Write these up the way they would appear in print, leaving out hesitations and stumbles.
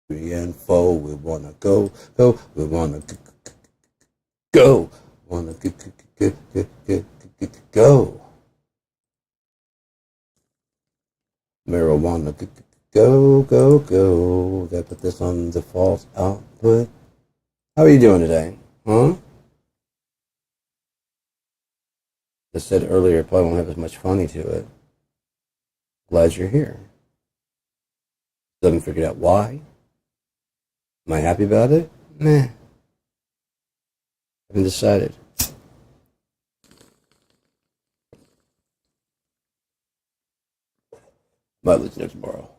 three and four. We wanna go, go. We wanna go. Wanna go. Marijuana, go, go, go. They put this on the false output. How are you doing today? Huh? I said earlier, it probably won't have as much funny to it. Glad you're here. Still haven't figured out why. Am I happy about it? Meh. Haven't decided. Might let you know tomorrow.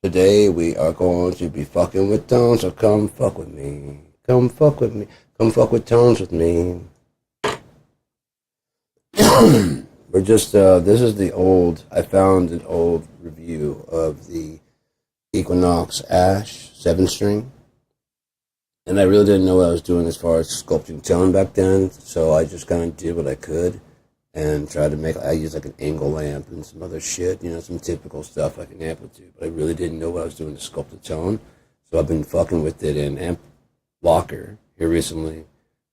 Today we are going to be fucking with Tones, so come fuck with me. Come fuck with me. Come fuck with Tones with me. We're just, this is the old, I found an old review of the Equinox Ash 7-string. And I really didn't know what I was doing as far as sculpting tone back then, so I just kind of did what I could and tried to make, I used like an angle lamp and some other shit, you know, some typical stuff like an amplitude, but I really didn't know what I was doing to sculpt the tone. So I've been fucking with it in Amp Locker here recently.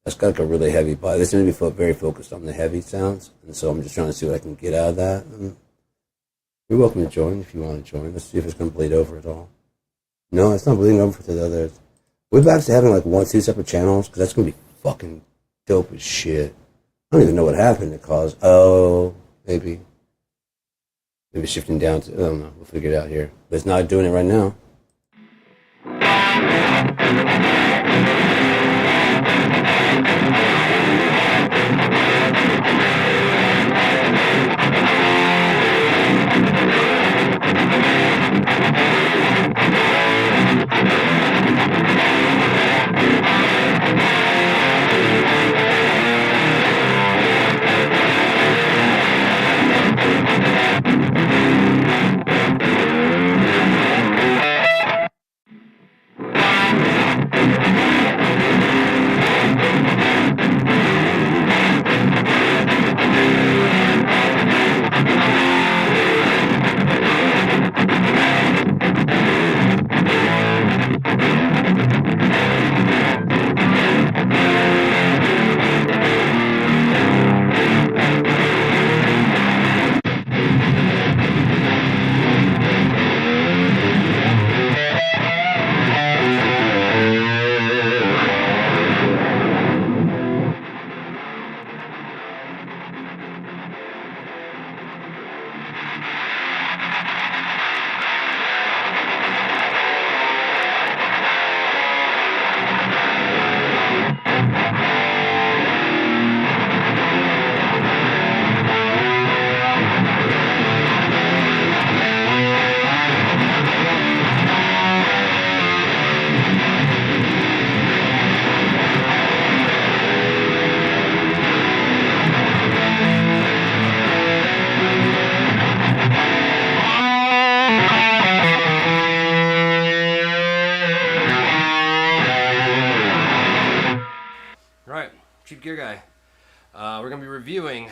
That's got like a really heavy body. This made me feel very focused on the heavy sounds, and so I'm just trying to see what I can get out of that. And you're welcome to join if you want to join. Let's see if it's going to bleed over at all. No, it's not bleeding over to the others. We're back to having like 1-2 separate channels, because that's going to be fucking dope as shit. I don't even know what happened to cause. Oh, maybe shifting down to, I don't know. We'll figure it out here. But it's not doing it right now. Cheap Gear Guy. We're going to be reviewing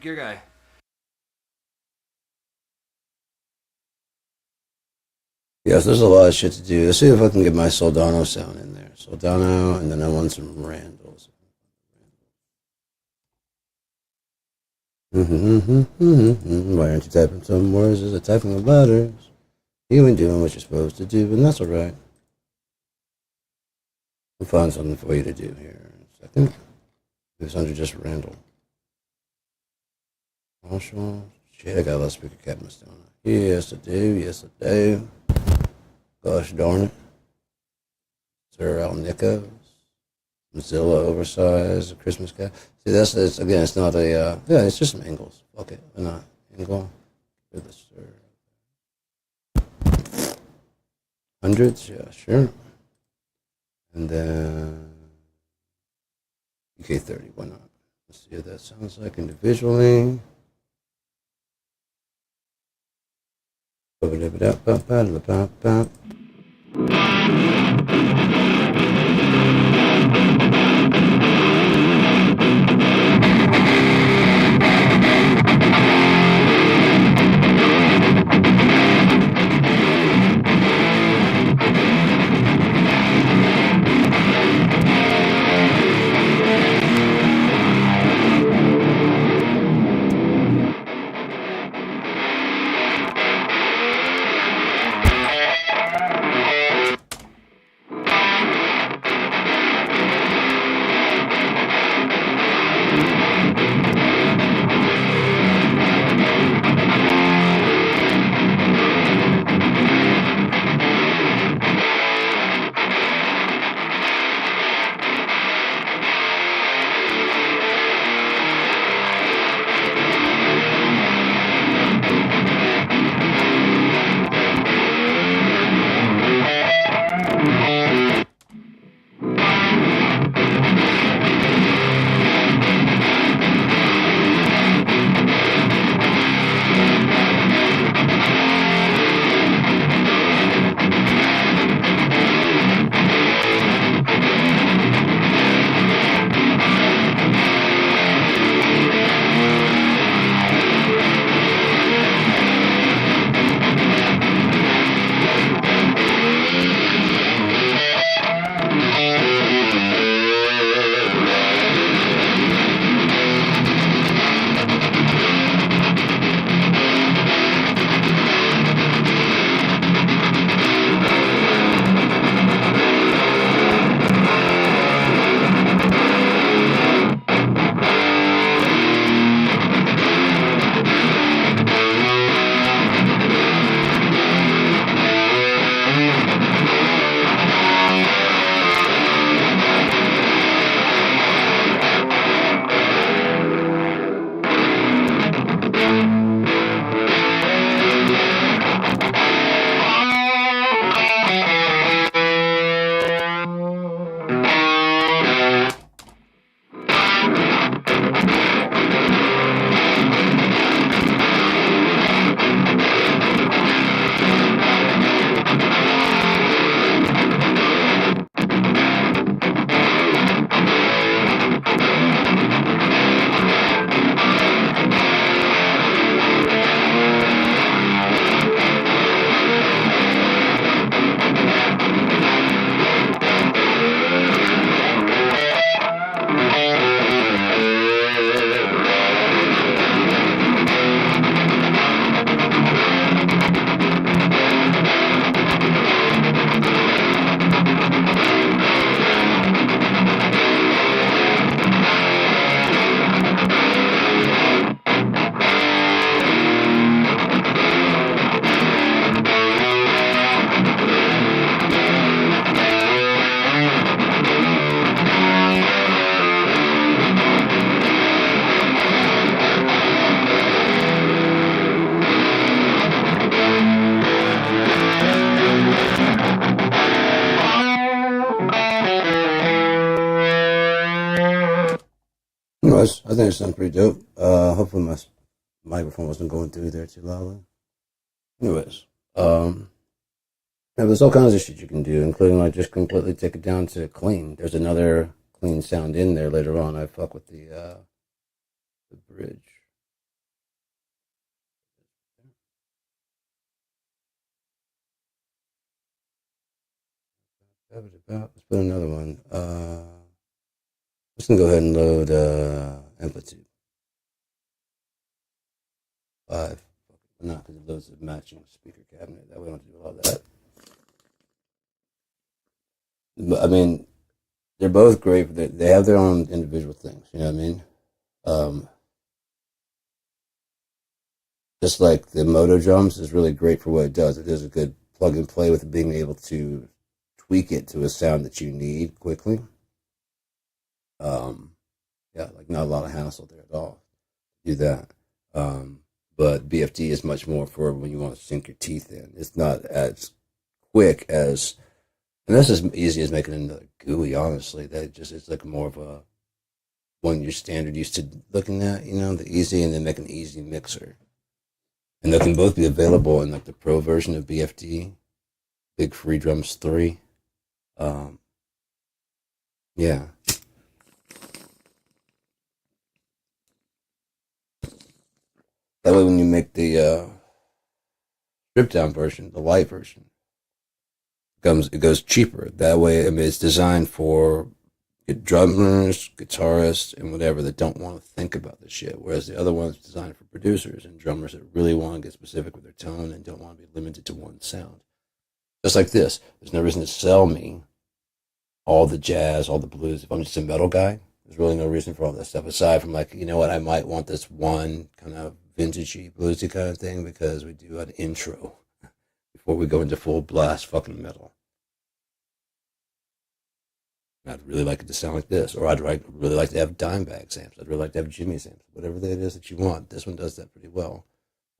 gear guy. Yes, there's a lot of shit to do. Let's see if I can get my Soldano sound in there. Soldano, and then I want some Randalls. Why aren't you typing some words? Is it typing of letters? You ain't doing what you're supposed to do, and that's alright. I'll find something for you to do here in a second. It's under just Randall. Marshall. Shit, I got a loudspeaker cabinet down there. Yes, I do. Yes, I do. Gosh darn it. Sir Alnicos. Mozilla oversized Christmas cat. See, it's again, it's not a, yeah, it's just some angles. Fuck it. Why not? Angle. For the sir. Hundreds? Yeah, sure. And then UK30, why not? Let's see what that sounds like individually. Anyways, I think it sounds pretty dope. Hopefully my microphone wasn't going through there too loudly. Anyways, yeah, there's all kinds of shit you can do, including like just completely take it down to clean. There's another clean sound in there later on. I fuck with the bridge. Let's put another one. Just gonna go ahead and load Amplitude 5. Not because it loads the matching speaker cabinet. That way I don't have to do all that. But, I mean, they're both great. They have their own individual things. You know what I mean? Um, just like the Moto drums is really great for what it does. It is a good plug and play with being able to tweak it to a sound that you need quickly. Um, yeah, like not a lot of hassle there at all. Do that. But BFD is much more for when you want to sink your teeth in. It's not as quick as, and that's as easy as making another GUI. Honestly, that just it's like more of a one you're standard used to looking at. You know, the easy, and then make an easy mixer. And they can both be available in like the pro version of BFD, Big Free Drums 3. Yeah. That way, when you make the stripped down version, the light version, it goes cheaper. That way, I mean, it's designed for drummers, guitarists, and whatever that don't want to think about the shit. Whereas the other one's designed for producers and drummers that really want to get specific with their tone and don't want to be limited to one sound. Just like this, there's no reason to sell me all the jazz, all the blues. If I'm just a metal guy, there's really no reason for all that stuff aside from like, you know what, I might want this one kind of vintagey, bluesy kind of thing because we do an intro before we go into full blast fucking metal. I'd really like it to sound like this, or really like to have Dimebag amps. I'd really like to have Jimmy's amps, whatever it is that you want. This one does that pretty well.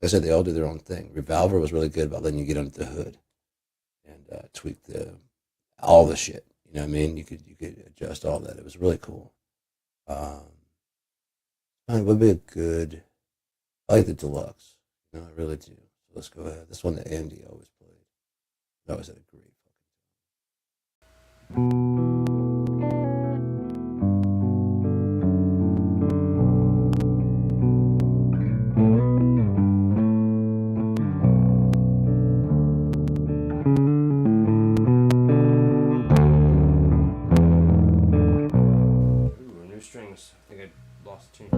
Like I said, they all do their own thing. Revolver was really good about letting you get under the hood and tweak all the shit. You know what I mean? You could adjust all that. It was really cool. It would be a good. I like the deluxe. You know, I really do. So let's go ahead. This one that Andy always played. That was a great fucking. Ooh, new strings. I think I lost a tune.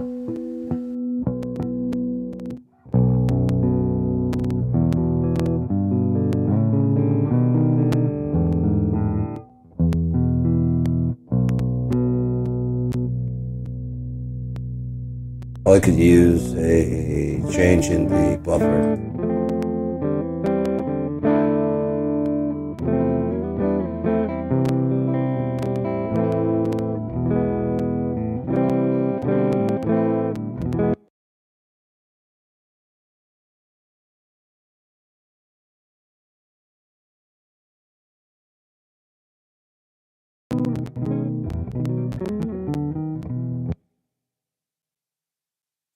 I could use a change in the buffer.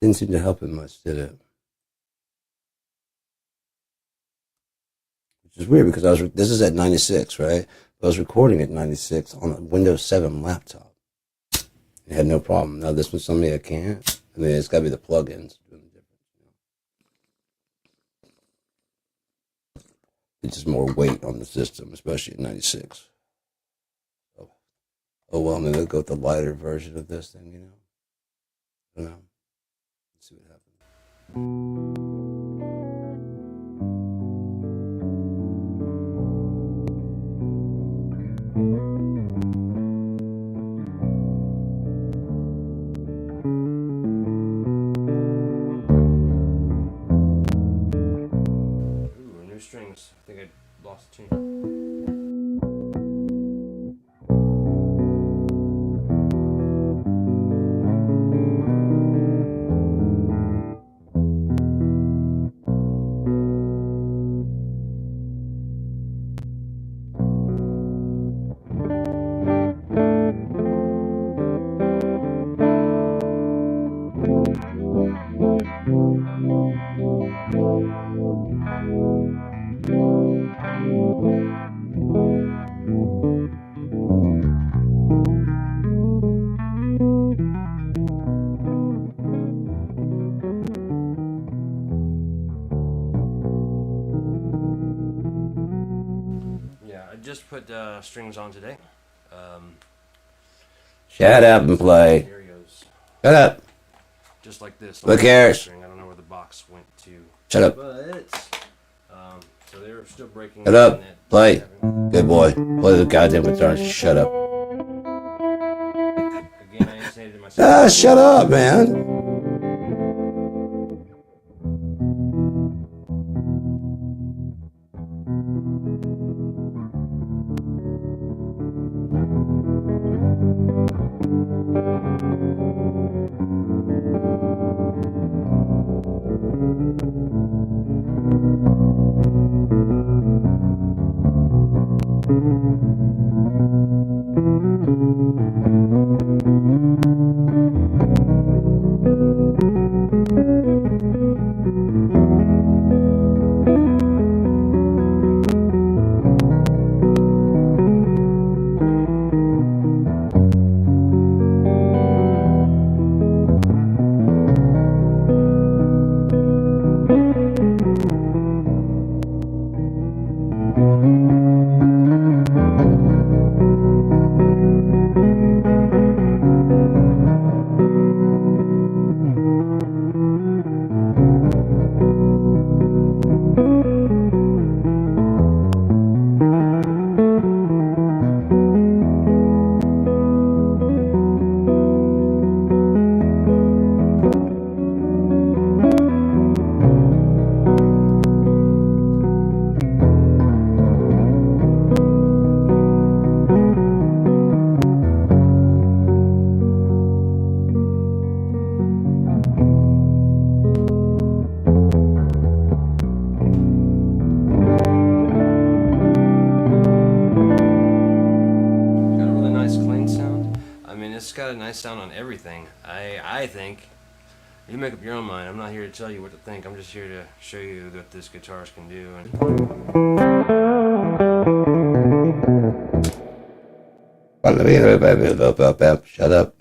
Didn't seem to help it much, did it? Which is weird because this is at 96, right? I was recording at 96 on a Windows 7 laptop. It had no problem. Now this one's something I can't. I mean, it's got to be the plugins doing the difference. It's just more weight on the system, especially at 96. Oh well, maybe I'll go with the lighter version of this thing, you know? I don't know. Let's see what happens. Ooh, new strings. I think I lost a tune. strings on today. Shut up and play. Stereos, Shut up. just like this. Who cares? String. I don't know where the box went to. Shut up. But so they're still breaking. Shut up. in that Play. 7. Good boy. Play the goddamn guitar. Shut up. Again, I intonated myself. Ah, shut up, man. It's got a nice sound on everything. I think. You make up your own mind. I'm not here to tell you what to think. I'm just here to show you what this guitarist can do. Shut up.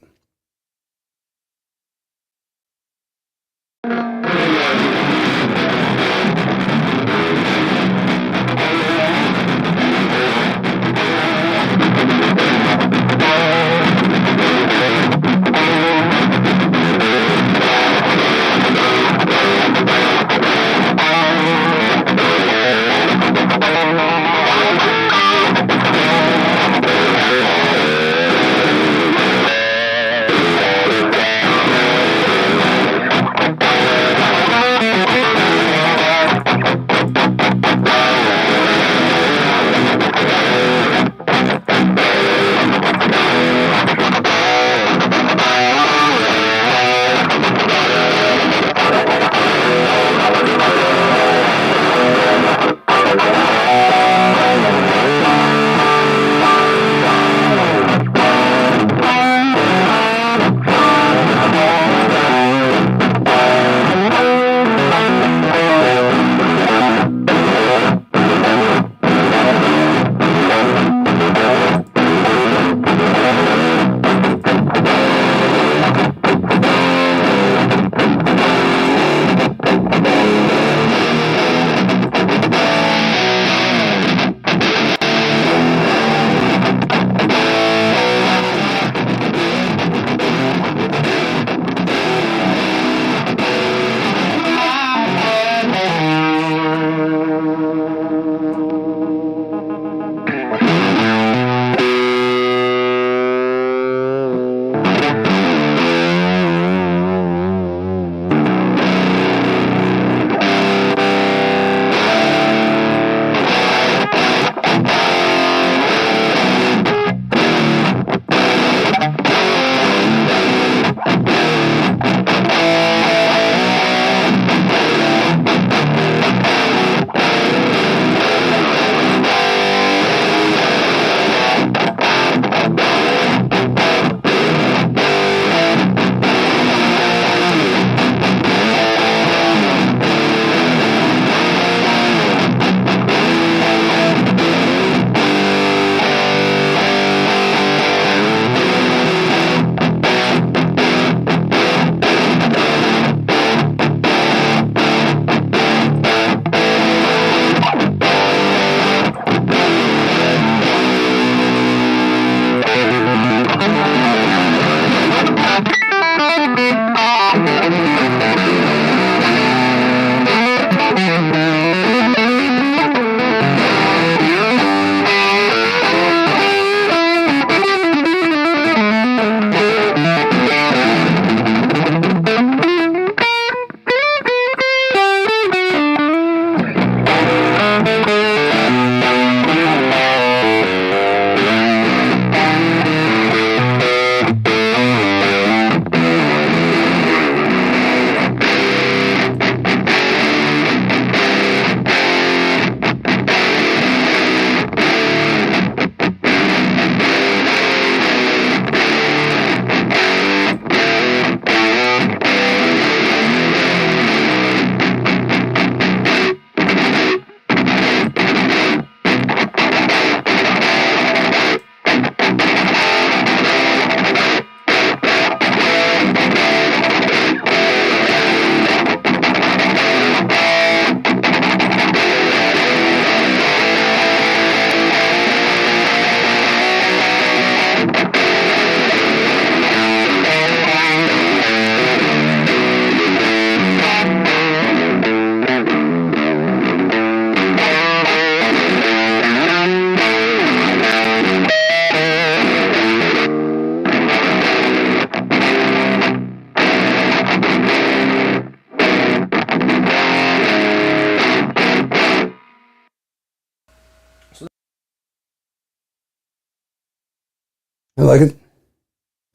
I like it.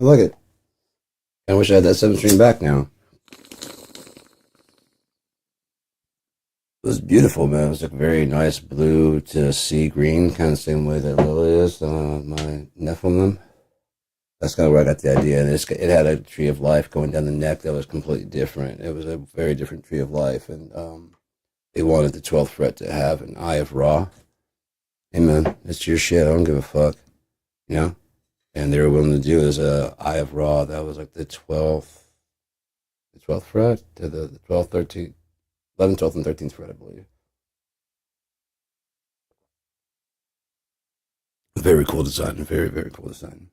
I like it. I wish I had that 7 string back now. It was beautiful, man. It was like very nice blue to sea green, kind of same way that Lily is, my Nephilim. That's kind of where I got the idea. And it had a tree of life going down the neck that was completely different. It was a very different tree of life. And they wanted the 12th fret to have an Eye of Ra. Hey, man, it's your shit. I don't give a fuck. You know? And they were willing to do it as a Eye of Ra. That was like the 12th fret to the 12th, 13th, 11th, 12th, and 13th fret, I believe. Very cool design. Very, very cool design.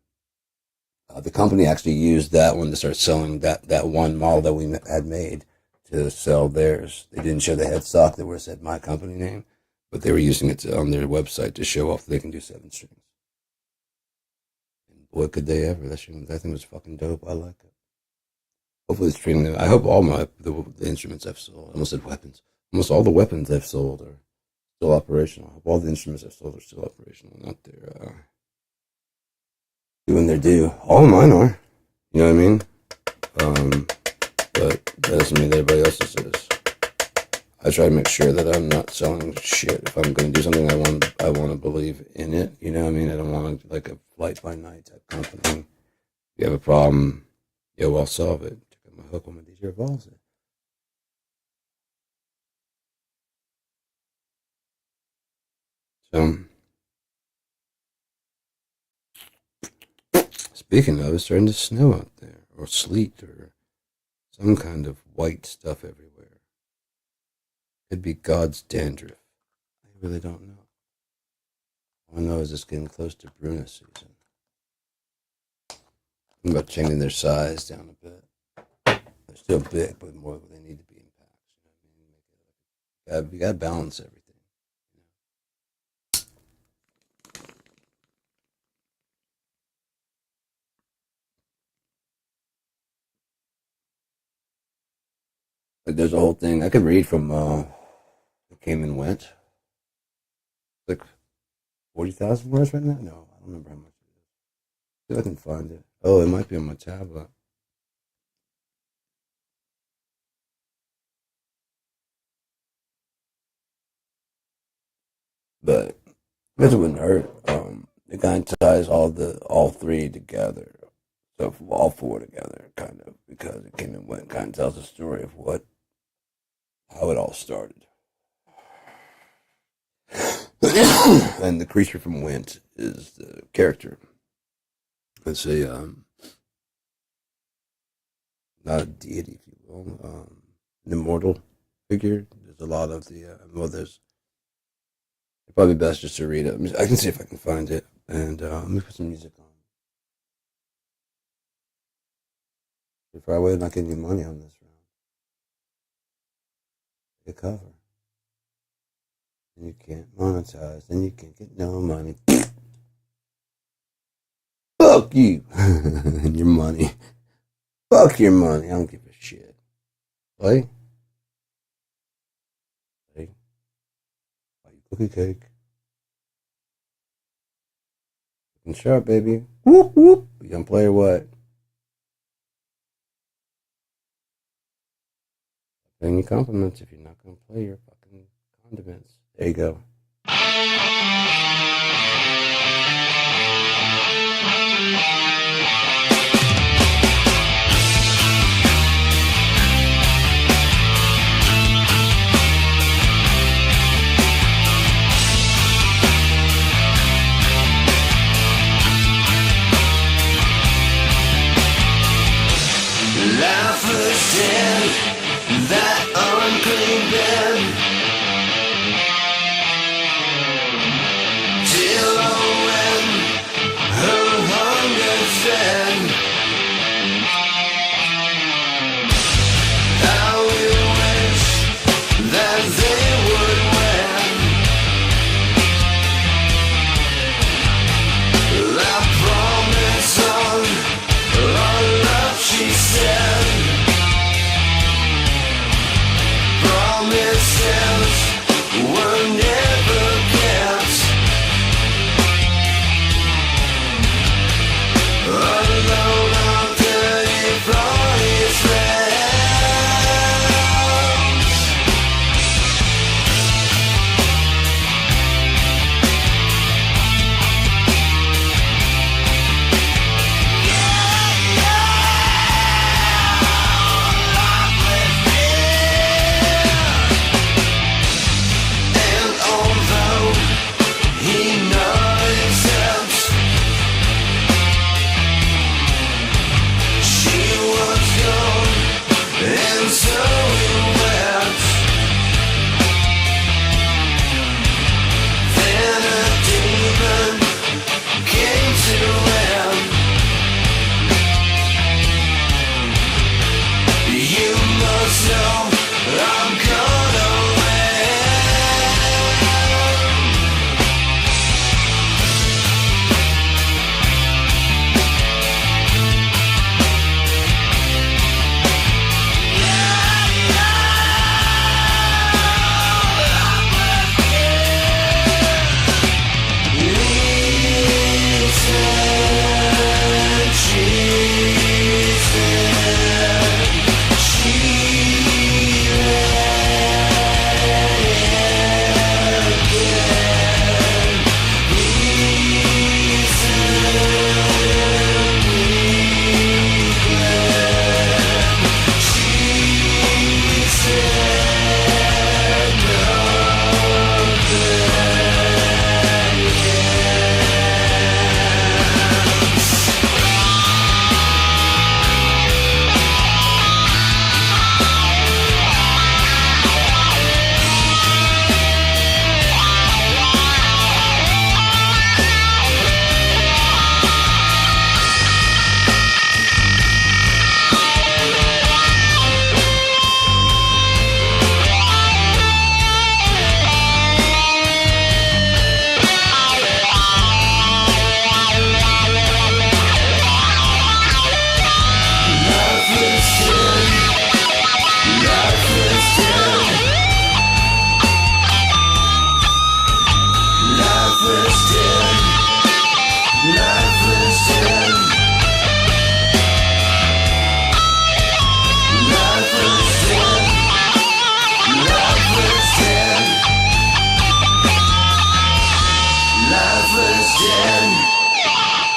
The company actually used that one to start selling that one model that we had made to sell theirs. They didn't show the headstock that where it said my company name, but they were using it on their website to show off that they can do 7 strings. And boy, could they ever! That thing was fucking dope. I like it. Hopefully, the string. I hope all the instruments I've sold. I almost said weapons. Almost all the weapons I've sold are still operational. I hope all the instruments I've sold are still operational, not they're doing their due. All of mine are. You know what I mean? But that doesn't mean that everybody else's is. I try to make sure that I'm not selling shit. If I'm going to do something, I want to believe in it. You know what I mean? I don't want to, like a flight by night type company. If you have a problem, yo, I'll solve it. Check out my hook when my DJ evolves it. So, speaking of, it's starting to snow out there, or sleet, or some kind of white stuff everywhere. Could be God's dandruff. I really don't know. All I know is it's getting close to Bruna season. I'm about changing their size down a bit. They're still big, but more they need to be in packs. You know what I mean? You gotta balance everything. Like there's a whole thing I could read from It Came and Went. Like 40,000 words right now? No, I don't remember how much it is. See if I can find it. Oh, it might be on my tablet. But I guess it wouldn't hurt. It kind of ties all three together. So all four together, kind of, because It Came and Went kind of tells the story of how it all started. And the creature from Went is the character. It's not a deity, if you will, an immortal figure. There's a lot of there's probably best just to read it. I can see if I can find it, and let me put some music on. If I would not getting you money on this round, a cover. And you can't monetize, and you can't get no money. Fuck you and your money. Fuck your money. I don't give a shit. Play. Buy you cookie cake. Looking sharp, baby. Whoop whoop. You gonna play or what? Paying you compliments if you're not gonna play your fucking condiments. There you go. Life was dead, that unclean bed.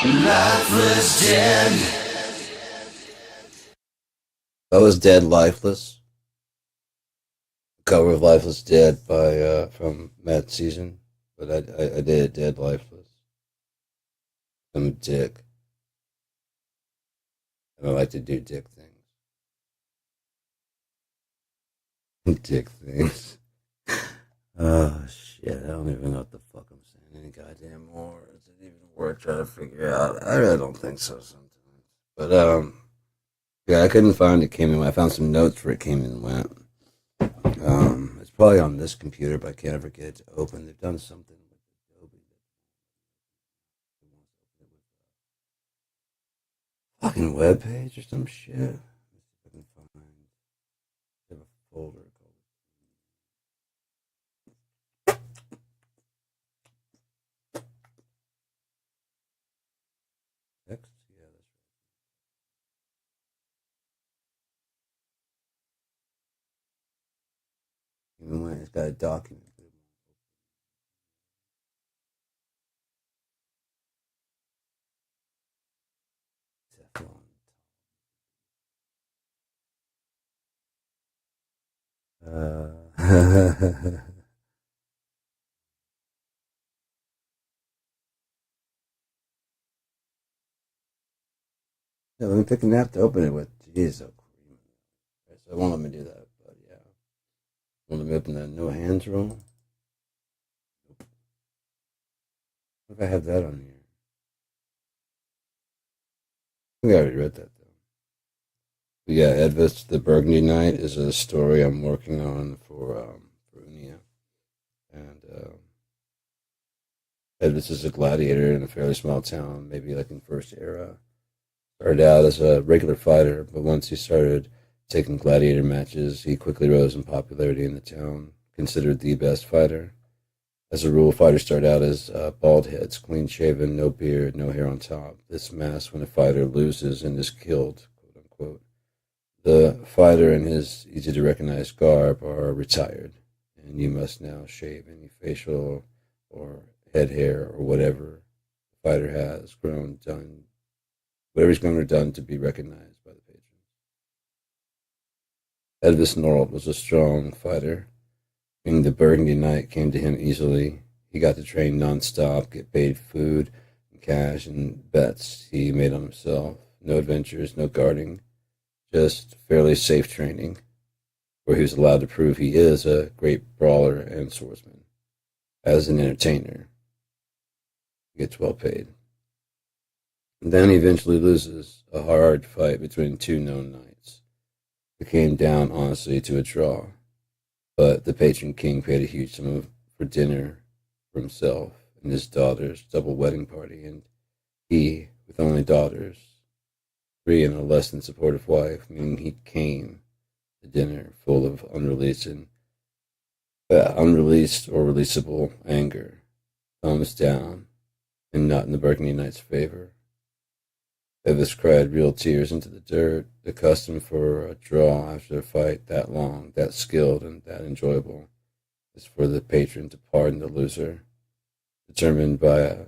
Lifeless Dead. That was Dead Lifeless. Cover of Lifeless Dead by from Matt Season. But I did Dead Lifeless. I'm a dick. And I like to do dick things. Dick things. Oh shit, I don't even know what the fuck I'm saying any goddamn more. Is it even worth trying to figure out? I really don't think so sometimes. But yeah, I couldn't find it came and went. I found some notes where it came and went. It's probably on this computer, but I can't ever get it to open. They've done something with Adobe. Fucking web page or some shit. Let's see if I can find. I have a folder called text. Yeah, that's right. Even when it's got a document. Teflon. Yeah, let me pick a nap to open it with. Jeez, oh, so I won't let me do that, but yeah. Won't let me open that no hands rule. What if I have that on here? I think I already read that though. But yeah, Edvis the Burgundy Knight is a story I'm working on for Unia. And Edvis is a gladiator in a fairly small town, maybe like in First Era. Started out as a regular fighter, but once he started taking gladiator matches, he quickly rose in popularity in the town, considered the best fighter. As a rule, fighters start out as bald heads, clean shaven, no beard, no hair on top. This masks when a fighter loses and is killed, quote unquote. The fighter and his easy to recognize garb are retired, and you must now shave any facial or head hair or whatever the fighter has grown, done, whatever's grown or done to be recognized by the patrons. Edvis Norld was a strong fighter. Being the Burgundy Knight came to him easily. He got to train nonstop, get paid food and cash and bets he made on himself. No adventures, no guarding, just fairly safe training, where he was allowed to prove he is a great brawler and swordsman. As an entertainer, he gets well paid. And then he eventually loses a hard fight between two known knights. It came down, honestly, to a draw. But the patron king paid a huge sum for dinner for himself and his daughter's double wedding party, and he, with only daughters, 3 and a less than supportive wife, meaning he came to dinner full of unreleased or releasable anger, thumbs down, and not in the Burgundy Knight's favor. Edvis cried real tears into the dirt. The custom for a draw after a fight that long, that skilled, and that enjoyable is for the patron to pardon the loser, determined by a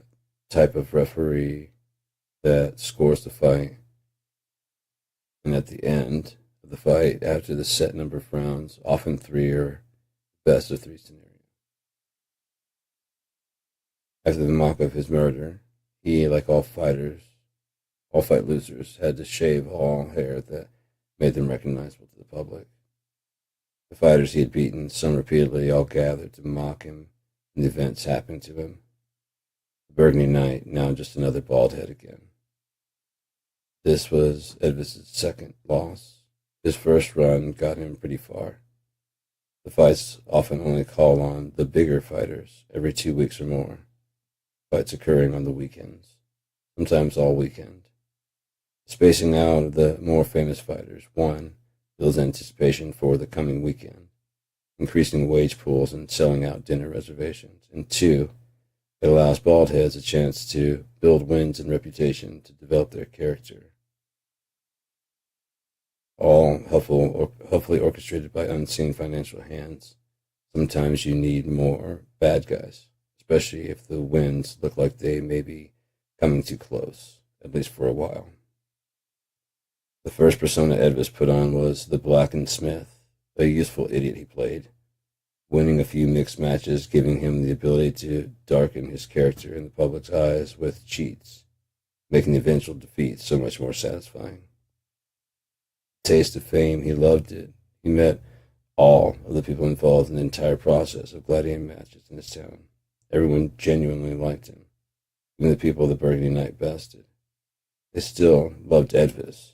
type of referee that scores the fight. And at the end of the fight, after the set number of rounds, often 3 or best of 3 scenario. After the mock of his murder, he, like all fight losers, had to shave all hair that made them recognizable to the public. The fighters he had beaten, some repeatedly, all gathered to mock him and the events happening to him. The Burgundy Knight, now just another bald head again. This was Edvis's second loss. His first run got him pretty far. The fights often only call on the bigger fighters every 2 weeks or more, fights occurring on the weekends, sometimes all weekend. Spacing out of the more famous fighters, 1, builds anticipation for the coming weekend, increasing wage pools and selling out dinner reservations, and 2, it allows bald heads a chance to build wins and reputation to develop their character. All hopefully orchestrated by unseen financial hands. Sometimes you need more bad guys, especially if the wins look like they may be coming too close, at least for a while. The first persona Edvis put on was the Blackened Smith, a useful idiot he played, winning a few mixed matches, giving him the ability to darken his character in the public's eyes with cheats, making the eventual defeat so much more satisfying. Taste of fame, he loved it. He met all of the people involved in the entire process of gladiator matches in his town. Everyone genuinely liked him, even the people the Burgundy Knight bested. They still loved Edvis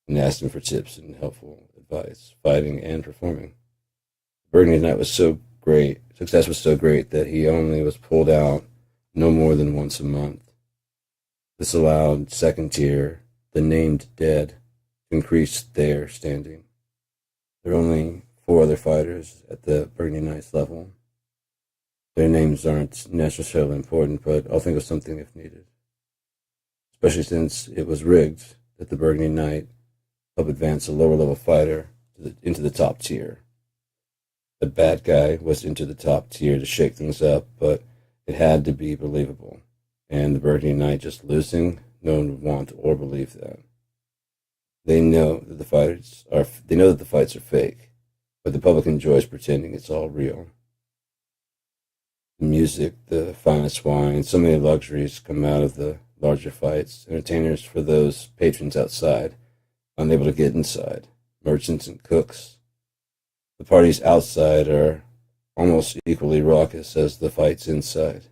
and asked him for tips and helpful advice, fighting and performing. Burgundy Knight was so great, success was so great that he only was pulled out no more than once a month. This allowed second tier, the named dead, to increase their standing. There are only 4 other fighters at the Burgundy Knights level. Their names aren't necessarily important, but I'll think of something if needed. Especially since it was rigged that the Burgundy Knight helped advance a lower level fighter into the top tier. The bad guy was into the top tier to shake things up, but it had to be believable. And the Burgundy Knight just losing, no one would want or believe that. They know that the fights are fake, but the public enjoys pretending it's all real. The music, the finest wine, so many luxuries come out of the larger fights. Entertainers for those patrons outside, unable to get inside, merchants and cooks. The parties outside are almost equally raucous as the fights inside.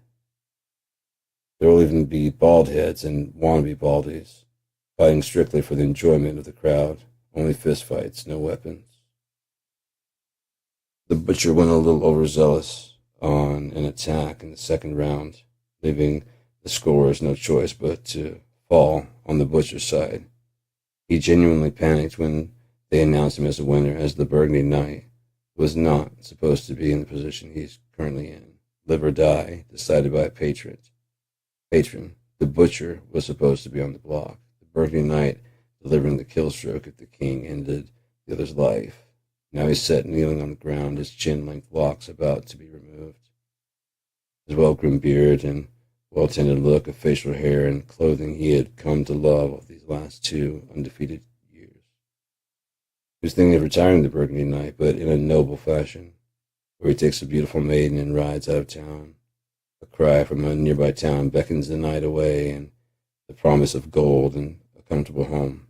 There will even be bald heads and wannabe baldies, fighting strictly for the enjoyment of the crowd, only fist fights, no weapons. The butcher went a little overzealous on an attack in the second round, leaving the scorers no choice but to fall on the butcher's side. He genuinely panicked when they announced him as a winner, as the Burgundy Knight was not supposed to be in the position he's currently in. Live or die, decided by a patron. The butcher was supposed to be on the block. The Burgundy Knight delivering the kill stroke at the king ended the other's life. Now he sat kneeling on the ground, his chin-length locks about to be removed. His well-groomed beard and well-tended look of facial hair and clothing he had come to love these last 2 undefeated years. He was thinking of retiring the Burgundy Knight, but in a noble fashion, where he takes a beautiful maiden and rides out of town. A cry from a nearby town beckons the night away, and the promise of gold and a comfortable home.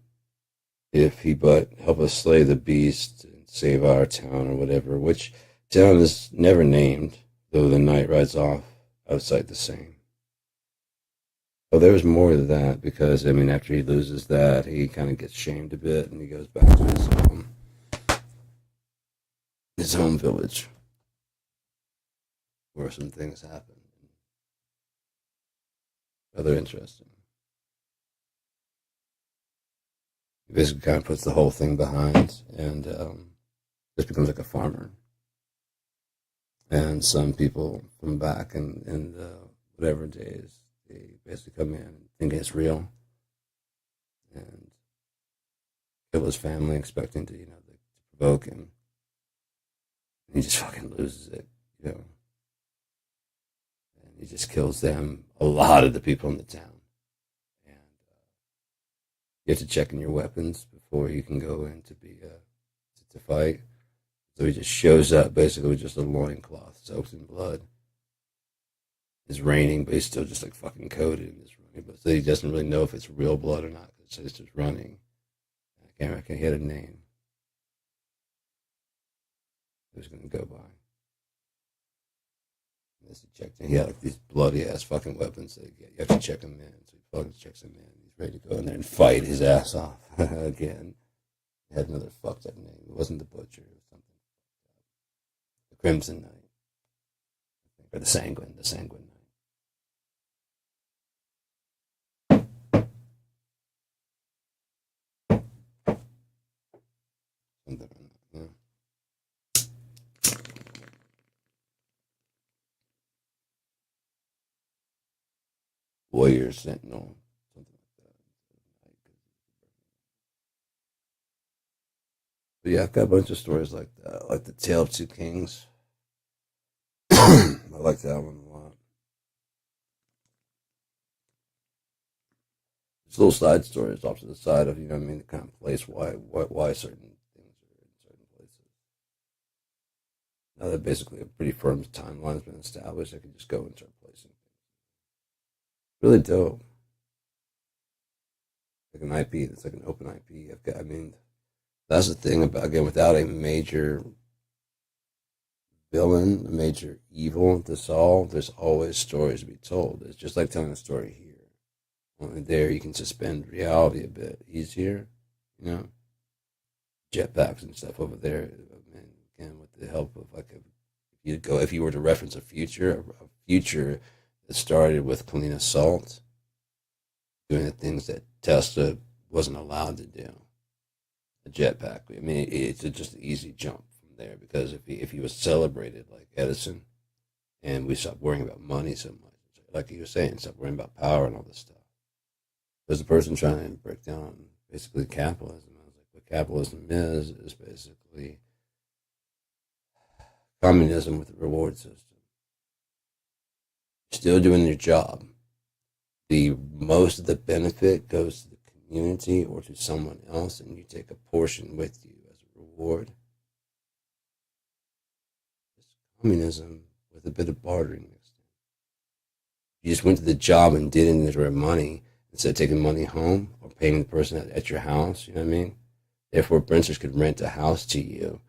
If he but help us slay the beast and save our town or whatever, which town is never named, though the knight rides off outside the same. Oh, there was more to that, because, after he loses that, he kind of gets shamed a bit, and he goes back to his home village, where some things happen. Rather interesting. He basically kind of puts the whole thing behind, and just becomes like a farmer. And some people from back in the whatever days, they basically come in thinking it's real, and kill his family, expecting to provoke him. And he just fucking loses it, And he just kills them, a lot of the people in the town. And you have to check in your weapons before you can go in to fight. So he just shows up basically with just a loincloth soaked in blood. It's raining, but he's still just like fucking coated in this running. But so he doesn't really know if it's real blood or not, because it's just running. I can't reckon he had a name. He was going to go by. He checked in. He had like these bloody ass fucking weapons that you have to check him in. So he fucking checks him in. He's ready to go in there and fight his ass off again. He had another fucked up name. It wasn't the Butcher. It was something. The Crimson Knight. Or the Sanguine Knight. Something like that, yeah. Warrior Sentinel, something like that. But yeah, I've got a bunch of stories like that, like the Tale of Two Kings. I like that one a lot. Just little side stories off to the side of, you know what I mean, the kind of place why certain things are in certain places. Now that basically a pretty firm timeline has been established, I can just go and start placing things. Really dope. Like an IP, it's like an open IP. I mean, that's the thing about, again, without a major villain, a major evil to solve, there's always stories to be told. It's just like telling a story here. Only there you can suspend reality a bit easier, you know. Jetpacks and stuff over there, and again, with the help of like if you were to reference a future that started with clean assault, doing the things that Tesla wasn't allowed to do. A jetpack. I mean, it's just an easy jump from there because if he was celebrated like Edison, and we stopped worrying about money so much, like he was saying, stop worrying about power and all this stuff. There's a person trying to break down basically capitalism. I was like, what capitalism is basically communism with a reward system. Still doing your job. The most of the benefit goes to the community or to someone else, and you take a portion with you as a reward. It's communism with a bit of bartering mixed in. You just went to the job and did it for money instead of taking money home or paying the person at your house. You know what I mean? Therefore, Brenters could rent a house to you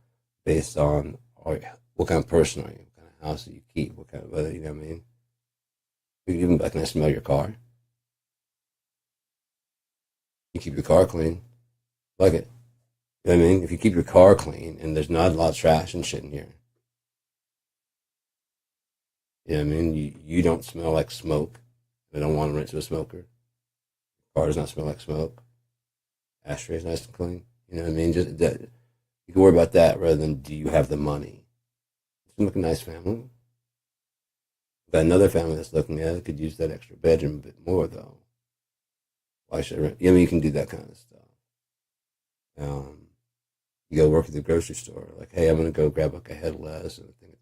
based on what kind of person are you, what kind of house do you keep, what kind of weather, you know what I mean? You can even like, can I smell your car? You keep your car clean, like it. You know what I mean? If you keep your car clean and there's not a lot of trash and shit in here, you know what I mean? You don't smell like smoke. I don't want to rent to a smoker. Car does not smell like smoke. Ashtray's nice and clean. You know what I mean? Just that you can worry about that rather than do you have the money. It's like a nice family. Got another family that's looking at it could use that extra bedroom a bit more though. Why should I rent? I mean, you can do that kind of stuff. You go work at the grocery store. Like, hey, I'm gonna go grab like a head of lettuce and a thing.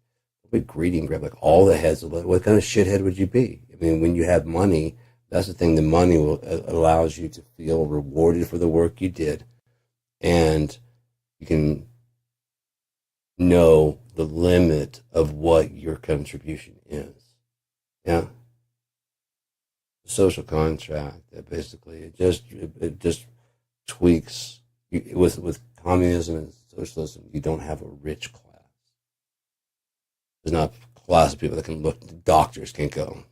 Be greedy and grab like all the heads of lettuce. What kind of shithead would you be? I mean, when you have money, that's the thing. The money allows you to feel rewarded for the work you did, and you can know the limit of what your contribution is. Yeah, social contract that basically it just tweaks with communism and socialism. You don't have a rich class. There's not a class of people that can look. Doctors can't go.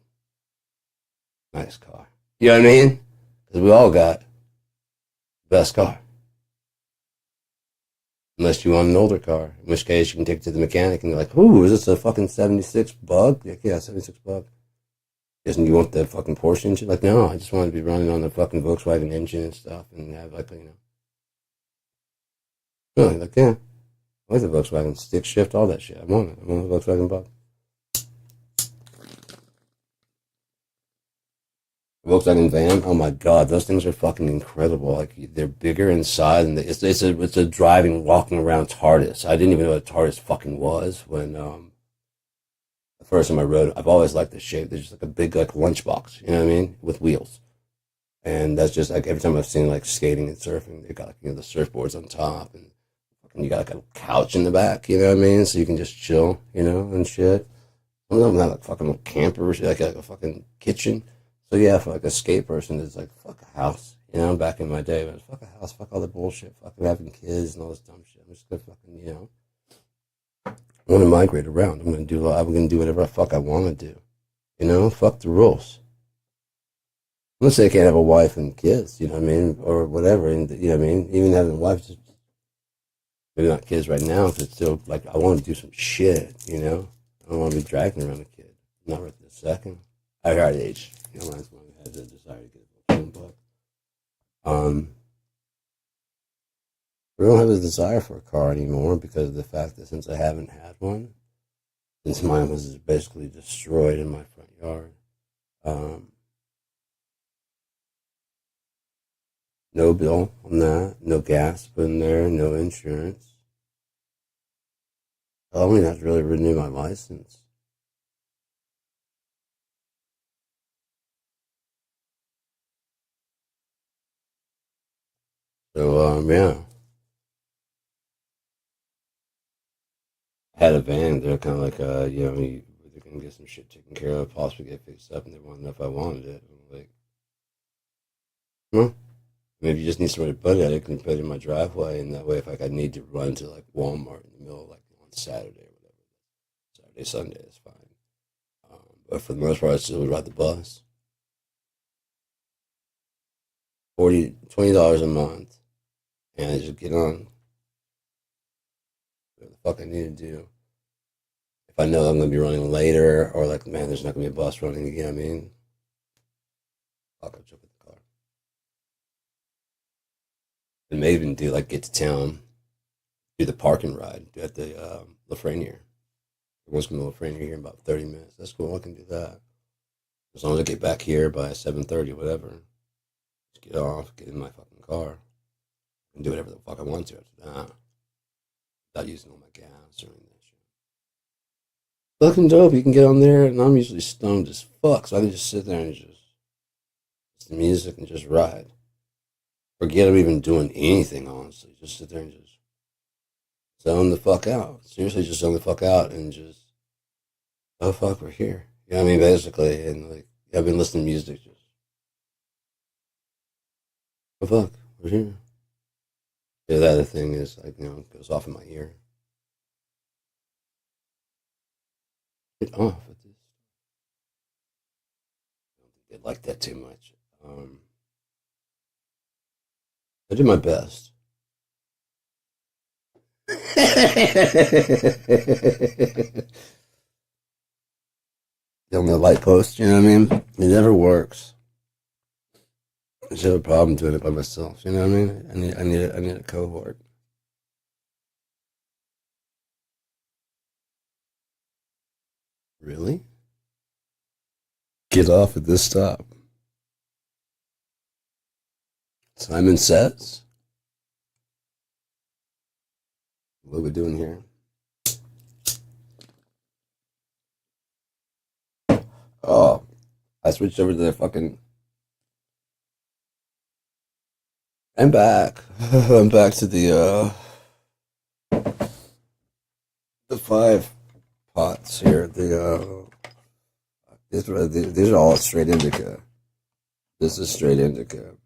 Nice car. You know what I mean? Because we all got the best car. Unless you want an older car, in which case you can take it to the mechanic and they're like, "Ooh, is this a fucking '76 Bug?" Like, yeah, '76 Bug. Isn't you want the fucking Porsche engine? Like, no, I just want to be running on the fucking Volkswagen engine and stuff and have like, you know. Really, like, yeah. I like the Volkswagen stick shift, all that shit. I want it. I want a Volkswagen Bug. Volkswagen van, oh my god, those things are fucking incredible. Like they're bigger inside, and it's a driving, walking around TARDIS. I didn't even know what a TARDIS fucking was when the first time I rode it. I've always liked the shape. They're just like a big like lunchbox, you know what I mean, with wheels. And that's just like every time I've seen like skating and surfing, they got like, you know, the surfboards on top, and you got like a couch in the back, you know what I mean, so you can just chill, you know, and shit. Some of them have like fucking campers, like a fucking kitchen. So yeah, for like a skate person, it's like fuck a house. You know, back in my day, it was fuck a house, fuck all the bullshit, fucking having kids and all this dumb shit. I'm just gonna fucking, you know, I want to migrate around. I'm gonna do whatever the fuck I want to do. You know, fuck the rules. I'm gonna say I can't have a wife and kids. You know what I mean, or whatever. And you know what I mean. Even having a wife, just maybe not kids right now, because it's still like I want to do some shit. You know, I don't want to be dragging around a kid. Not right this second. At our age. You know, that's when we had the desire to get a phone book. We don't have a desire for a car anymore because of the fact that since I haven't had one, since mine was basically destroyed in my front yard, no bill on that, no gas put in there, no insurance. I only have to really renew my license. So yeah, I had a van. They're kind of like they're gonna get some shit taken care of, possibly get fixed up, and they wanted to know if I wanted it. I'm like, well, maybe you just need somewhere to put it. I can put it in my driveway, and that way, if like I need to run to like Walmart in the middle, like on Saturday or whatever, Saturday Sunday is fine. But for the most part, I still would ride the bus. $20 a month, and I just get on what the fuck I need to do. If I know I'm gonna be running later, or like, man, there's not gonna be a bus running again. I mean, fuck, I'll jump in the car. And maybe even do like get to town, do the parking ride, do at the Lafreniere. Everyone's gonna be Lafreniere here in about 30 minutes. That's cool. I can do that as long as I get back here by 7:30, whatever. Just get off, get in my fucking car, and do whatever the fuck I want to after that, without using all my gas or anything. Fucking dope. You can get on there, and I'm usually stoned as fuck, so I can just sit there and just listen to music and just ride. Forget I'm even doing anything, honestly. Just sit there and just zone the fuck out. Seriously, just zone the fuck out and just, oh fuck, we're here. You know what I mean? Basically, and like, I've been listening to music, just, oh fuck, we're here. Yeah, the other thing is, like, it goes off in my ear. Get off with this. I don't think they like that too much. I do my best. On the light post, you know what I mean? It never works. I just have a problem doing it by myself. You know what I mean? I need a cohort. Really? Get off at this stop. Simon Says. What are we doing here? Oh, I switched over to the fucking. I'm back. I'm back to the five pots here. These are all straight indica. This is straight indica.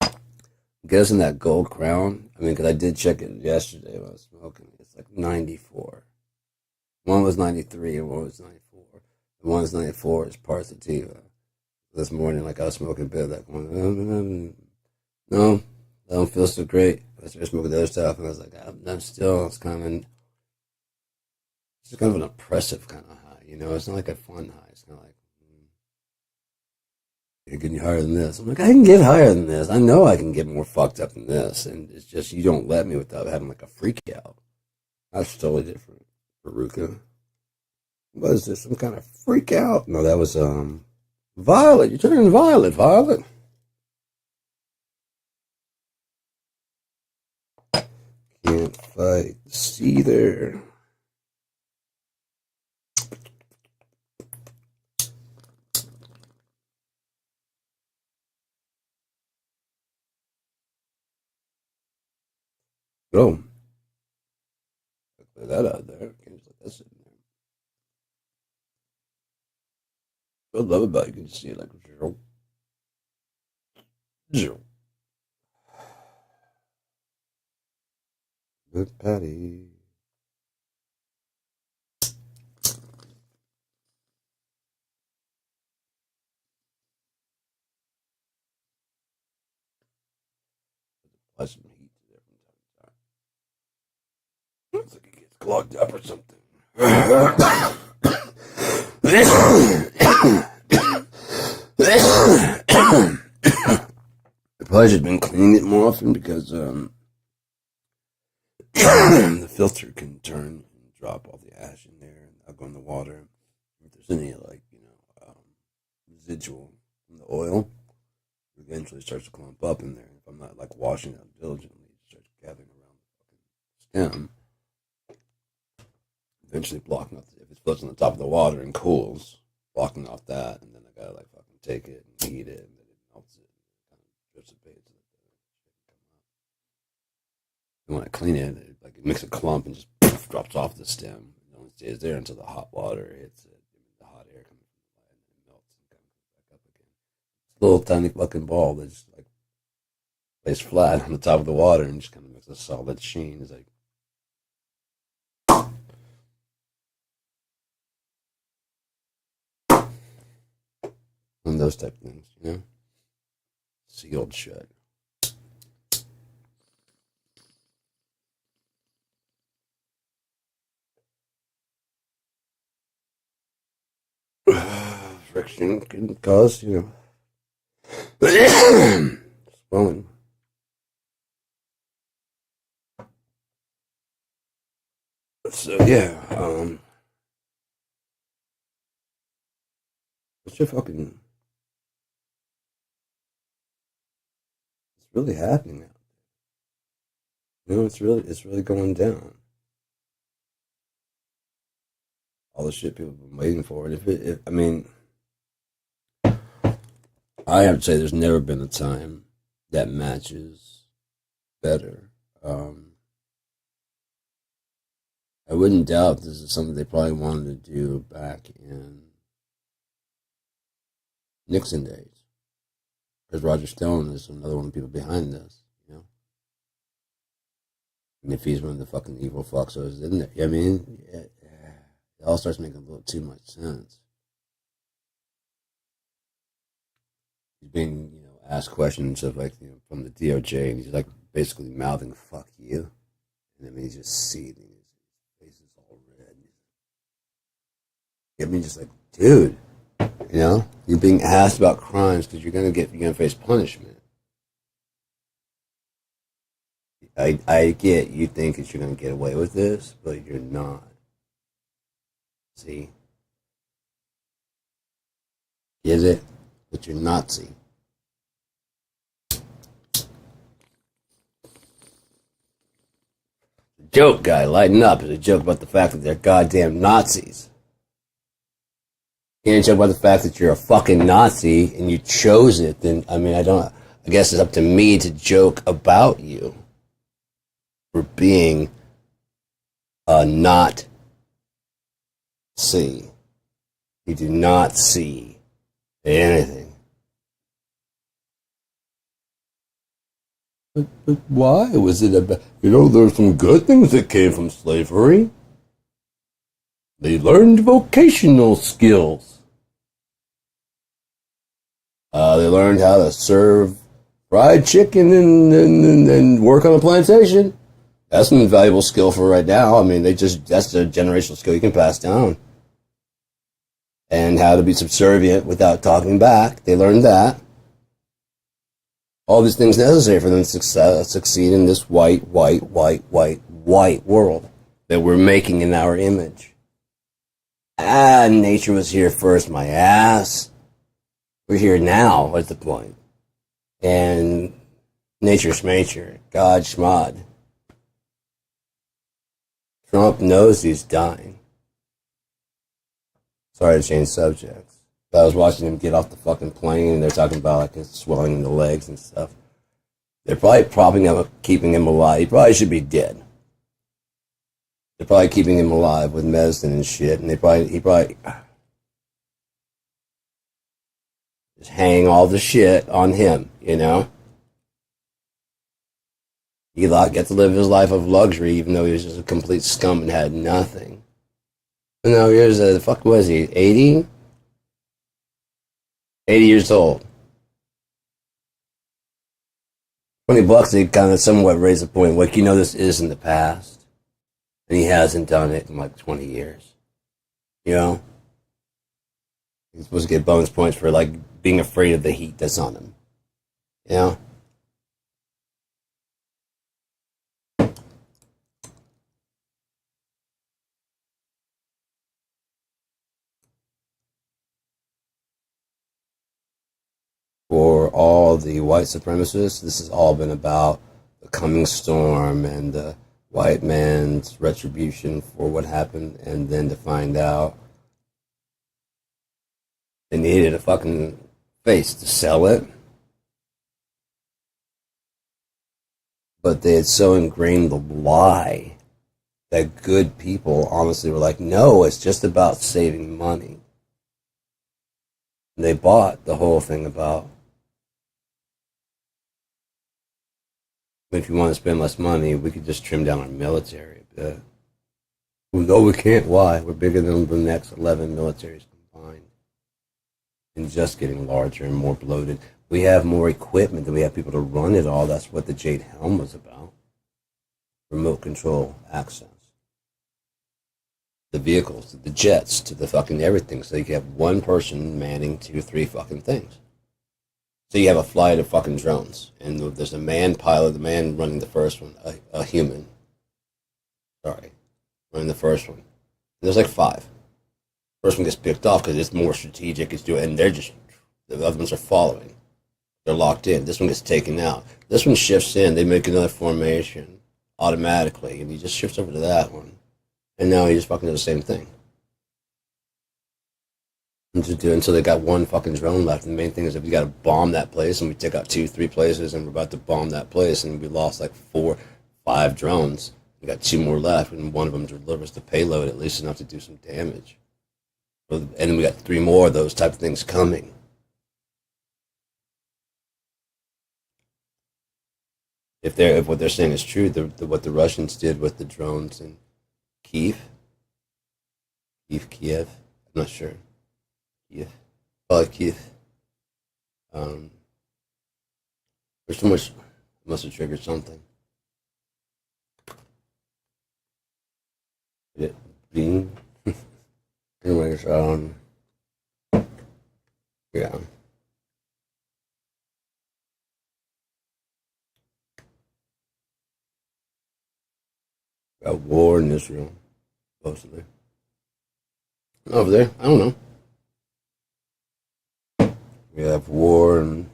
I'm guessing that Gold Crown. I mean, because I did check it yesterday when I was smoking. It's like 94. One was 93 and one was 94. The one that's 94 is part sativa. This morning, like I was smoking a bit of that one. No, I don't feel so great. I started smoking the other stuff, and I was like, I'm still. It's kind of an oppressive kind of high. It's not like a fun high. It's kind of like, you're getting higher than this. I'm like, I can get higher than this. I know I can get more fucked up than this, and it's just you don't let me without having like a freak out. That's totally different. Veruca. What is this? Some kind of freak out? No, that was Violet. You're turning violet, Violet. Can't fight see there. Oh, clear that out there. Can't just let that sit in there. What I love about it, you can just see it like zero, zero. Good Patty. Apply some heat to there from time to time. Looks like it gets clogged up or something. I probably should have been cleaning it more often because the filter can turn and drop all the ash in there and I'll go in the water. If there's any residual from the oil, it eventually starts to clump up in there. If I'm not like washing it out diligently, it starts gathering around the fucking stem, eventually blocking off. If it floats on the top of the water and cools, blocking off that, and then I gotta like fucking take it and heat it, and then it melts it, and kind of dissipates. And when I clean it, it makes a clump and just poof, drops off the stem. It only stays there until the hot water hits it. The hot air comes from the light and it melts and comes back up again. It's a little tiny fucking ball that just like lays flat on the top of the water and just kind of makes a solid sheen. It's like one of those type of things, you know? Sealed shut. Friction can cause, swelling. So yeah, what's your fucking? It's really happening now. It's really going down. All the shit people have been waiting for, and if I mean, I have to say, there's never been a time that matches better. I wouldn't doubt this is something they probably wanted to do back in Nixon days, because Roger Stone is another one of the people behind this, And if he's one of the fucking evil fucks who's in there, I mean, it all starts making a little too much sense. He's being, asked questions of from the DOJ, and he's like basically mouthing "fuck you," and I mean he's just seething. His face is all red. I mean, just like, dude, you're being asked about crimes because you're gonna face punishment. I get you think that you're gonna get away with this, but you're not. See, get it? But you're Nazi. Joke, guy, lighten up. It's a joke about the fact that they're goddamn Nazis. You can't joke about the fact that you're a fucking Nazi and you chose it. Then I mean, I guess it's up to me to joke about you for being a not see. You do not see anything. But why was it about? There's some good things that came from slavery. They learned vocational skills. They learned how to serve fried chicken and work on a plantation. That's an invaluable skill for right now. I mean, that's a generational skill you can pass down. And how to be subservient without talking back. They learned that. All these things necessary for them to succeed in this white world that we're making in our image. Nature was here first, my ass. We're here now, what's the point? And nature's schmature, God schmod. Trump knows he's dying. Sorry to change subjects. But I was watching him get off the fucking plane, and they're talking about like his swelling in the legs and stuff. They're probably propping him up, keeping him alive. He probably should be dead. They're probably keeping him alive with medicine and shit, and he probably just hang all the shit on him, He got to live his life of luxury, even though he was just a complete scum and had nothing. And now here's the fuck was he? 80? 80 years old. $20, he kind of somewhat raised the point, like, this is in the past. And he hasn't done it in like 20 years. He's supposed to get bonus points for like being afraid of the heat that's on him. For all the white supremacists, this has all been about the coming storm and the white man's retribution for what happened, and then to find out they needed a fucking face to sell it. But they had so ingrained the lie that good people honestly were like, no, it's just about saving money. And they bought the whole thing about, if you want to spend less money, we could just trim down our military a bit. No, we can't. Why? We're bigger than the next 11 militaries combined. And just getting larger and more bloated. We have more equipment than we have people to run it all. That's what the Jade Helm was about. Remote control access. The vehicles, to the jets, to the fucking everything. So you can have one person manning 2 or 3 fucking things. So you have a flight of fucking drones. And there's a man pilot, the man running the first one, a human. Sorry. Running the first one. And there's like 5. First one gets picked off because it's more strategic. And they're just, the other ones are following. They're locked in. This one gets taken out. This one shifts in. They make another formation automatically, and he just shifts over to that one. And now he just fucking does the same thing. And so they got one fucking drone left. And the main thing is if we got to bomb that place, and we take out 2, 3 places, and we're about to bomb that place, and we lost like 4, 5 drones. We got 2 more left, and one of them delivers the payload at least enough to do some damage. And then we got 3 more of those type of things coming. If what they're saying is true, what the Russians did with the drones in Kiev, I'm not sure. Kiev, probably Kiev. There's so much, must have triggered something. Being, anyways, yeah. Got war in Israel, supposedly. Over there, I don't know. We have war in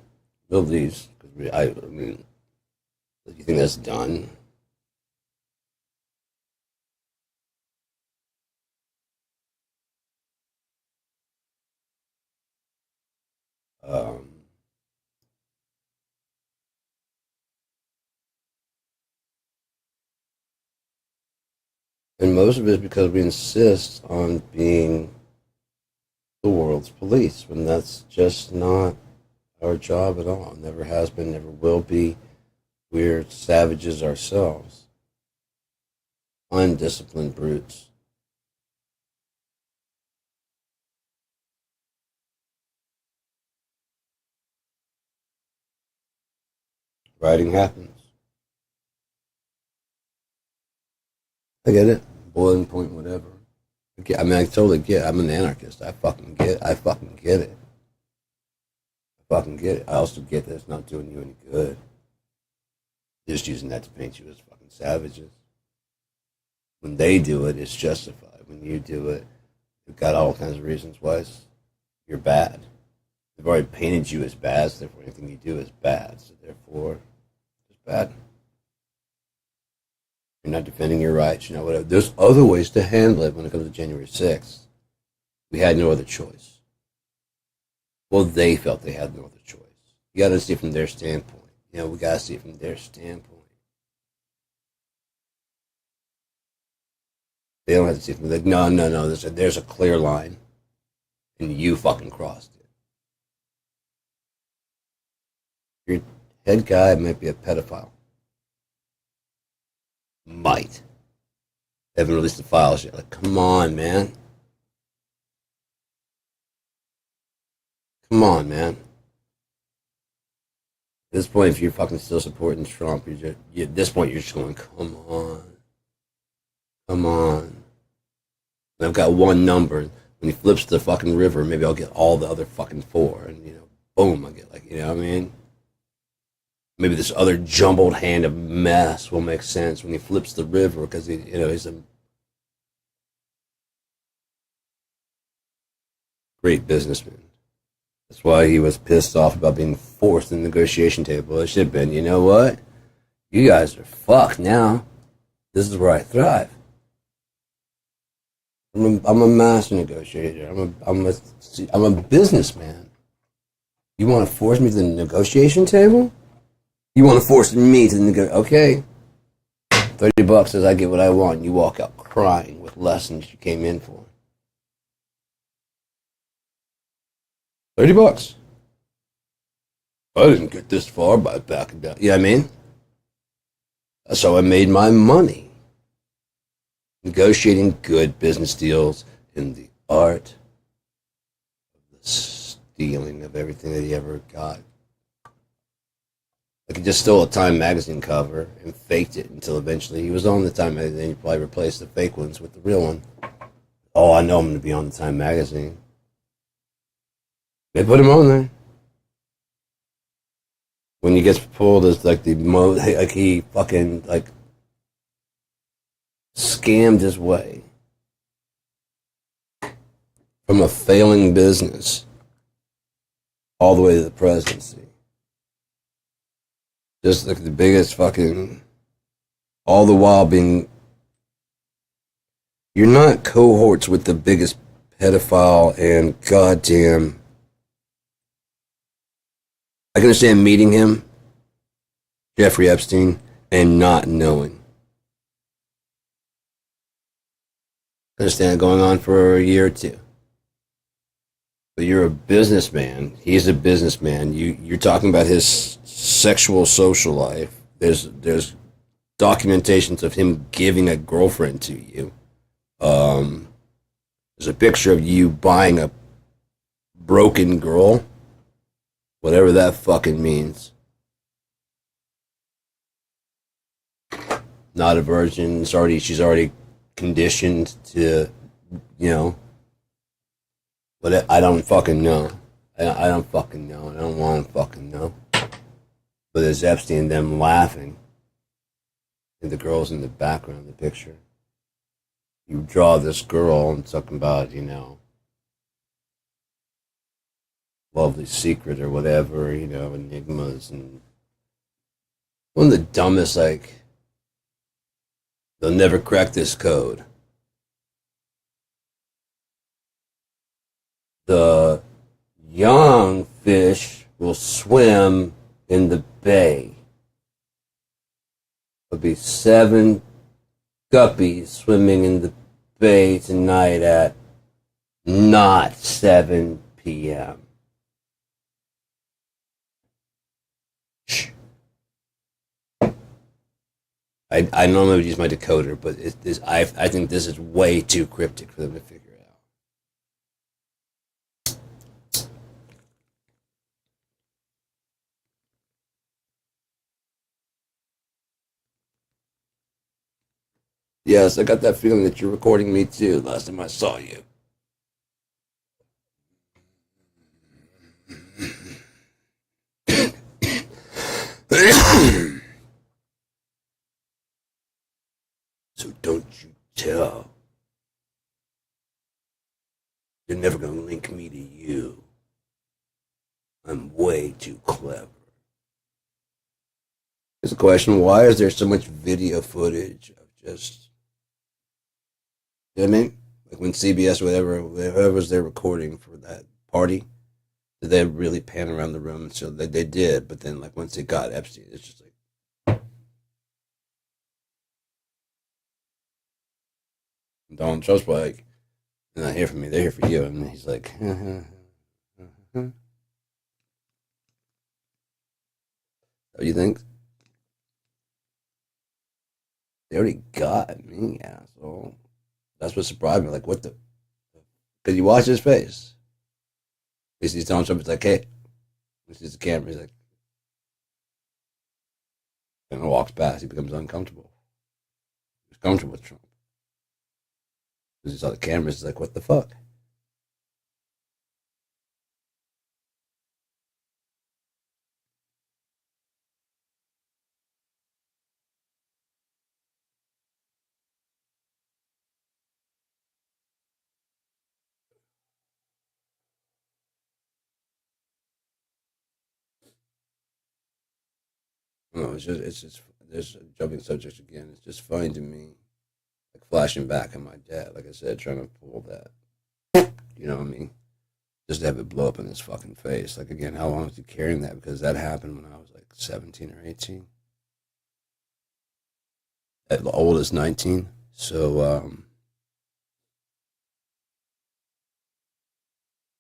the Middle East. I mean, do you think that's done? Um, and most of it is because we insist on being the world's police, when that's just not our job at all. Never has been, never will be. We're savages ourselves. Undisciplined brutes. Writing happens. I get it. Boiling point, whatever. I mean, I totally get it. I'm an anarchist. I fucking get it. I fucking get it. I also get that it's not doing you any good. They're just using that to paint you as fucking savages. When they do it, it's justified. When you do it, you've got all kinds of reasons why you're bad. They've already painted you as bad, so therefore anything you do is bad. So therefore, it's bad. You're not defending your rights, whatever. There's other ways to handle it when it comes to January 6th. We had no other choice. Well, they felt they had no other choice. You got to see it from their standpoint. We got to see it from their standpoint. They don't have to see it from like, no. There's a clear line, and you fucking crossed it. Your head guy might be a pedophile. Might. They haven't released the files yet. Like, come on, man. Come on, man. At this point, if you're fucking still supporting Trump, at this point, you're just going, come on. Come on. And I've got one number. When he flips the fucking river, maybe I'll get all the other fucking 4. And, boom, I get what I mean? Maybe this other jumbled hand of mess will make sense when he flips the river because he's a great businessman. That's why he was pissed off about being forced in the negotiation table. It should have been, you know what? You guys are fucked now. This is where I thrive. I'm a master negotiator. I'm a businessman. You want to force me to the negotiation table? You want to force me to negotiate? Okay, $30 says I get what I want. You walk out crying with lessons you came in for. $30. I didn't get this far by backing down. You know what I mean? That's how I made my money. Negotiating good business deals in the art of the stealing of everything that he ever got. Like he just stole a Time magazine cover and faked it until eventually he was on the Time magazine. He probably replaced the fake ones with the real one. Oh, I know I'm going to be on the Time magazine. They put him on there. When he gets pulled as like like he fucking like scammed his way from a failing business all the way to the presidency. Just like the biggest fucking, all the while being, you're not cohorts with the biggest pedophile and goddamn. I can understand meeting him, Jeffrey Epstein, and not knowing. I understand going on for a year or two. But you're a businessman. He's a businessman. You're talking about his sexual social life. There's documentations of him giving a girlfriend to you. There's a picture of you buying a broken girl, whatever that fucking means. Not a virgin. She's already conditioned to, you know. But I don't fucking know. I don't fucking know. I don't want to fucking know. But there's Epstein and them laughing. And the girl's in the background of the picture. You draw this girl and talking about, you know, lovely secret or whatever, you know, enigmas and one of the dumbest, like, they'll never crack this code. The young fish will swim in the bay. There'll be 7 guppies swimming in the bay tonight at not 7 p.m. Shh. I normally would use my decoder, but I think this is way too cryptic for them to figure out. Yes, I got that feeling that you're recording me too. Last time I saw you. So don't you tell. You're never going to link me to you. I'm way too clever. Here's a question. Why is there so much video footage of just... You know what I mean? Like when CBS or whoever was there recording for that party, did they really pan around the room? And so they did, but then like once they got Epstein, it's just like... Donald Trump's like, they're not here for me, they're here for you. And he's like... What do you think? They already got me, asshole. That's what surprised me. Like, what the? Because you watch his face. He sees Donald Trump. It's like, hey. He sees the camera. He's like, and walks past. He becomes uncomfortable. He's comfortable with Trump. Because he saw the cameras. He's like, what the fuck? No, it's just, there's jumping subjects again. It's just funny to me, like flashing back on my dad. Like I said, trying to pull that. You know what I mean? just to have it blow up in his fucking face. Like, again, how long was he carrying that? Because that happened when I was like 17 or 18. At the oldest, 19. So,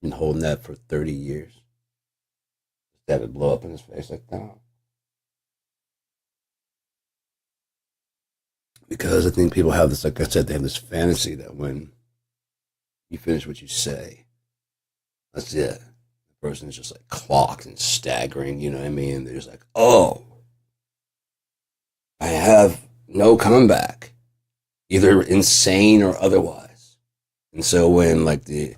been holding that for 30 years. Just to have it blow up in his face like that. Because I think people have this, like I said, they have this fantasy that when you finish what you say, that's it. The person is just like clocked and staggering, you know what I mean? They're just like, oh, I have no comeback, either insane or otherwise. And so when like you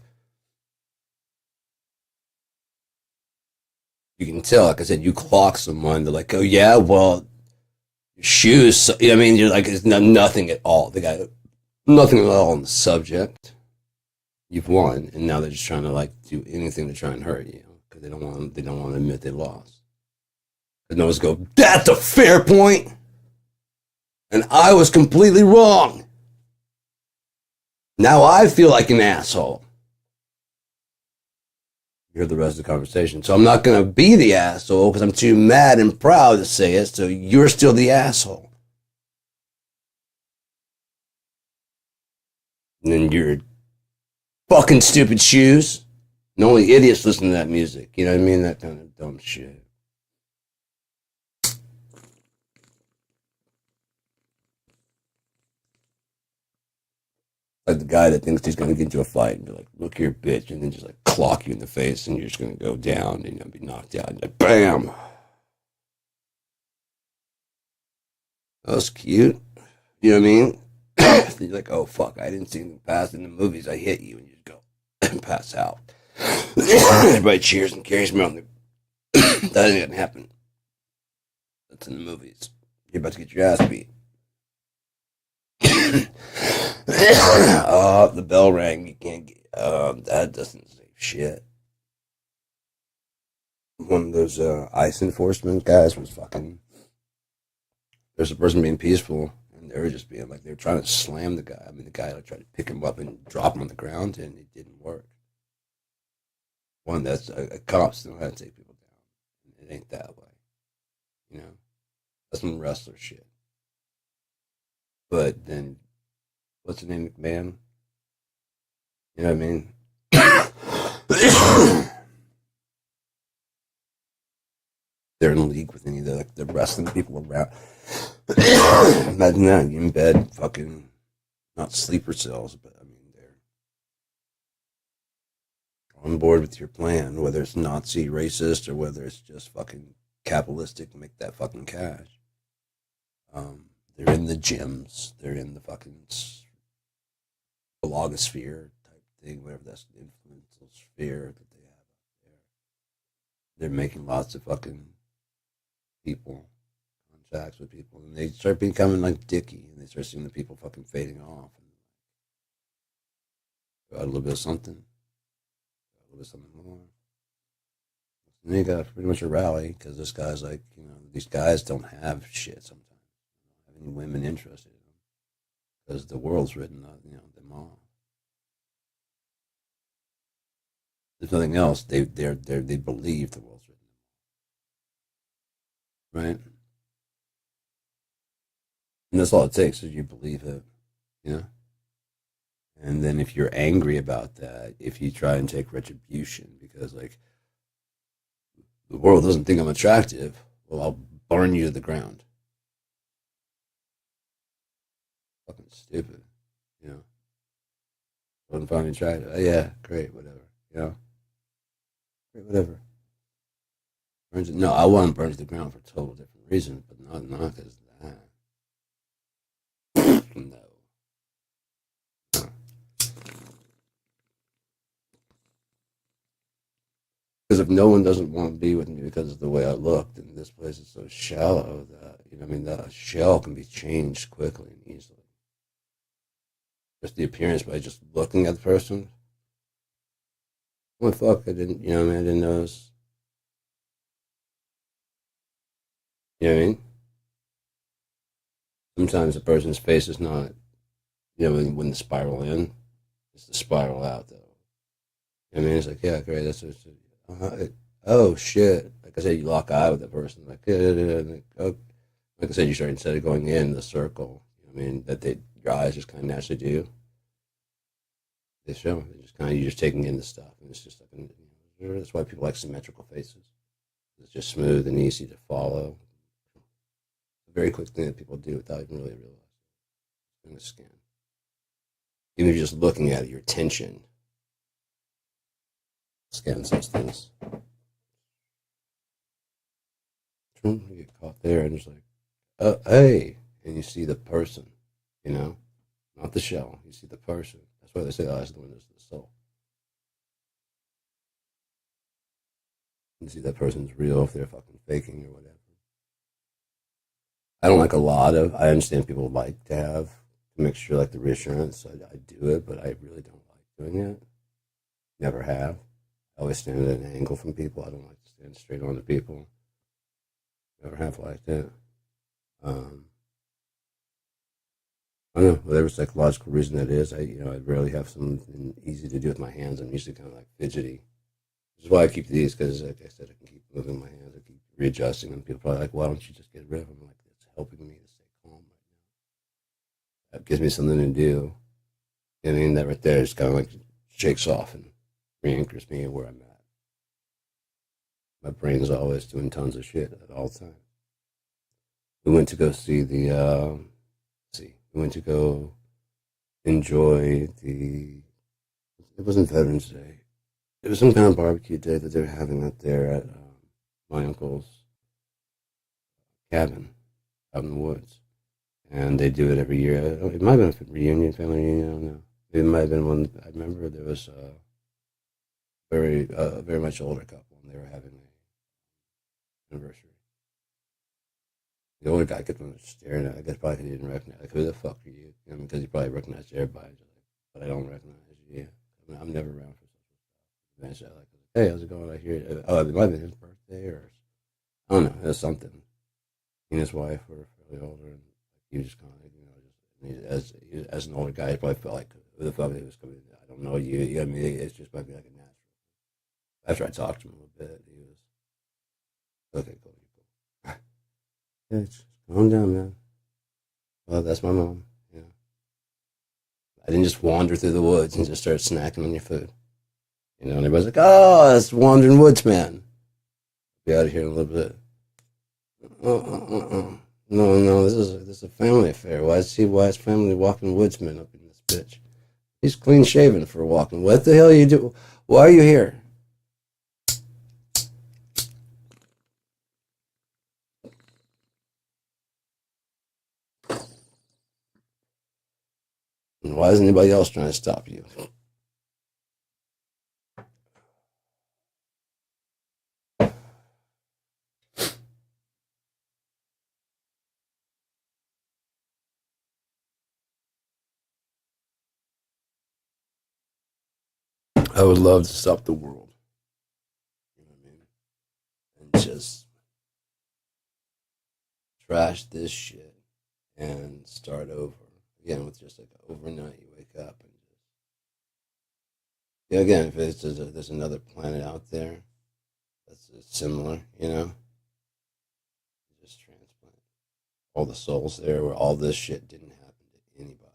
can tell, like I said, you clock someone, they're like, oh yeah, well, your shoes, so, you know what I mean? You're like, it's nothing at all. They got nothing at all on the subject. You've won, and now they're just trying to like do anything to try and hurt you because they don't want to admit they lost. And those go, that's a fair point, and I was completely wrong. Now I feel like an asshole. You heard the rest of the conversation, so I'm not gonna be the asshole because I'm too mad and proud to say it. So you're still the asshole, and then you're fucking stupid shoes. And only idiots listen to that music. You know what I mean? That kind of dumb shit. Like the guy that thinks he's gonna get into a fight and be like, look here, bitch, and then just like clock you in the face and you're just gonna go down and you'll be knocked out. And like, bam! That was cute. You know what I mean? You're like, oh fuck, I didn't see him pass in the movies. I hit you and you just go and pass out. Everybody cheers and carries me on the. That didn't happen. That's in the movies. You're about to get your ass beat. Oh, the bell rang. You can't get. That doesn't say shit. One of those ICE enforcement guys was fucking. There's a person being peaceful, and they were just being like they were trying to slam the guy. I mean, the guy like, tried to pick him up and drop him on the ground, and it didn't work. One that's cops know how to take people down. It ain't that way, you know. That's some wrestler shit. But then, what's the name, McMahon? You know what I mean? They're in league with any of the wrestling people around. Imagine that, you're in bed, fucking, not sleeper cells, but I mean, they're on board with your plan, whether it's Nazi, racist, or whether it's just fucking capitalistic to make that fucking cash. They're in the gyms, they're in the fucking blogosphere type thing, whatever that's the influential sphere that they have out there. They're making lots of fucking people, contacts with people, and they start becoming like Dickie, and they start seeing the people fucking fading off. And got a little bit of something, got a little bit of something more. And they got pretty much a rally because this guy's like, you know, these guys don't have shit sometimes. They don't have any women interested in them because the world's written, you know, them off. There's nothing else. They believe the world's written them off, right? And that's all it takes is you believe it, you know. And then if you're angry about that, if you try and take retribution because like the world doesn't think I'm attractive, well, I'll burn you to the ground. Fucking stupid, you know. Wasn't finding attractive. Oh, yeah, great, whatever, you know. Great, whatever. No, I want to burn to the ground for total different reasons, but not because of that. No. Because if no one doesn't want to be with me because of the way I look, then this place is so shallow that, you know, I mean, the shell can be changed quickly and easily. Just the appearance by just looking at the person. What the fuck? I didn't, you know what I mean? I didn't notice. You know what I mean? Sometimes a person's face is not, you know, when the spiral in, it's the spiral out, though. I mean, it's like, yeah, great. Oh shit! Like I said, you lock eye with the person. Like, oh, like I said, you start instead of going in the circle. I mean, your eyes just kind of naturally do. They show. They just kind of you're just taking in the stuff, and it's just like that's why people like symmetrical faces. It's just smooth and easy to follow. A very quick thing that people do without even really realizing. In the scan, even if you're just looking at it, your attention scans those things. You get caught there, and it's like, oh, hey, and you see the person, not the shell. You see the person. That's why they say the eyes are the windows to the soul. You see that person's real if they're fucking faking or whatever. I don't like a lot of. I understand people like to have a mixture like the reassurance. So I do it, but I really don't like doing it. Never have. I always stand at an angle from people. I don't like to stand straight on to people. Never have liked it. I don't know, whatever psychological reason that is. I rarely have something easy to do with my hands. I'm usually kind of like fidgety. Which is why I keep these, because like I said, I can keep moving my hands. I keep readjusting them. People are probably like, why don't you just get rid of them? I'm like, it's helping me to stay calm right now. That gives me something to do. I mean, that right there just kind of like shakes off and re-anchors me where I'm at. My brain's always doing tons of shit at all times. We went to go see we went to go enjoy it wasn't Veterans Day. It was some kind of barbecue day that they were having out there at my uncle's cabin out in the woods. And they do it every year. It might have been a reunion, family reunion, I don't know. It might have been one. I remember there was a very much older couple, and they were having an anniversary. The older guy kept on staring at. I guess probably he didn't recognize. Like, who the fuck are you? Because he probably recognized everybody. But I don't recognize you. Yeah, I'm never around for such stuff. Eventually, hey, how's it going? I hear. Oh, it might have been his birthday, or I don't know. It was something. He and his wife were fairly older, and he was just kind of, as an older guy, he probably felt like, who the fuck he was coming? I don't know you. I mean, it's just might be like a natural. After I talked to him a little bit, he was okay. Cool. Yeah, just calm down, man. Well, that's my mom. Yeah, I didn't just wander through the woods and just start snacking on your food. And everybody's like, "Oh, it's Wandering Woodsman." Be out of here in a little bit. No, this is a family affair. Why is family walking woodsman up in this bitch? He's clean shaven for walking. What the hell are you do? Why are you here? And why is anybody else trying to stop you? I would love to stop the world. You know what I mean? And just trash this shit and start over again with just like overnight. You wake up and just again, if there's another planet out there that's similar, just transplant all the souls there where all this shit didn't happen to anybody,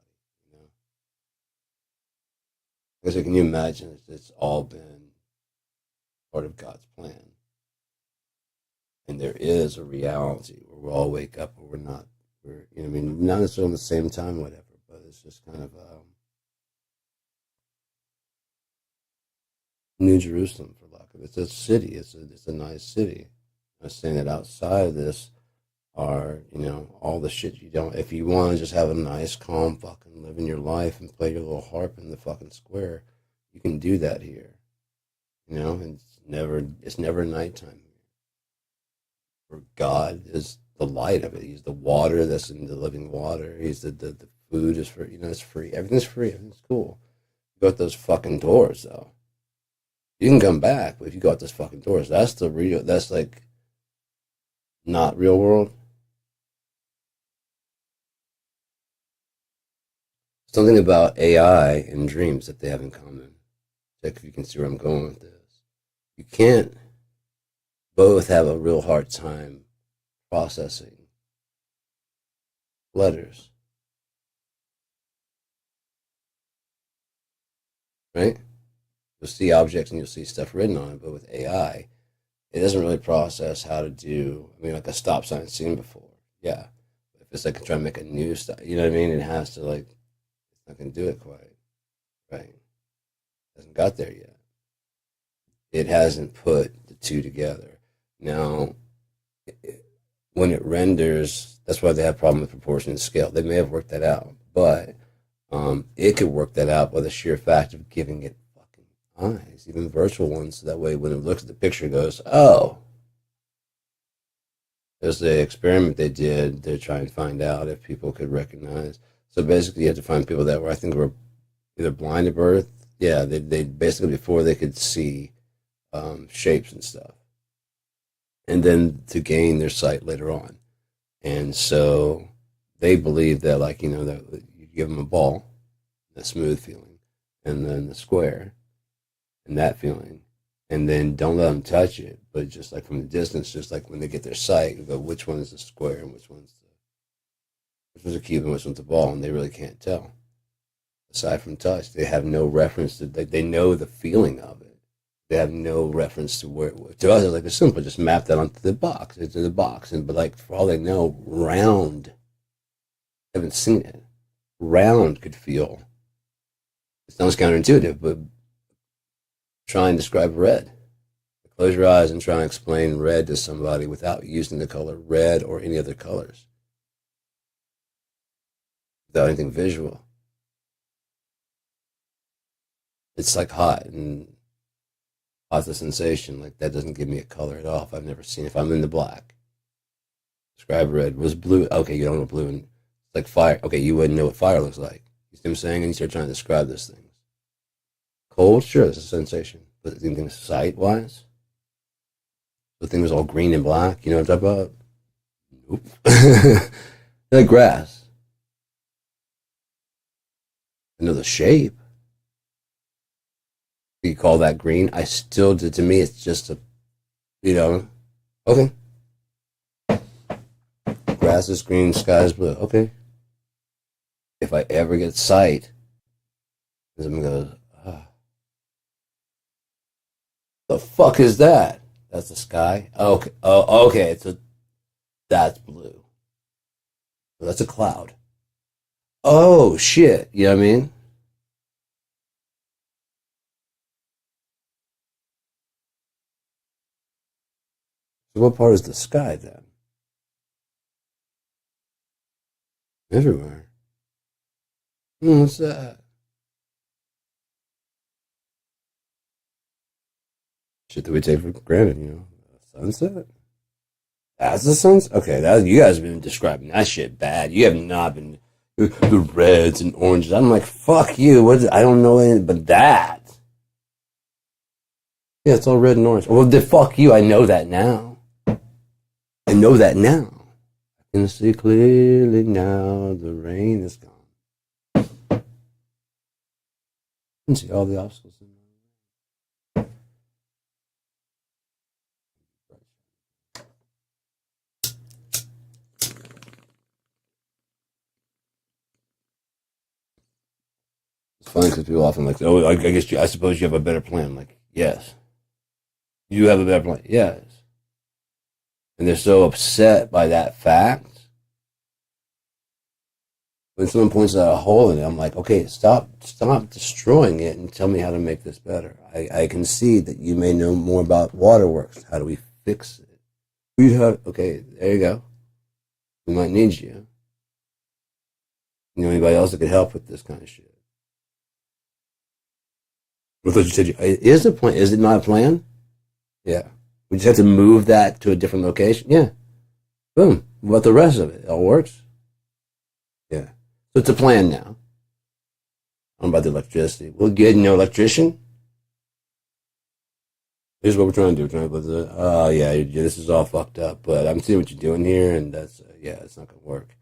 Because can you imagine it's all been part of God's plan, and there is a reality where we all wake up where I mean, not necessarily at the same time, whatever, but it's just kind of New Jerusalem, for lack of it. It's a city. It's a nice city. I'm saying that outside of this are all the shit you don't. If you want to just have a nice, calm, fucking living your life and play your little harp in the fucking square, you can do that here. And it's never nighttime here. For God is the light of it. He's the water that's in the living water. He's the food is free. It's free. Everything's free. Everything's cool. You go out those fucking doors, though. You can come back, but if you go out those fucking doors, that's the real. That's like not real world. Something about AI and dreams that they have in common. Like if you can see where I'm going with this, you can't both have a real hard time processing letters, right? You'll see objects and you'll see stuff written on it, but with AI, it doesn't really process how to do. I mean, like a stop sign seen before, yeah. If it's like trying to make a new stop, you know what I mean? It has to like, it's not gonna do it quite, right? It hasn't got there yet. It hasn't put the two together. Now, when it renders, that's why they have a problem with proportion and scale. They may have worked that out, but it could work that out by the sheer fact of giving it fucking eyes, even virtual ones. So that way, when it looks at the picture, it goes, "Oh." There's the experiment they did. They're trying to find out if people could recognize. So basically, you had to find people that were, I think, were either blind at birth. Yeah, they basically before they could see shapes and stuff, and then to gain their sight later on. And so they believe that, like, that you give them a ball, a smooth feeling, and then the square, and that feeling, and then don't let them touch it, but just like from the distance, just like when they get their sight, you go, which one is the square and which one's a cube and which one's a ball, and they really can't tell. Aside from touch, they have no reference to. They know the feeling of it. They have no reference to where. To us, it's like it's simple. Just map that onto the box. Into the box, and but like for all they know, round. Haven't seen it. Round could feel. It sounds counterintuitive, but try and describe red. Close your eyes and try and explain red to somebody without using the color red or any other colors. Without anything visual. It's like hot, and hot's a sensation. Like that doesn't give me a color at all. If I've never seen it. If I'm in the black. Describe red. Was blue? Okay, you don't know blue. And it's like fire. Okay, you wouldn't know what fire looks like. You see what I'm saying? And you start trying to describe those things. Cold, sure, it's a sensation. But anything sight-wise? The thing was all green and black. You know what I'm talking about? Nope. Like grass. I know the shape. You call that green? I still do. To me, it's just a, okay. Grass is green, sky is blue. Okay. If I ever get sight, I'm going to go, the fuck is that? That's the sky? Okay. Oh, okay. That's blue. Well, that's a cloud. Oh, shit. You know what I mean? So what part is the sky then? Everywhere. What's that? Shit that we take for granted, sunset? That's the sunset? Okay, you guys have been describing that shit bad. You have not been the reds and oranges. I'm like, fuck you. I don't know anything but that. Yeah, it's all red and orange. Well, the fuck you. I know that now. I know that now. I can see clearly now. The rain is gone. I can see all the obstacles in my way. It's funny because people often like, oh, I suppose you have a better plan. I'm like, yes. You have a better plan. Yes. And they're so upset by that fact. When someone points out a hole in it, I'm like, okay, stop destroying it and tell me how to make this better. I can see that you may know more about waterworks. How do we fix it? Okay, there you go. We might need you. Anybody else that could help with this kind of shit? I thought you said is a plan. Is it not a plan? Yeah. We just have to move that to a different location. Yeah. Boom. What about the rest of it? It all works. Yeah. So it's a plan now. I don't know about the electricity. We'll get no electrician. Here's what we're trying to do. Oh yeah, this is all fucked up. But I'm seeing what you're doing here, and that's it's not gonna work.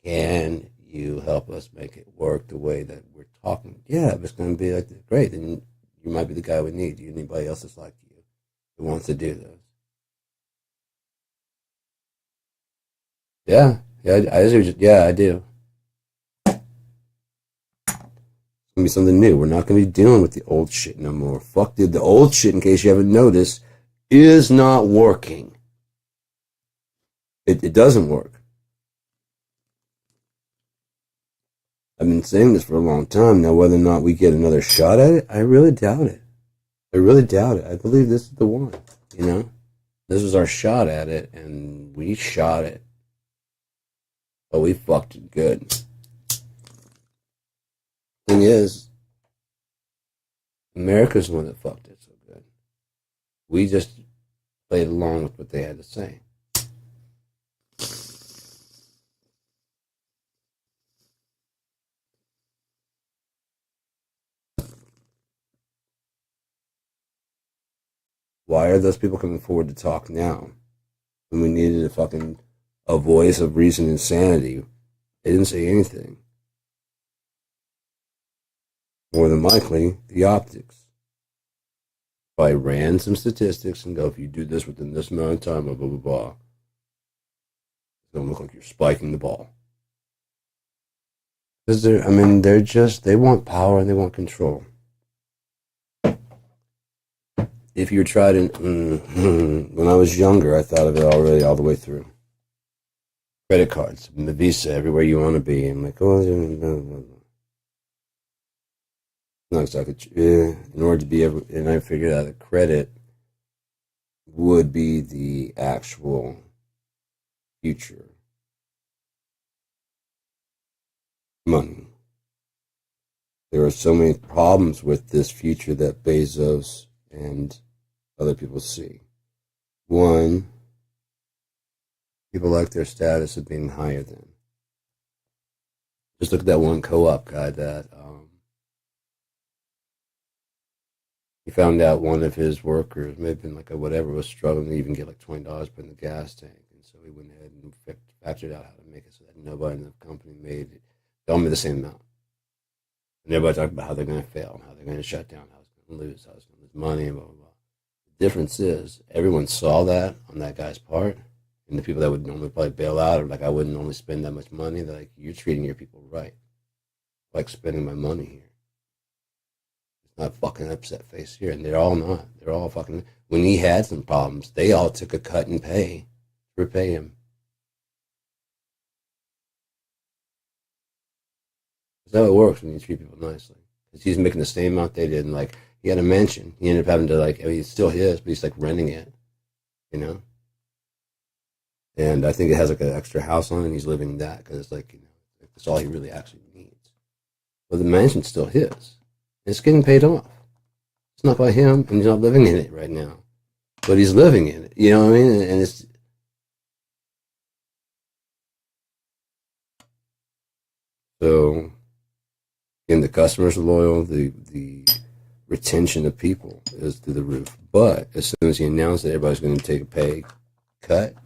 Can you help us make it work the way that we're talking? Yeah, if it's gonna be like great, then You might be the guy we need. Do you anybody else that's like you who wants to do this? Yeah, yeah, yeah, I do. It's gonna be something new. We're not gonna be dealing with the old shit no more. Fuck the old shit. In case you haven't noticed, is not working. It doesn't work. I've been saying this for a long time now. Whether or not we get another shot at it, I really doubt it. I really doubt it. I believe this is the one. You know, this was our shot at it, and we shot it, but we fucked it good. Thing is, America's the one that fucked it so good. We just played along with what they had to say. Why are those people coming forward to talk now when we needed a voice of reason and sanity? They didn't say anything. More than likely, the optics. Probably ran some statistics and go, if you do this within this amount of time, blah, blah, blah, blah. It's going to look like you're spiking the ball. Because they want power and they want control. If you tried to, when I was younger, I thought of it already all the way through. Credit cards, the Visa, everywhere you want to be. I'm like, oh, blah, blah, blah. Not exactly. In order to be able, and I figured out that credit would be the actual future money. There are so many problems with this future that Bezos and other people see. One, people like their status of being higher than. Just look at that one co-op guy that he found out one of his workers, maybe like a whatever, was struggling to even get like $20 put in the gas tank, and so he went ahead and factored out how to make it so that nobody in the company made it. They all made the same amount. And everybody talked about how they're going to fail, how they're going to shut down, how it's going to lose, how it's going to lose money, and blah, blah, blah. The difference is everyone saw that on that guy's part, and the people that would normally probably bail out or like, I wouldn't normally spend that much money, they're like, you're treating your people right. I like spending my money here. It's not fucking upset face here, and they're all not. They're all fucking, when he had some problems, they all took a cut in pay to repay him. That's how it works when you treat people nicely. Because he's making the same amount they did, and like, he had a mansion. He ended up having to like, I mean, it's still his, but he's like renting it, you know? And I think it has like an extra house on it, and he's living in that because it's like, you know, that's all he really actually needs. But the mansion's still his. It's getting paid off. It's not by him, and he's not living in it right now. But he's living in it, you know what I mean? And it's, so, again, the customers are loyal, the retention of people is through the roof. But as soon as he announced that everybody's going to take a pay cut,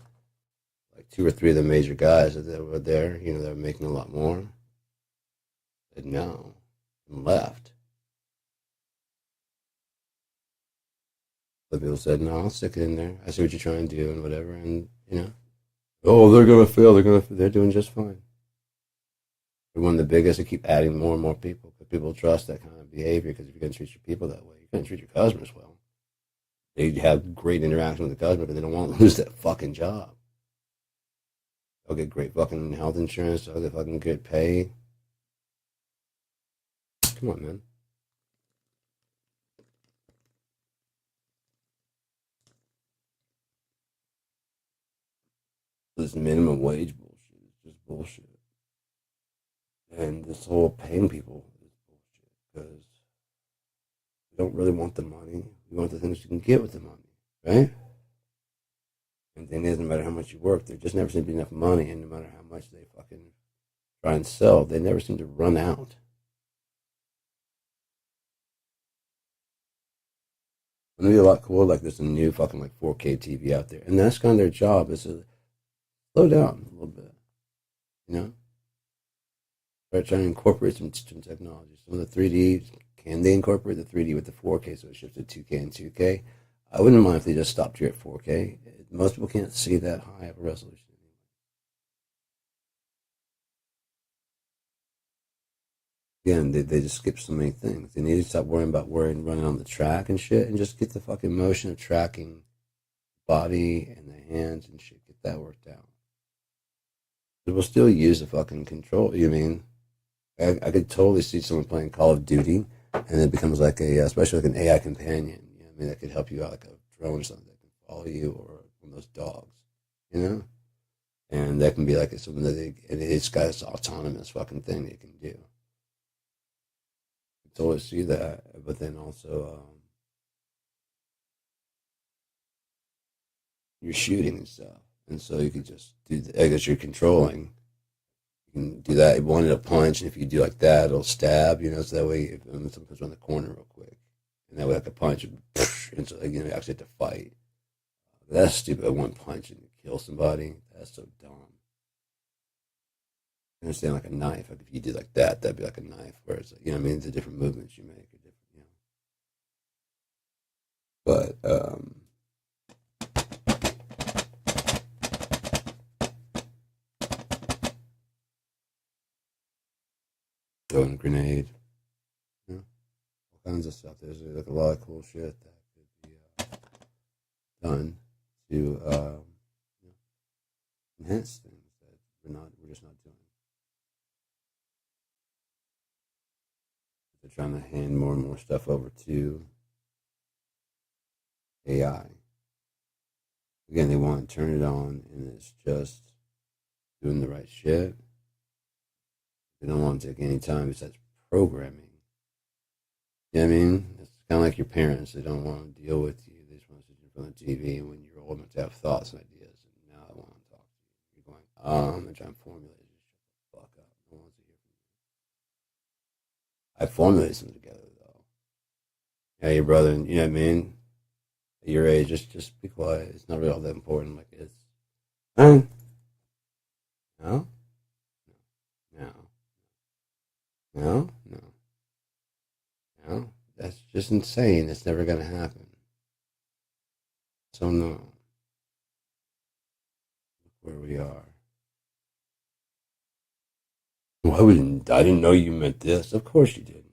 like 2 or 3 of the major guys that were there, you know, that were making a lot more, said no and left. Other people said, no, I'll stick it in there. I see what you're trying to do and whatever. And, you know, oh, they're going to fail. They're doing just fine. They're one of the biggest to keep adding more and more people because people trust that kind of behavior because if you're going to treat your people that way, you're going to treat your customers well. They have great interaction with the customer, but they don't want to lose that fucking job. They'll get great fucking health insurance. They'll get fucking good pay. Come on, man. This minimum wage bullshit is just bullshit. And this whole paying people is bullshit because we don't really want the money. We want the things you can get with the money, right? And then it doesn't matter how much you work, there just never seems to be enough money, and no matter how much they fucking try and sell, they never seem to run out. It'd be a lot cooler, like there's a new fucking like 4K TV out there, and that's kind of their job is to slow down a little bit, you know? Try to incorporate some technology. Some of the 3D can they incorporate the 3D with the 4K so it shifts to 2K and 2K? I wouldn't mind if they just stopped here at 4K. Most people can't see that high of a resolution. Again, they just skip so many things. They need to stop worrying about running on the track and shit, and just get the fucking motion of tracking body and the hands and shit. Get that worked out. But we'll still use the fucking control. You mean? I could totally see someone playing Call of Duty, and it becomes like especially like an AI companion. You know what I mean? That could help you out, like a drone or something that can follow you, or one of those dogs. You know? And that can be like something that it's got this autonomous fucking thing that it can do. I totally see that, but then also you're shooting and stuff, and so you could just do. I guess you're controlling. You can do that. If you wanted a punch, and if you do like that, it'll stab. You know, so that way, if someone comes around the corner real quick, and that way, like a punch, and so like, you actually have to fight. That's stupid. One punch and kill somebody. That's so dumb. I understand like a knife. Like if you do like that, that'd be like a knife. Whereas you know, what I mean, the different movements you make are different. You know, but throwing a grenade. You know, all kinds of stuff. There's like a lot of cool shit that could be done to you know, enhance things that we're just not doing. They're trying to hand more and more stuff over to AI. Again, they want to turn it on, and it's just doing the right shit. They don't want to take any time besides programming. You know what I mean? It's kind of like your parents. They don't want to deal with you. They just want to sit in front of the TV, and when you're old enough to have thoughts and ideas, and now I want to talk to you. You're going, I'm going to try and formulate it. Just shut the fuck up. No one wants to hear from you. I formulated something together, though. Yeah, your brother, you know what I mean? At your age, just be quiet. It's not really all that important. Like it's, no, no, no, no, no, no. That's just insane. It's never gonna happen. So no, look where we are. Why wouldn't I didn't know you meant this? Of course you didn't.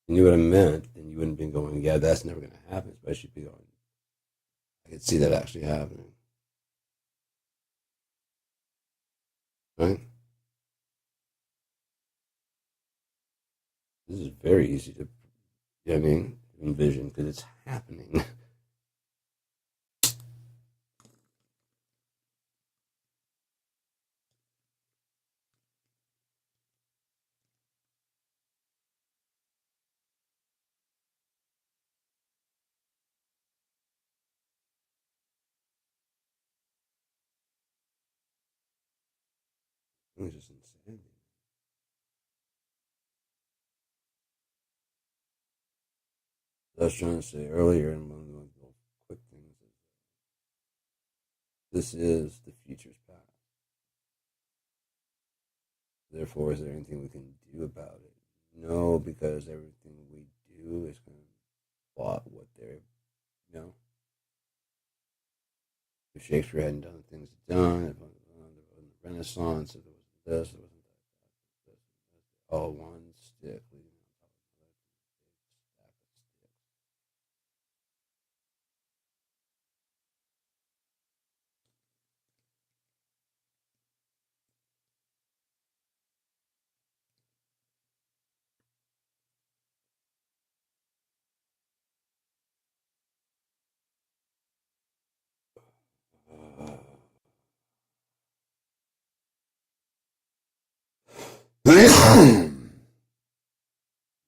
You knew what I meant, then you wouldn't be going, yeah, that's never gonna happen. Especially be going, I could see that actually happening, right? This is very easy to, you know what I mean, envision because it's happening. It's just insane. I was trying to say earlier, and one of the quick things is this is the future's past. Therefore, is there anything we can do about it? No, because everything we do is going to plot what they're, you know, if Shakespeare hadn't done the things he'd done, if it wasn't the Renaissance, if it wasn't this, it wasn't that, all one stick leading on top of another big stack of sticks.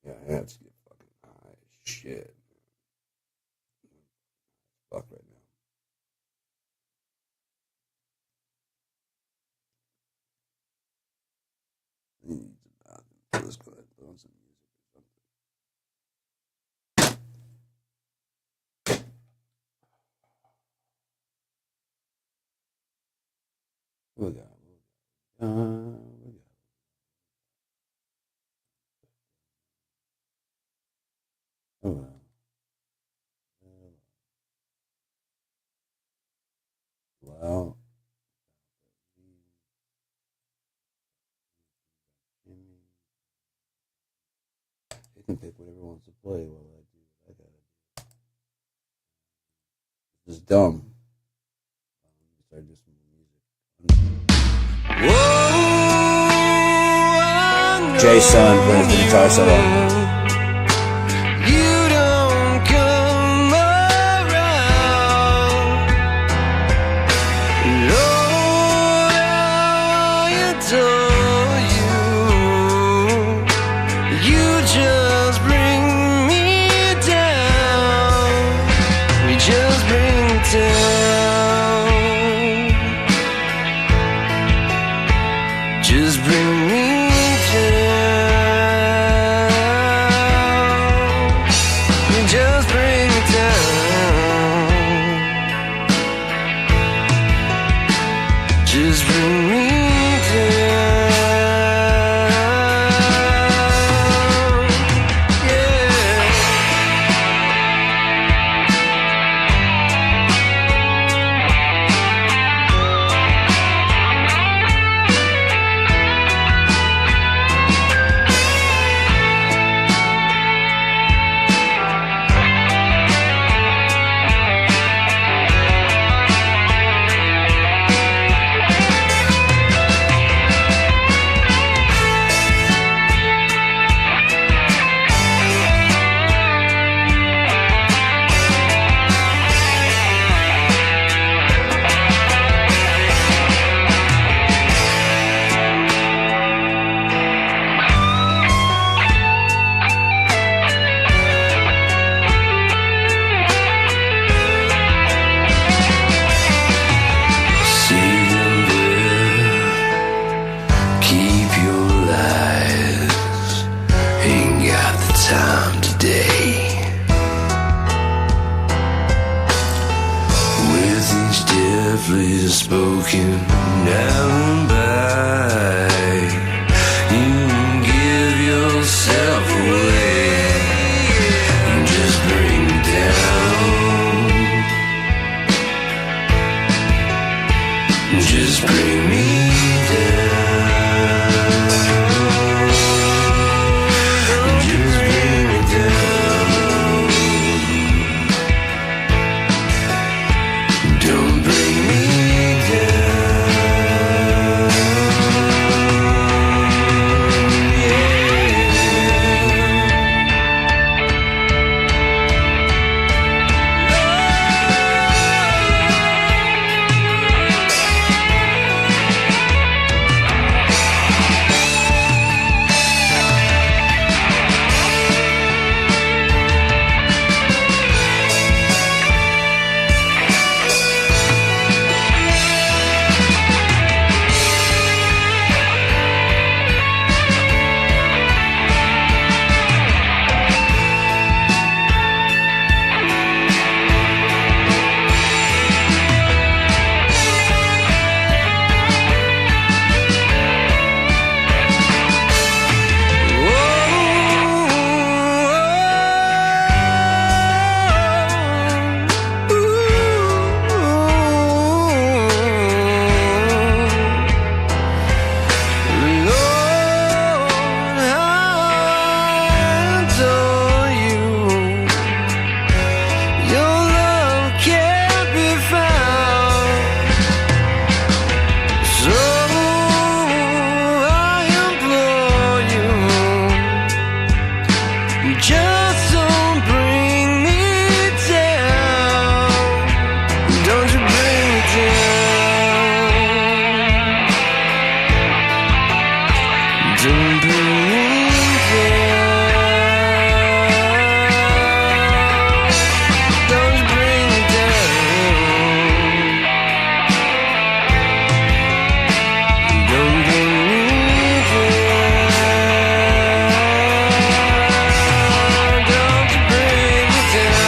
Yeah, that's get fucking high as shit. Fuck right now. He needs a bathroom. So let's go ahead and put on some music or something. We got, we got can pick whatever wants to play while I do what I gotta do. This is dumb. Start just some music. Jason plays the guitar solo. Just bring me down. Just bring me down. Just bring me down. Yeah. Time today, with each deftly spoken alibi, you give yourself away. Just bring me down. Just bring me down. Just don't bring me down. Don't you bring me down. Don't bring me down. Don't you bring me down. Don't bring me down.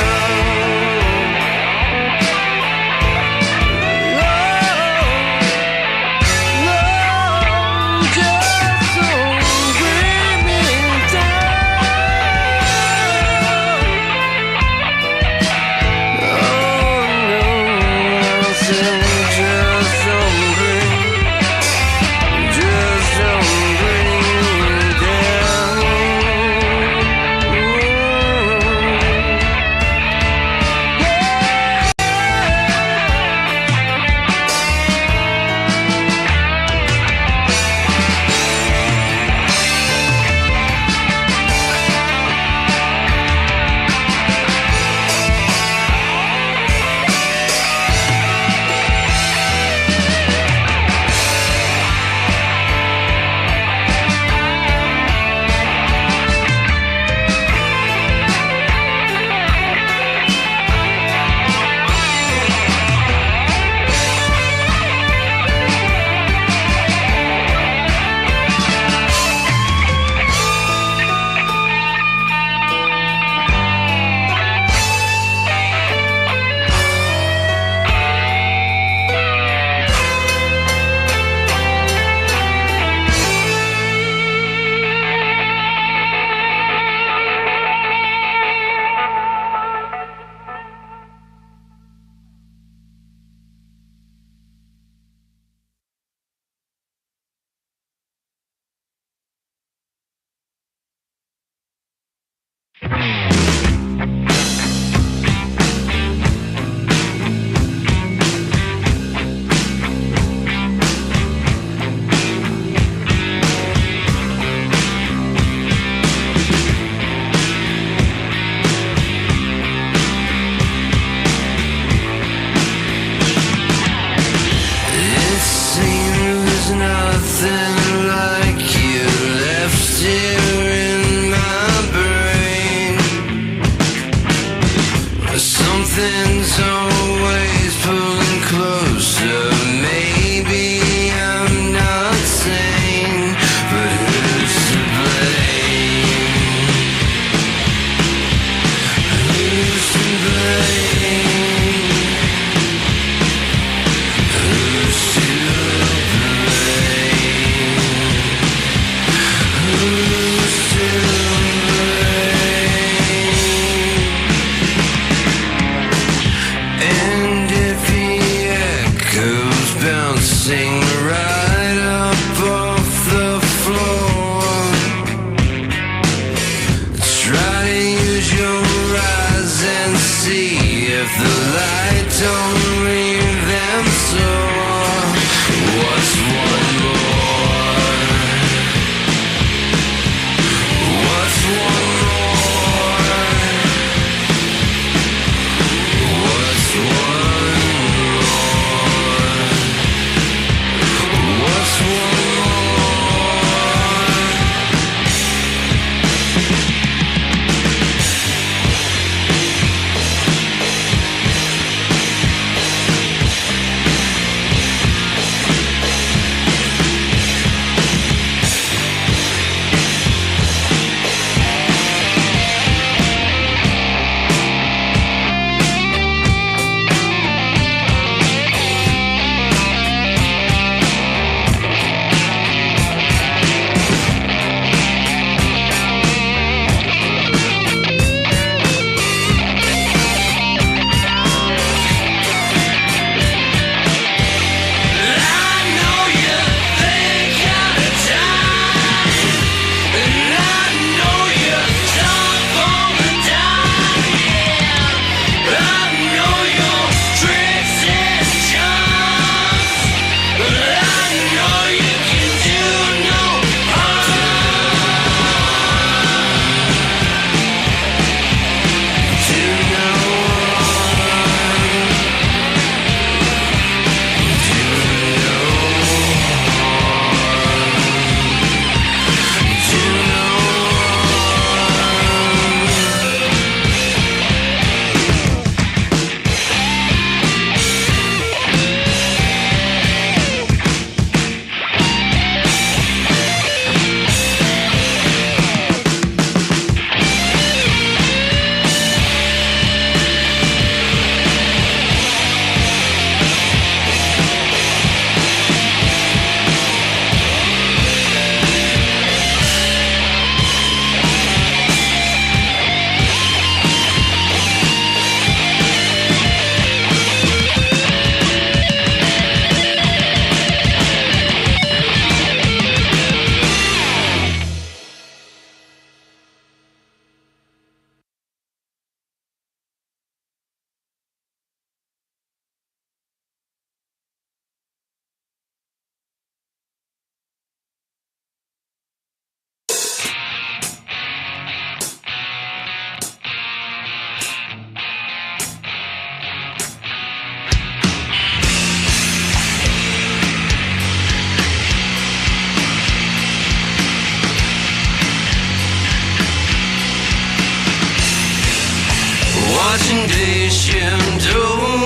watching day shift over.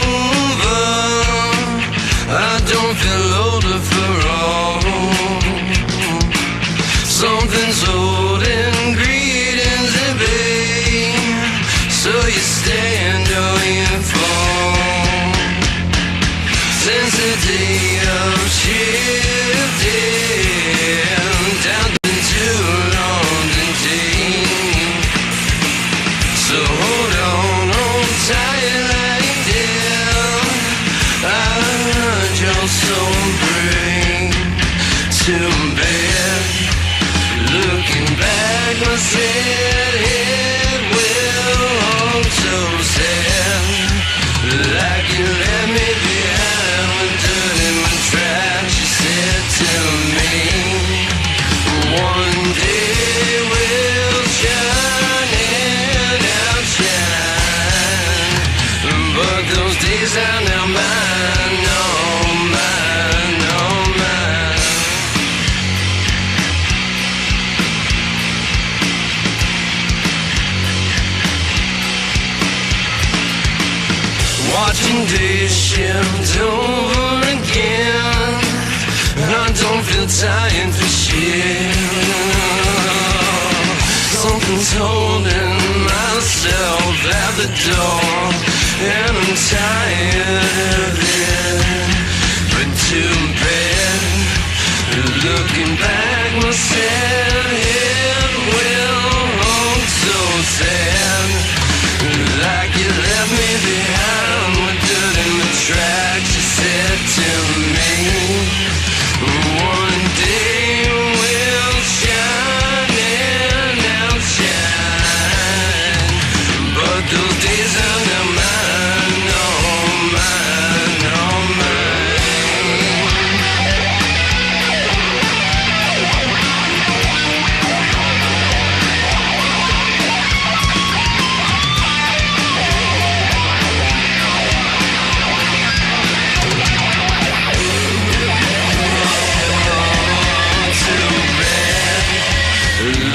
I don't feel older for all. Something's holding greetings at bay, so you stand or you fall. Since the day of shifting down into London day, so hold on tight like death. I heard your soul bring to bed. Looking back, my sad head will hold so sad. Like you left me behind with dirt in my tracks. You said to me, one day we'll shine and outshine. But those days are now mine, no mine, no mine. Watching days shift over again, and I don't feel tired for shit. Something's holding myself at the door, and I'm tired of it. But too bad, looking back, my sad head will hold so sad. Like you left me behind with dirt in the tracks. You said to me, one day we'll shine and outshine. But those days are not mine, no mine, no mine.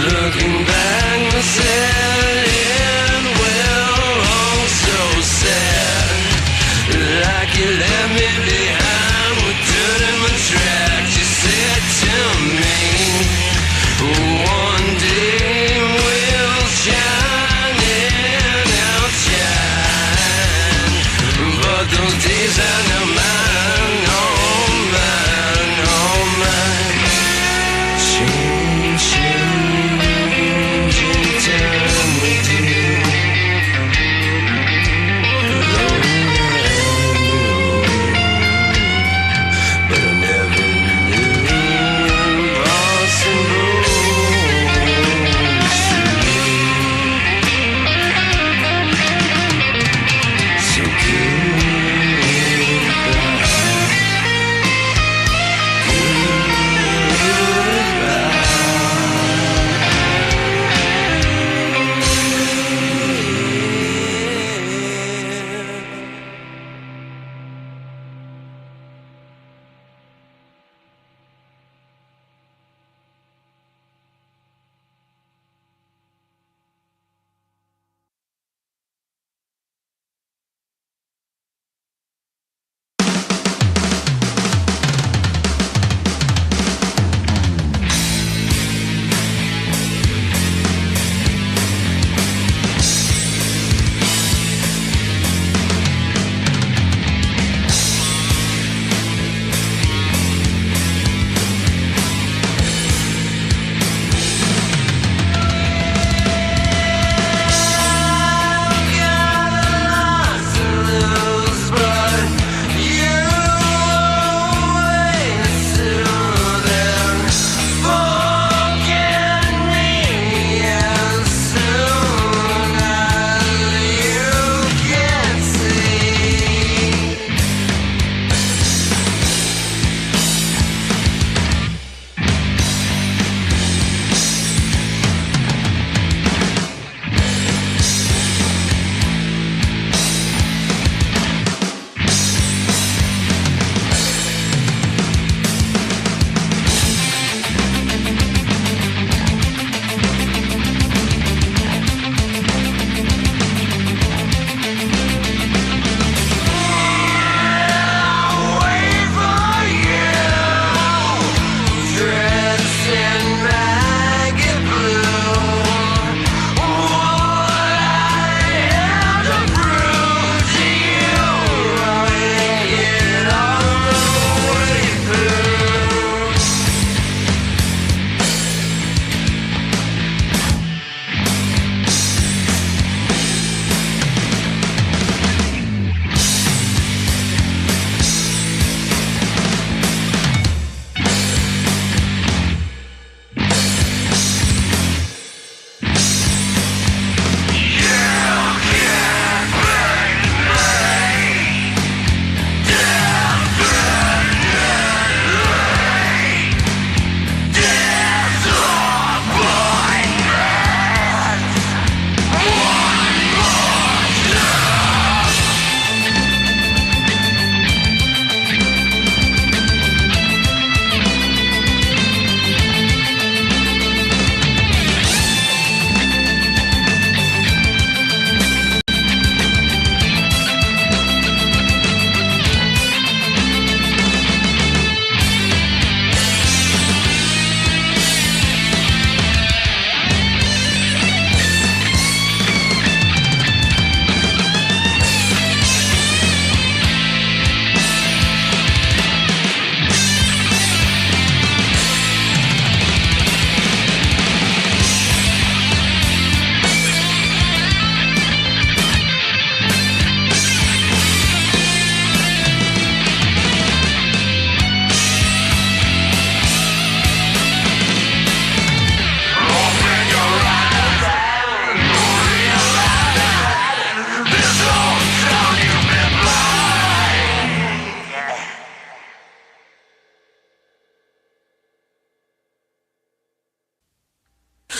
Looking back, my sad head will hold so sad. Like you left me behind with dirt in my tracks. You said to me, one day we'll shine and outshine. But those days are not mine, no mine, no mine. Change.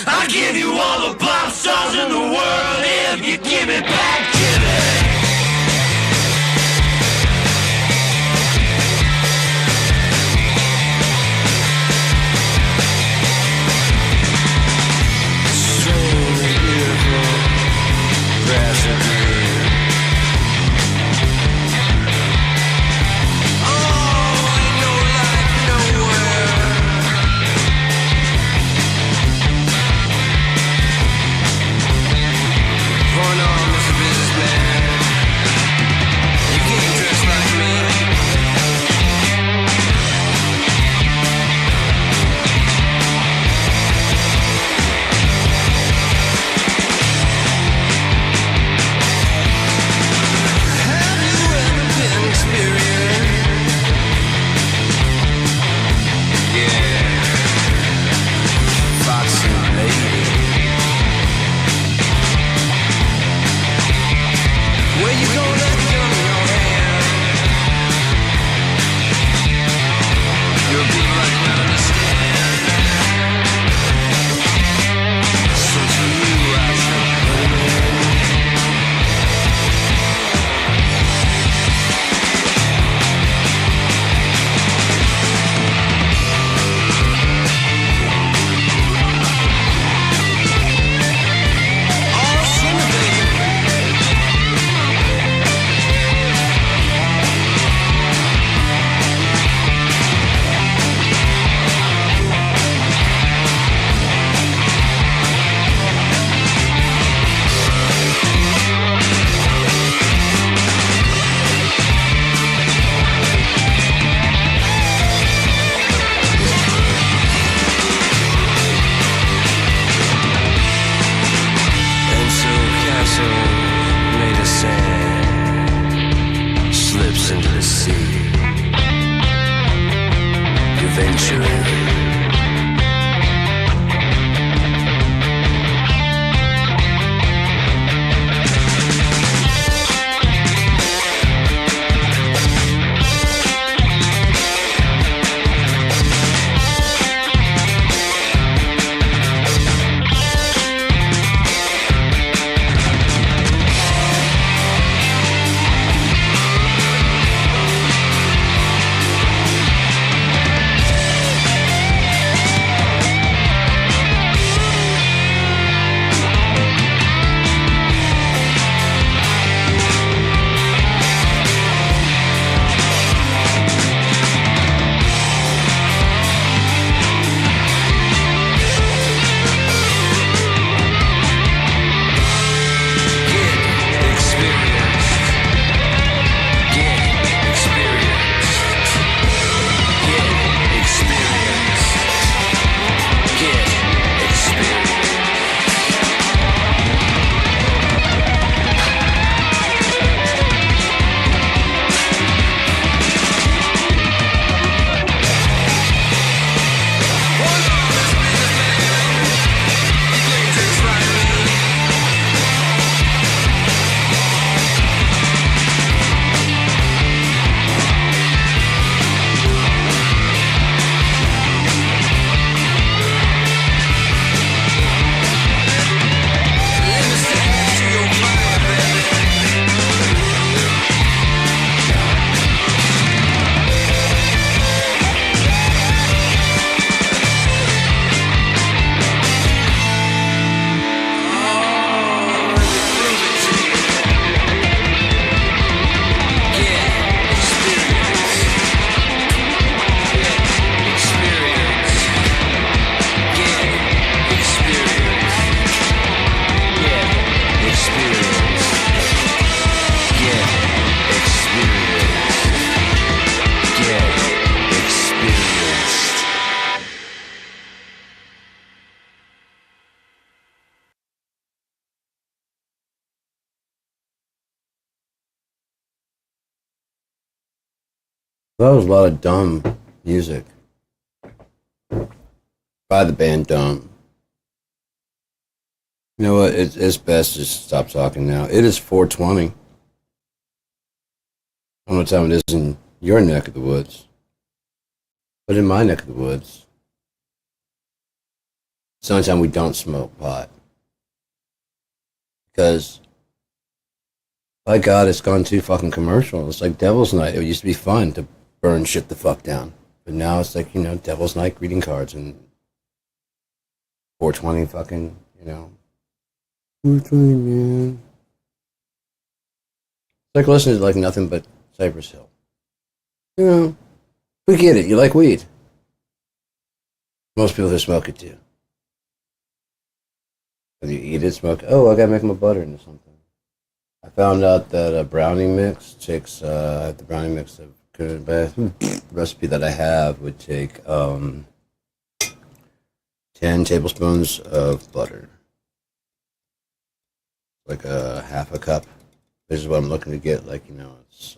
I'll give you all the pop stars in the world if you give me back Jimmy. So beautiful, grass and green. Oh, ain't no life nowhere. Going on, Mr. Businessman. You can't dress like me. Have you ever been experienced? Yeah, foxy lady. Where you gonna let gun in your hand? You'll be like not understand. So to you I shall put it in. Oh, sing it, baby. And so Castle made of sand slips into the sea. Eventually, That was a lot of dumb music by the band Dumb. You know what? It's best to just stop talking now. It is 4:20. I don't know what time it is in your neck of the woods, but in my neck of the woods, It's the only time we don't smoke pot. Because, by God, it's gone too fucking commercial. It's like Devil's Night. It used to be fun to burn shit the fuck down. But now it's like, Devil's Night greeting cards and 420 fucking, 420, man. It's like listening to like nothing but Cypress Hill. We get it. You like weed. Most people who smoke it do. Whether you eat it, smoke it. Oh, I gotta make my butter into something. I found out that a brownie mix takes, the brownie mix of recipe that I have would take 10 tablespoons of butter. Like a half a cup. This is what I'm looking to get, it's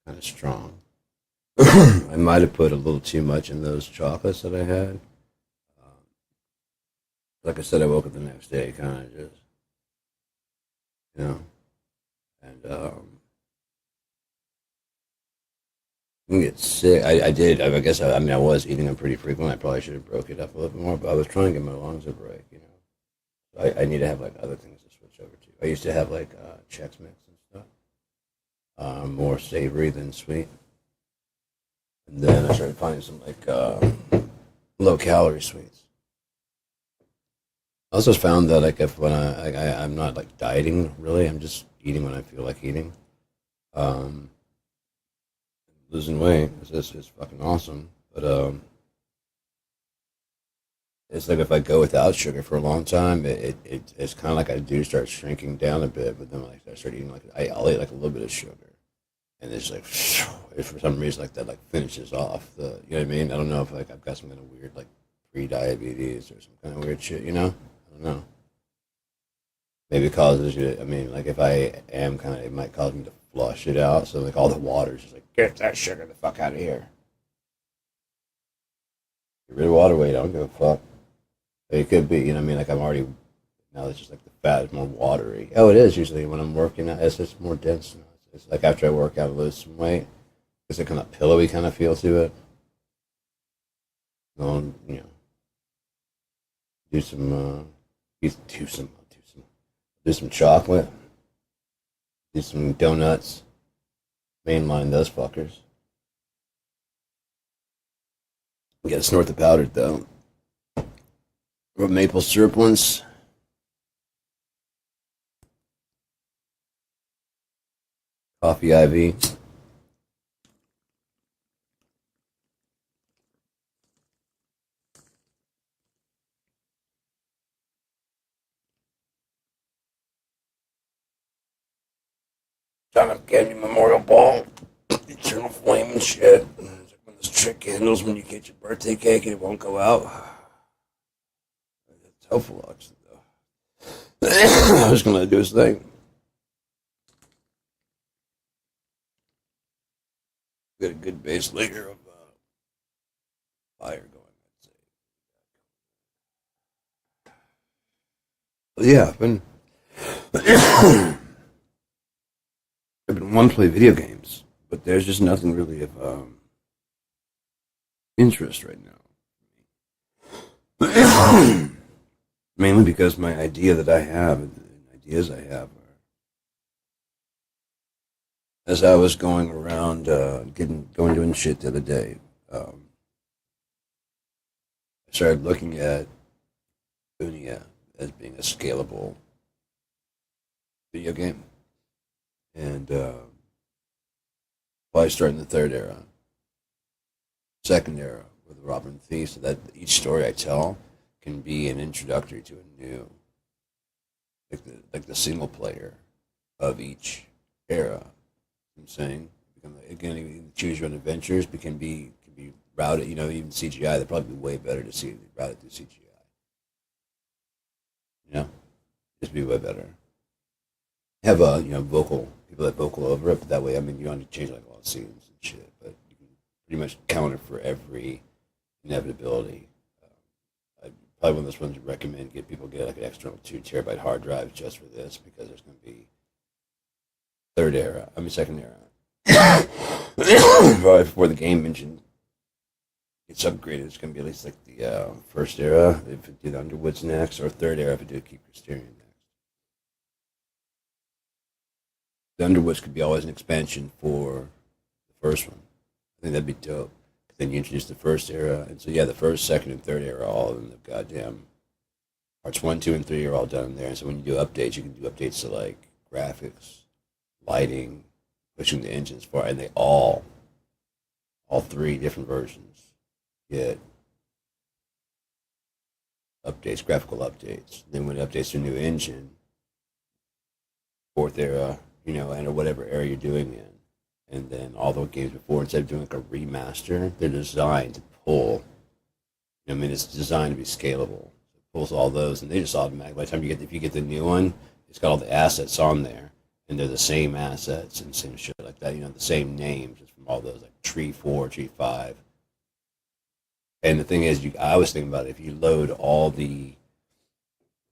kind of strong. I might have put a little too much in those chocolates that I had. Like I said, I woke up the next day kind of just, and you get sick. I did. I guess. I was eating them pretty frequently. I probably should have broke it up a little bit more, but I was trying to get my lungs a break. I need to have like other things to switch over to. I used to have like Chex Mix and stuff, more savory than sweet. And then I started finding some like low calorie sweets. I also found that like if when I'm not like dieting really, I'm just eating when I feel like eating. Losing weight is fucking awesome, but it's like if I go without sugar for a long time, it's kind of like I do start shrinking down a bit, but then like I start eating I'll eat like a little bit of sugar, and it's like if for some reason like that like finishes off the I don't know if like I've got some kind of weird like pre-diabetes or some kind of weird shit, I don't know. Maybe it causes you. Like if I am kind of, it might cause me to flush it out. So like all the water's just like get that sugar the fuck out of here. Get rid of water weight. I don't give a fuck. It could be, like I'm already now. It's just like the fat is more watery. Oh, it is usually when I'm working out. It's just more dense now. It's like after I work out, I lose some weight. It's a kind of pillowy kind of feel to it. Do some chocolate, do some donuts, mainline those fuckers. You gotta snort the powdered though. Or maple syrup ones. Coffee IV. John F. Kennedy Memorial Ball, Eternal Flame and shit. It's like one of those trick candles when you get your birthday cake and it won't go out. It's helpful, actually, though. I was gonna let it do his thing. Got a good base layer of fire going, I'd say. Yeah, I've been wanting to play video games, but there's just nothing really of interest right now. Mainly because my idea that I have, and ideas I have, are, as I was going around, doing shit the other day, I started looking at Unia as being a scalable video game. And probably starting the third era, second era with Robin Thieves, so that each story I tell can be an introductory to a new, like the single player of each era. I'm saying, again, even choose your own adventures can be routed. Even CGI, they'd probably be way better to see routed through CGI. Just be way better. Have people that vocal over it, but that way, you don't have to change like a lot of scenes and shit, but you can pretty much counter for every inevitability. Probably one of those ones you recommend get like an external 2 terabyte hard drive just for this, because there's going to be second era. Probably before the game engine gets upgraded, it's going to be at least like the first era if it do the Underwoods next, or third era if it do Keep Christerian next. The Underwoods could be always an expansion for the first one. I think that'd be dope. Then you introduce the first era, and so yeah, the first, second, and third era are all in the goddamn parts 1, 2, and 3 are all done in there. And so when you do updates, you can do updates to like graphics, lighting, pushing the engines far, and they all 3 different versions get updates, graphical updates. Then when it updates to a new engine, fourth era, and or whatever era you're doing in, and then all the games before, instead of doing like a remaster, they're designed to pull. It's designed to be scalable. It pulls all those, and they just automatically. By the time if you get the new one, it's got all the assets on there, and they're the same assets and same shit like that. The same names just from all those, like Tree 4, Tree 5. And the thing is, I was thinking about it, if you load all the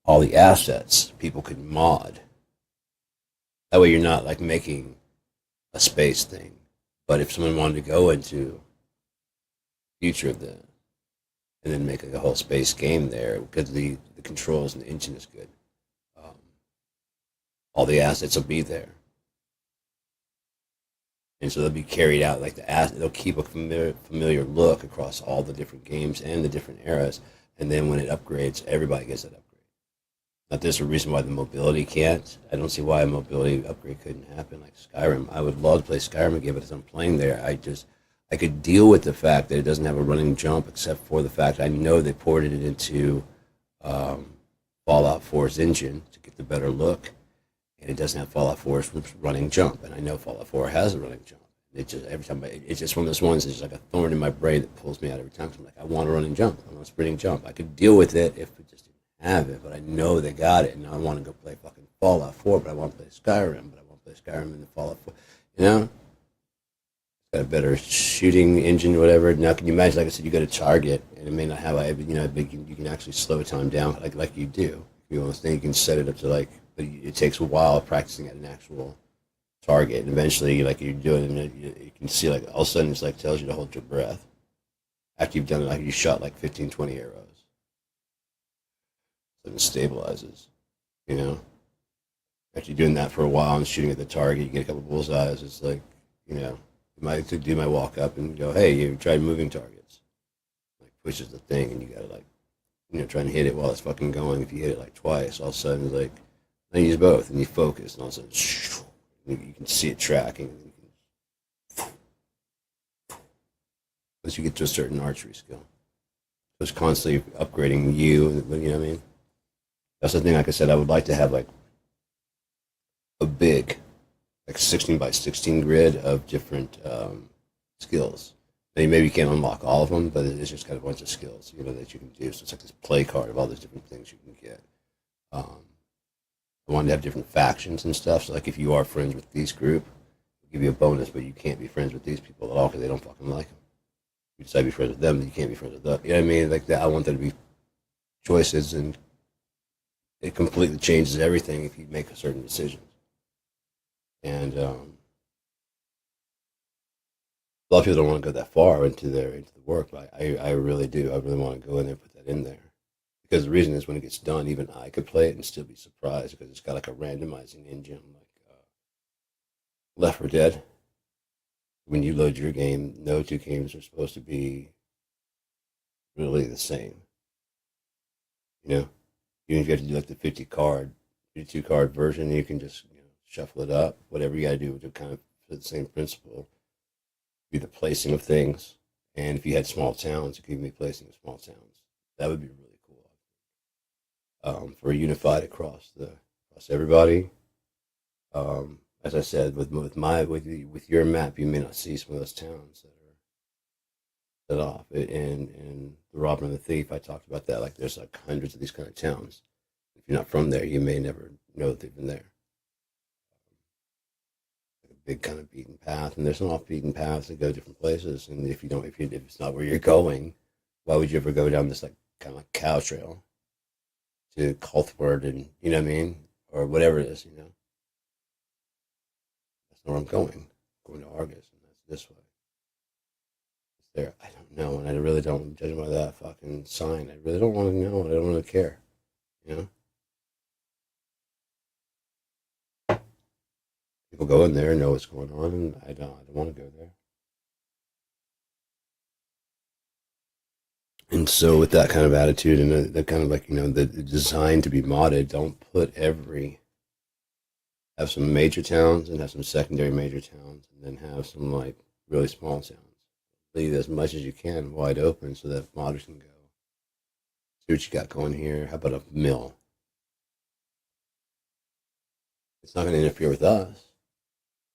assets, people could mod. That way, you're not like making a space thing. But if someone wanted to go into future of that and then make a whole space game there, because the controls and the engine is good, all the assets will be there, and so they'll be carried out like they'll keep a familiar look across all the different games and the different eras, and then when it upgrades, everybody gets that upgrade. Not there's a reason why the mobility can't. I don't see why a mobility upgrade couldn't happen like Skyrim. I would love to play Skyrim again, but as I'm playing there, I could deal with the fact that it doesn't have a running jump, except for the fact I know they ported it into Fallout 4's engine to get the better look, and it doesn't have Fallout 4's running jump, and I know Fallout 4 has a running jump. It just every time it's just one of those ones that's like a thorn in my brain that pulls me out every time. So I'm like, I want a running jump, I want a sprinting jump. I could deal with it if it just didn't have it, but I know they got it, and I want to go play fucking Fallout 4, but I want to play Skyrim, but I want to play Skyrim in the Fallout 4. Got a better shooting engine, whatever. Now, can you imagine? Like I said, you go to Target, and it may not have you can actually slow time down, like you do. If you want to think, you can set it up to like. It takes a while practicing at an actual Target, and eventually, like you're doing it, you can see like all of a sudden it's like tells you to hold your breath after you've done it. Like you shot like 15, 20 arrows, so it stabilizes. After you're doing that for a while and shooting at the target, you get a couple bullseyes. It's like I might do my walk up and go, hey, you tried moving targets. Like pushes the thing, and you gotta like, try and hit it while it's fucking going. If you hit it like twice, all of a sudden it's like, then you use both, and you focus, and all of a sudden, you can see it tracking. Once you get to a certain archery skill, so it's constantly upgrading you. You know what I mean? That's the thing. Like I said, I would like to have like a big, like 16 by 16 grid of different skills. Maybe you can't unlock all of them, but it's just got a bunch of skills, that you can do. So it's like this play card of all these different things you can get. I wanted to have different factions and stuff. So like if you are friends with this group, it'll give you a bonus, but you can't be friends with these people at all because they don't fucking like them. You decide to be friends with them, then you can't be friends with them. You know what I mean? Like that. I want there to be choices, and it completely changes everything if you make a certain decision. And a lot of people don't want to go that far into the work, but I really do. I really want to go in there and put that in there. Because the reason is when it gets done, even I could play it and still be surprised because it's got like a randomizing engine like Left 4 Dead. When you load your game, no two games are supposed to be really the same. Even if you have to do like the 52 card version, you can just shuffle it up. Whatever you got to do to kind of for the same principle, be the placing of things. And if you had small towns, it could be placing of small towns. That would be really cool. For unified across everybody. As I said, with your map, you may not see some of those towns that are set off. In the Robber and the Thief, I talked about that. Like there's like hundreds of these kind of towns. If you're not from there, you may never know that they've been there. Big kind of beaten path, and there's some off-beaten paths that go different places. And if it's not where you're going, why would you ever go down this like kind of like cow trail to Cuthbert, and you know what I mean, or whatever it is, That's not where I'm going. I'm going to Argus, and that's this way. there? I don't know, and I really don't. Judging by that fucking sign, I really don't want to know. I don't really care. You know, people go in there and know what's going on, and I don't. I don't want to go there. And so, with that kind of attitude and the kind of like the design to be modded, don't put every have some major towns and have some secondary major towns, and then have some like really small towns. Leave as much as you can wide open so that modders can go see what you got going here. How about a mill? It's not going to interfere with us.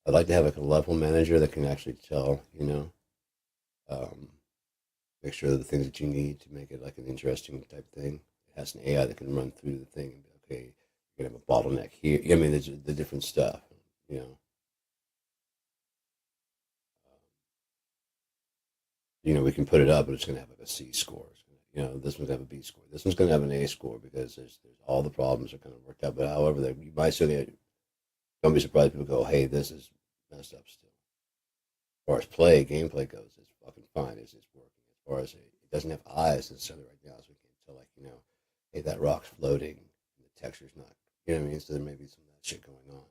I'd like to have like a level manager that can actually tell, um, make sure that the things that you need to make it like an interesting type thing. It has an AI that can run through the thing and be okay. You're gonna have a bottleneck here. I mean, there's the different stuff, you know. We can put it up, but it's gonna have like a C score. This one's gonna have a B score. This one's gonna have an A score because there's all the problems are kind of worked out. But however, you might still don't be surprised people go, hey, this is messed up still. As far as gameplay goes, it's fucking fine. It's working. As far as it doesn't have eyes necessarily right now, so we can't tell hey, that rock's floating, and the texture's not. You know what I mean? So there may be some of that shit going on.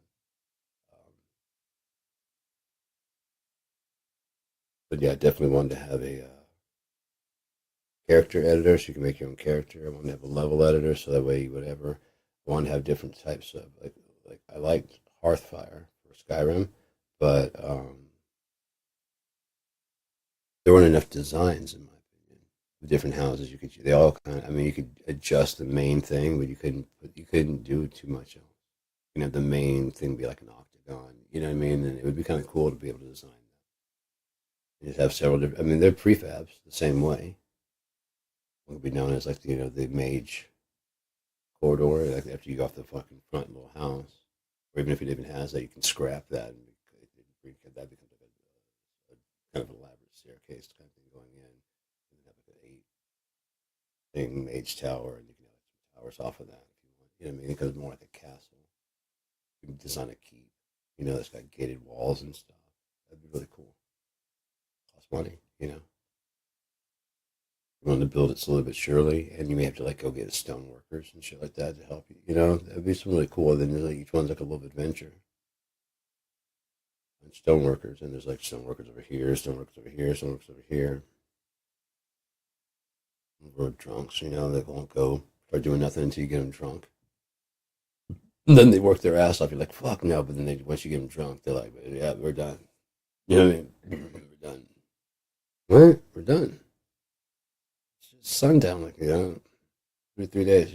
But yeah, I definitely wanted to have a character editor so you can make your own character. I wanted to have a level editor so that way whatever. I wanted to have different types of like I liked Hearthfire for Skyrim, but there weren't enough designs in my opinion. The different houses they all you could adjust the main thing, but you couldn't do too much else. You can have the main thing be like an octagon, you know what I mean? And it would be kind of cool to be able to design that. You just have several different. I mean, they're prefabs the same way. What would be known as like the mage corridor, like after you go off the fucking front little house, or even if it even has that, you can scrap that and that becomes like a kind of elaborate staircase kind of thing going in, and then have like an 8 thing mage tower, and you can have like some towers off of that if you want. You know what I mean? It becomes more like a castle. You can design a keep, that's got gated walls and stuff. That'd be really cool. Cost money, You want to build it slowly but surely, and you may have to like go get stone workers and shit like that to help you. That'd be some really cool. Then each one's like a little adventure. And stone workers, and there's like stone workers over here, stone workers over here, stone workers over here. We're drunks, they won't go start doing nothing until you get them drunk. And then they work their ass off. You're like, fuck no. But then once you get them drunk, they're like, yeah, we're done. You know what I mean? We're done. What? We're done. It's sundown, like, 3 days,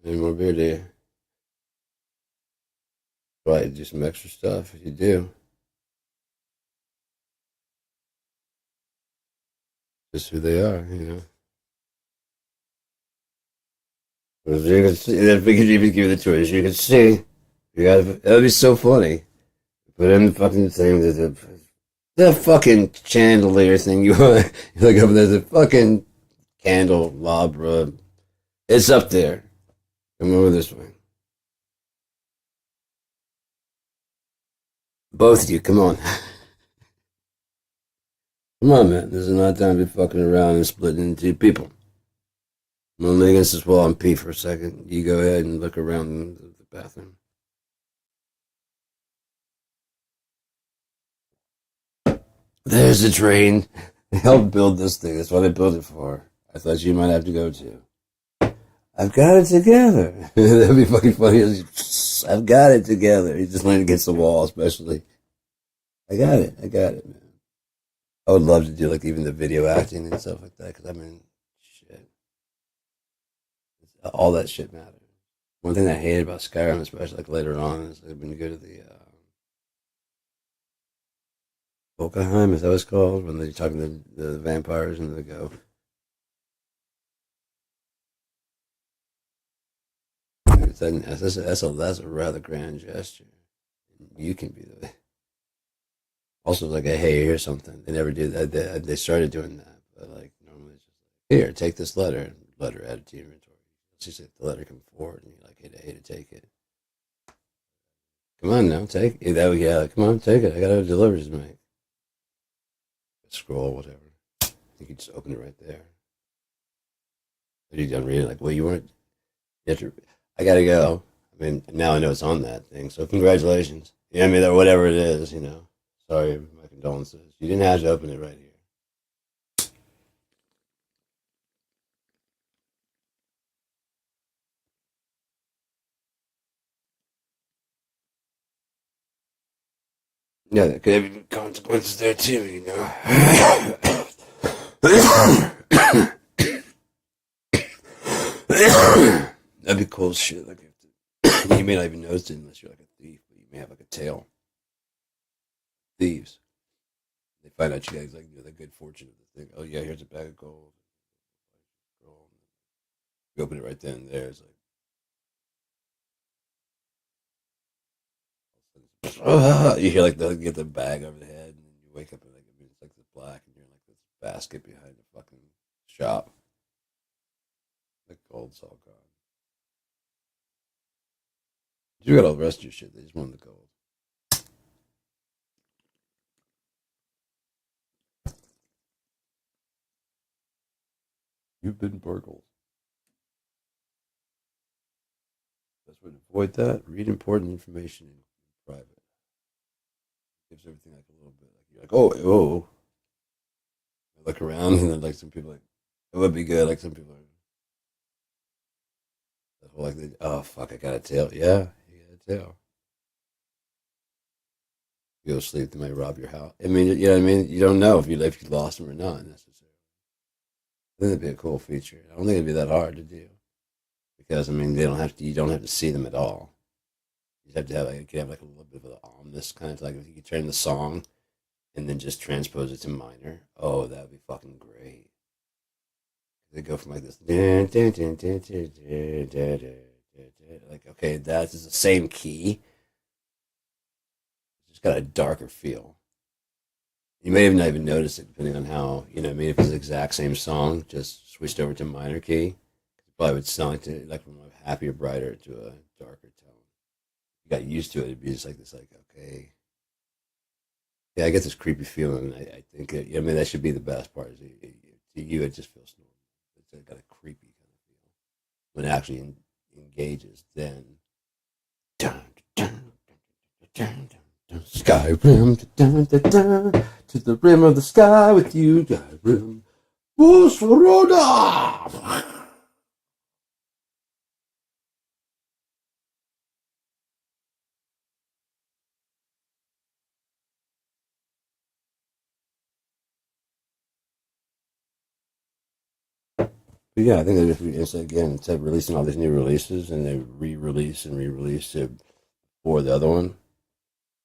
Any more beer, do you? Right, do some extra stuff if you do. Just who they are, As you can see, if we could even give you the choice, you can see. That'd be so funny. Put in the fucking thing, the fucking chandelier thing you want. Look over there, the fucking candelabra. It's up there. Come over this way. Both of you, come on. Come on, man. This is not time to be fucking around and splitting into people. I'm gonna lay against this wall and pee for a second. You go ahead and look around the bathroom. There's the train. They helped build this thing. That's what I built it for. I thought you might have to go to. I've got it together. That'd be fucking funny. I've got it together. He's just laying against the wall, especially. I got it, man. I would love to do like even the video acting and stuff like that, because shit. All that shit matters. One thing I hated about Skyrim, especially like later on, is when you go to the Volkheim, is that what it's called? When they're talking to the vampires and they go, that's a rather grand gesture. You can be the. Also, like, hey, here's something. They never do that. They started doing that, but like normally it's just like, here, take this letter. Letter added to your inventory. She said the letter come forward, and you're like, hey, to take it. Come on now, take it. Yeah, come on, take it. I got a delivery to make. scroll, whatever. I think you just open it right there. Are you done reading? Like, well, you weren't. You have to, I gotta go. I mean, now I know it's on that thing. So congratulations. You know what I mean? Or whatever it is. You know. Sorry, my condolences. You didn't have to open it right here. Yeah, there could have consequences there too, you know. That'd be cool as shit. Like, you may not even notice it unless you're like a thief, but you may have like a tail. Thieves. They find out you guys like the good fortune of the thing. Oh yeah, here's a bag of gold. You open it right then and there. It's like you hear like they get the bag over the head, and then you wake up and like it's like it's black, and you're in like this basket behind the fucking shop. The gold's all gone. You got all the rest of your shit. They just want the gold. You've been burgled. Best way to avoid that: read important information in private. Gives everything like a little bit. Like you're like, oh. I look around and then like some people like it would be good. Like some people are the whole like oh fuck, I got a tail. Yeah, you got a tail. You go to sleep, they might rob your house. I mean, you know what I mean? You don't know if you lost them or not necessarily. I think that'd be a cool feature. I don't think it'd be that hard to do because I mean they don't have to. You don't have to see them at all. You just have to have like you could have like a little bit of an ominous kind of like if you could turn the song and then just transpose it to minor. Oh, that'd be fucking great. They go from like this, like okay, that's the same key. It's just got a darker feel. You may have not even noticed it, depending on how you know. What I mean, if it's the exact same song, just switched over to minor key, it probably would sound like from a happier, brighter to a darker tone. You got used to it; it'd be just like this, like okay. Yeah, I get this creepy feeling. I think I mean that should be the best part. Is to you, it just feels normal. It's got a creepy kind of feel when it actually engages. Then, dun, dun, dun, Skyrim, to the rim of the sky with you, Skyrim. Wusroda! But yeah, I think that if we instead of releasing all these new releases and they re-release and re-release it for the other one,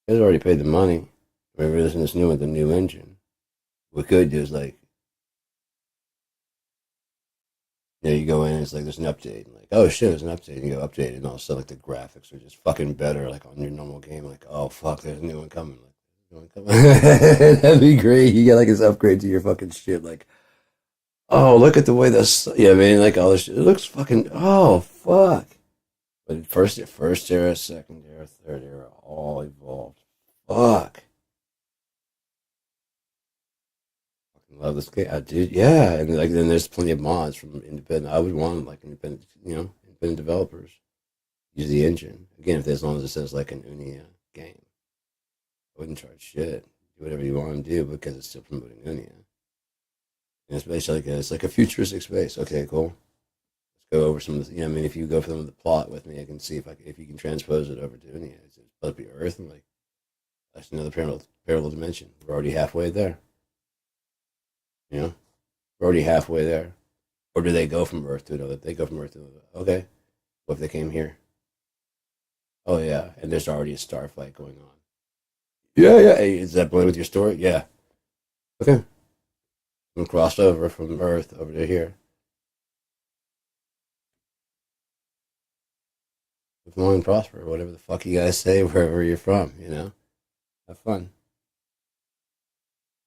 you guys already paid the money. We're releasing this new one, the new engine. What we could do is like, you know, you go in and it's like there's an update, and like oh shit, there's an update, and you go update it, and all of a sudden like the graphics are just fucking better, like on your normal game. Like oh fuck, there's a new one coming. Like new one coming. That'd be great. You get like this upgrade to your fucking shit, like. Oh, look at the way this. Yeah, I mean, like all this. It looks fucking. Oh, fuck. But first era, second era, third era, all evolved. Fuck. Fucking love this game, dude. Yeah, and like then there's plenty of mods from independent. I would want like independent, independent developers use the engine again if as long as it says like an Unia game. I wouldn't charge shit. Do whatever you want to do because it's still promoting Unia. And it's basically it's like a futuristic space. Okay, cool. Let's go over some of the, I mean, if you go for some of the plot with me, I can see if you can transpose it over to Unia. It's supposed to be Earth, and like, that's another parallel dimension. We're already halfway there. You know? We're already halfway there. Or do they go from Earth to another? They go from Earth to another. Okay. What if they came here? Oh, yeah. And there's already a star fight going on. Yeah. Hey, is that blend with your story? Yeah. Okay. And crossed over from Earth over to here. Live long and prosper, whatever the fuck you guys say, wherever you're from, Have fun. How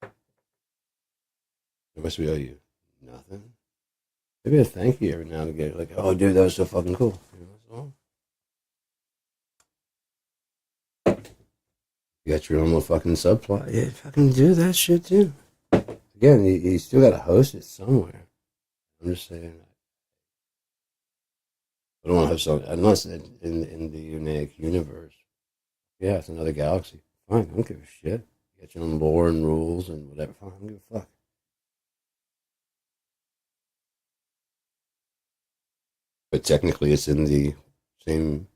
much we owe you? Nothing. Maybe a thank you every now and again. Like, oh, dude, that was so fucking cool. You got your own little fucking subplot. Yeah, fucking do that shit too. again, you still got to host it somewhere. I'm just saying. I don't want to host something unless in the unique universe. Yeah, it's another galaxy. Fine, I don't give a shit. Get your own lore and rules and whatever. Fine, I don't give a fuck. But technically, it's in the same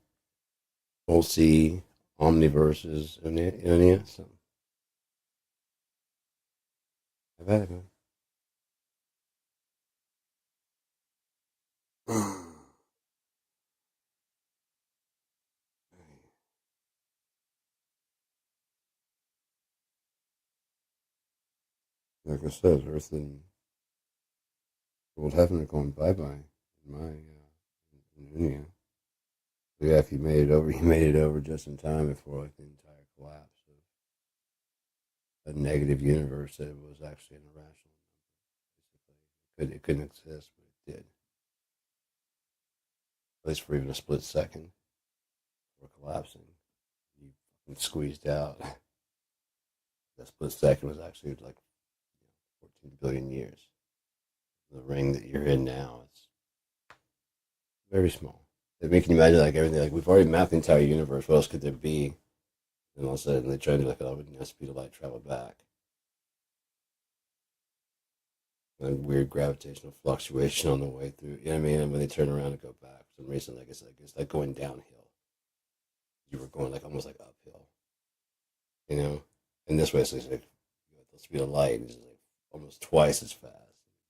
multi omniverses Unia. So, I've had it, man. Like I said, Earth and world heaven are going bye bye in my in Unia. Yeah, if you made it over, you made it over just in time before like the entire collapse of a negative universe that was actually an irrational. Basically, it couldn't exist, but it did. At least for even a split second before collapsing, you fucking squeezed out. That split second was actually like 14 billion years. The ring that you're in now, it's very small. I mean, can you imagine like everything? Like we've already mapped the entire universe. What else could there be? And all of a sudden they try to do like, oh, the speed of light travel back. And weird gravitational fluctuation on the way through. You know what I mean? And when they turn around and go back, for some reason, like it's like going downhill. You were going like almost like uphill. You know? And this way, it's like the speed of light is like almost twice as fast.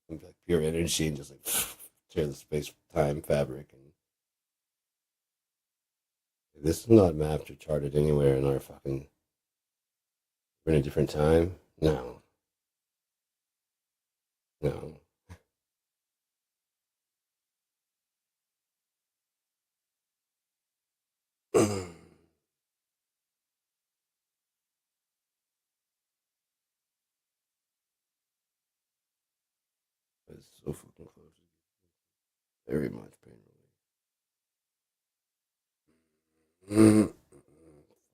It's like pure energy and just like tear the space time fabric. And this is not mapped or charted anywhere in our fucking. We're in a different time. No, no. It's so fucking close. Very much pain relief.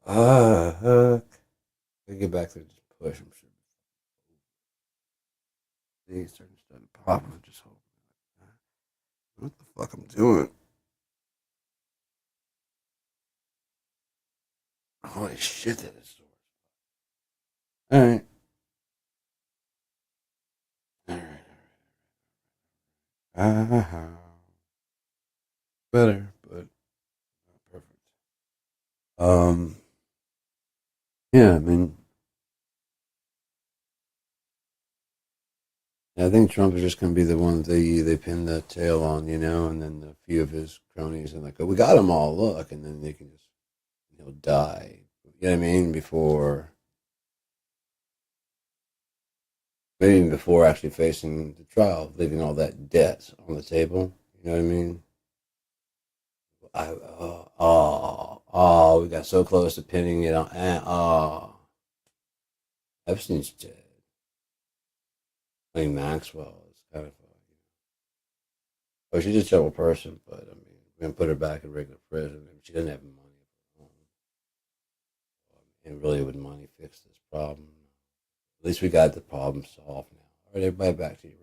Fuck. I get back there, just push. I'm sure. These starting to pop. I'm just hoping. What the fuck I'm doing? Holy shit, that is sore. All right. All right. Better, but not perfect. Um. Yeah, I mean, I think Trump is just going to be the one that they pin the tail on, and then a few of his cronies and like, oh, we got them all. Look, and then they can just he'll die. You know what I mean? Before maybe even before actually facing the trial, leaving all that debt on the table. You know what I mean? We got so close to pinning it on. Epstein's dead. I mean, Maxwell is kind of oh, she's a terrible person, but I mean, we're gonna put her back in regular prison. I mean, she doesn't have money of her own, and really, would money fix this problem? At least we got the problem solved now. All right, everybody, back to your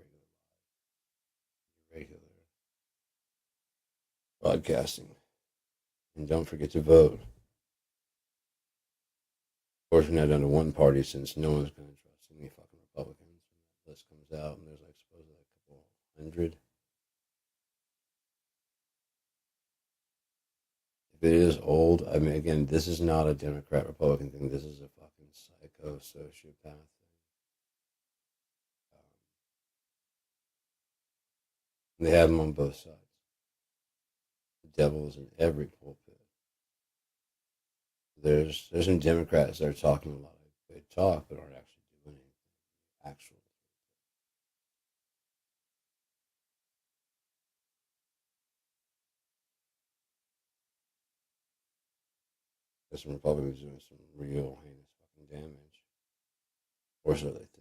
regular broadcasting, and don't forget to vote. Of course, we're not down to one party since no one's going to trust any fucking Republicans. When that list comes out, and there's like supposedly a couple hundred. If it is old, I mean, again, this is not a Democrat Republican thing. This is a fucking psycho sociopath thing. They have them on both sides. The devil is in every pulpit. There's some Democrats that are talking a lot of good talk, but aren't actually doing anything actual. There's some Republicans doing some real heinous fucking damage, or so they think.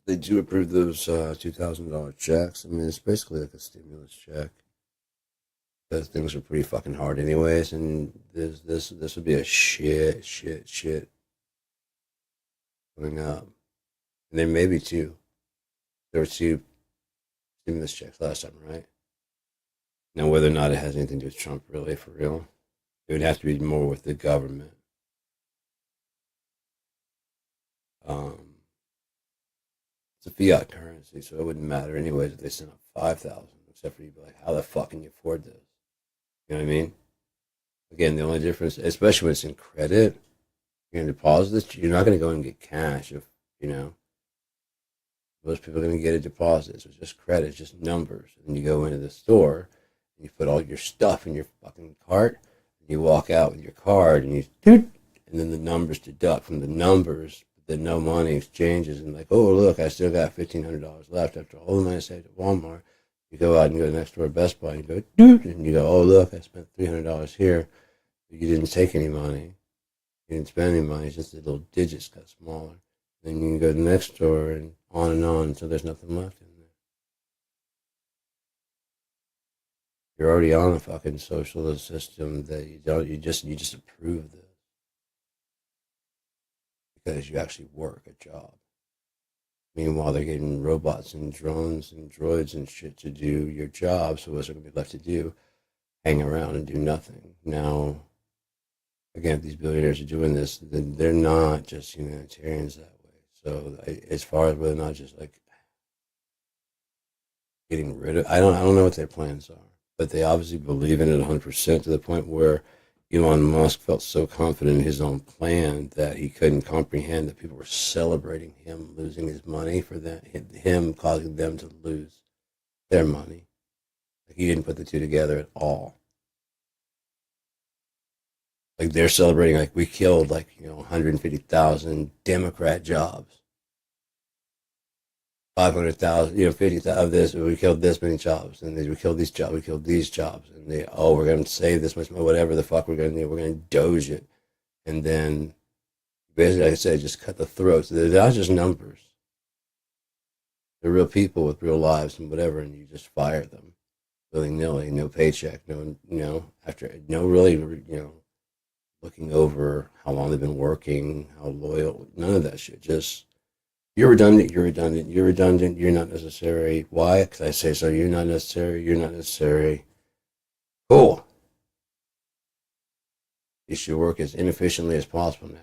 They do approve those $2,000 checks. I mean, it's basically like a stimulus check. Because things are pretty fucking hard, anyways. And this would be a shit coming up. And there may be two. There were two stimulus checks last time, right? Now, whether or not it has anything to do with Trump, really, for real, it would have to be more with the government. It's a fiat currency, so it wouldn't matter anyways if they sent up 5,000, except for you'd be like, how the fuck can you afford this? You know what I mean? Again, the only difference, especially when it's in credit, you're going to deposit this, you're not going to go and get cash if, you know, most people are going to get a deposit. So it's just credit, it's just numbers. And you go into the store and you put all your stuff in your fucking cart, and you walk out with your card and you doot, and then the numbers deduct from the numbers, the no money exchanges, and like, oh look, I still got $1,500 left after all the money I saved at Walmart. You go out and go next door to Best Buy and you go doot, and you go, oh look, I spent $300 here, but you didn't take any money, you didn't spend any money, it's just the little digits got smaller. Then you can go to the next store and on until there's nothing left in there. You're already on a fucking socialist system that you just approve this because you actually work a job. Meanwhile, they're getting robots and drones and droids and shit to do your job. So what's there going to be left to do? Hang around and do nothing. Now, again, if these billionaires are doing this, then they're not just humanitarians that way. So as far as whether or not just like getting rid of, I don't know what their plans are, but they obviously believe in it 100% to the point where Elon Musk felt so confident in his own plan that he couldn't comprehend that people were celebrating him losing his money for that, him causing them to lose their money. Like he didn't put the two together at all. Like they're celebrating, like we killed 150,000 Democrat jobs. 500,000, 50,000 of this, we killed this many jobs, and we killed these jobs, we killed these jobs, and we're going to save this much money, whatever the fuck we're going to do, we're going to doge it. And then, basically, like I said, just cut the throats. They're not just numbers. They're real people with real lives and whatever, and you just fire them willy-nilly, no paycheck, looking over how long they've been working, how loyal, none of that shit, just you're redundant, you're not necessary. Why? Because I say so. You're not necessary. Cool. You should work as inefficiently as possible now.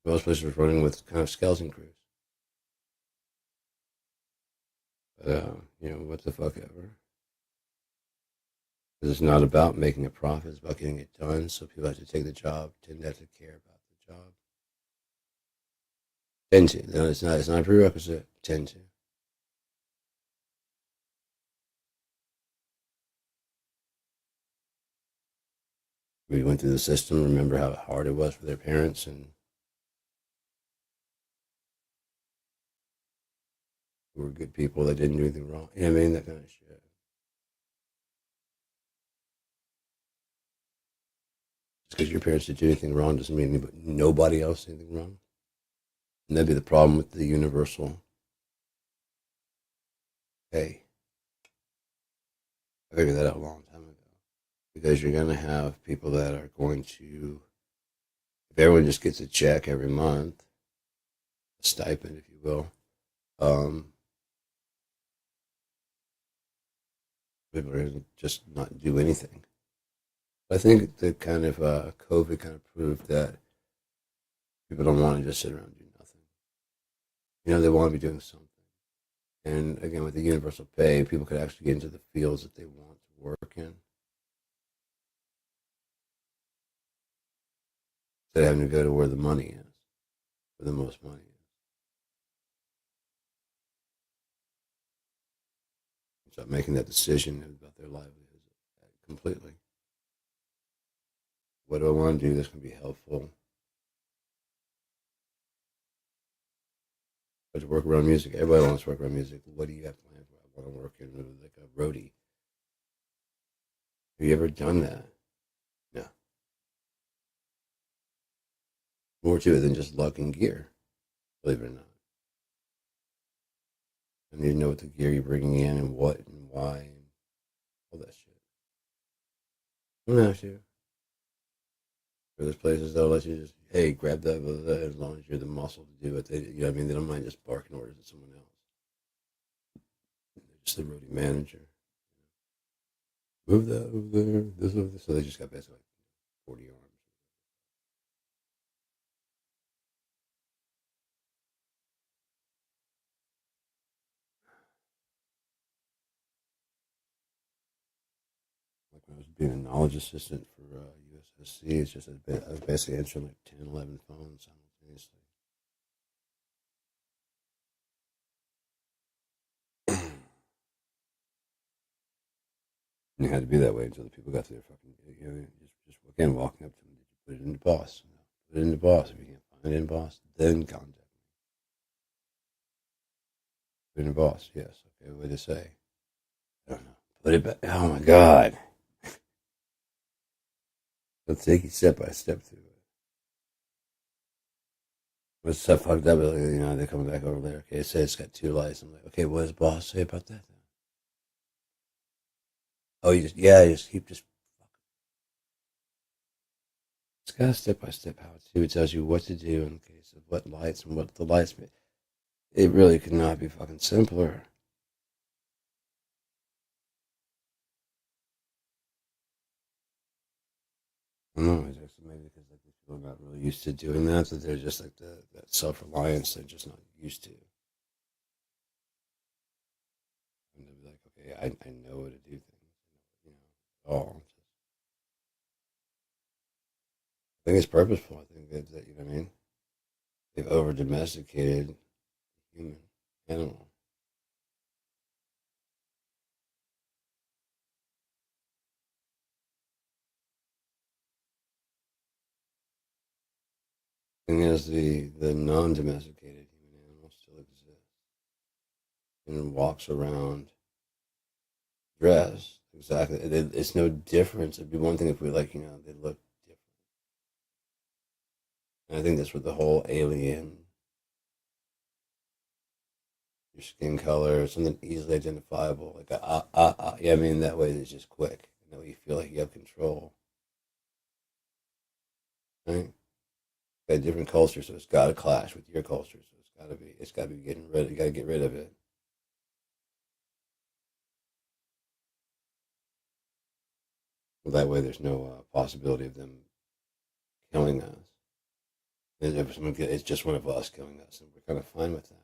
Most places are running with kind of skeleton crews. But, what the fuck ever. Because it's not about making a profit, it's about getting it done. So people have to take the job, tend to have to care about the job. Tend to. No, it's not a prerequisite. Tend to. We went through the system, remember how hard it was for their parents, and who were good people that didn't do anything wrong. You know what I mean? That kind of shit. Just because your parents didn't do anything wrong doesn't mean nobody else did anything wrong. And that'd be the problem with the universal pay. I figured that out a long time ago. Because you're going to have people that are going to, if everyone just gets a check every month, a stipend, if you will, people are going to just not do anything. I think the kind of COVID kind of proved that people don't want to just sit around and do nothing. They want to be doing something. And again, with the universal pay, people could actually get into the fields that they want to work in. Instead of having to go to where the money is, where the most money is. Start making that decision about their livelihood completely. What do I want to do that's going to be helpful? To work around music. Everybody wants to work around music. What do you have planned for? I want to work in like a roadie. Have you ever done that? No. More to it than just luck and gear, believe it or not. I need to know what the gear you're bringing in and what and why and all that shit. You don't have to. For those places, they'll let you just, hey, grab that, blah, blah, blah, as long as you're the muscle to do it. They, you know what I mean? They don't mind just barking orders at someone else. They're just the roadie manager. Move that over there, this over there. So they just got basically like 40 arms. Like when I was being a knowledge assistant for USSC, it's just I was basically answering like 10, 11 phones simultaneously. And it had to be that way until the people got to their fucking, you know, just again walking up to them. Did you put it in the boss? No. Put it in the boss. If you can't find it in boss, then contact me. Put it in the boss. Yes. Okay. What to say? I don't know. Put it back. Oh my god. Let's take it step by step through it. What's stuff fucked up? You know, they're coming back over there. Okay, it says it's got 2 lights. I'm like, okay, what does boss say about that then? Oh, you just keep just. It's got a step by step how to do. It tells you what to do in case of what lights and what the lights mean. It really could not be fucking simpler. I don't know, it's just maybe because like these people are not really used to doing that, that they're just like that self reliance they're just not used to. And they'll be like, okay, I know how to do things, you know, all. I think it's purposeful. I think that you know what I mean. They've over domesticated the human animal. Thing is, the non domesticated human animal still exists and walks around dressed exactly. It's no difference. It'd be one thing if we like, you know, they look different. And I think that's what the whole alien, your skin color, something easily identifiable, like yeah, I mean that way it's just quick. You know, you feel like you have control, right? Got a different culture, so it's got to clash with your culture. So it's got to be getting rid. You got to get rid of it. Well, that way, there's no possibility of them killing us. And if it's just one of us killing us, and we're kind of fine with that.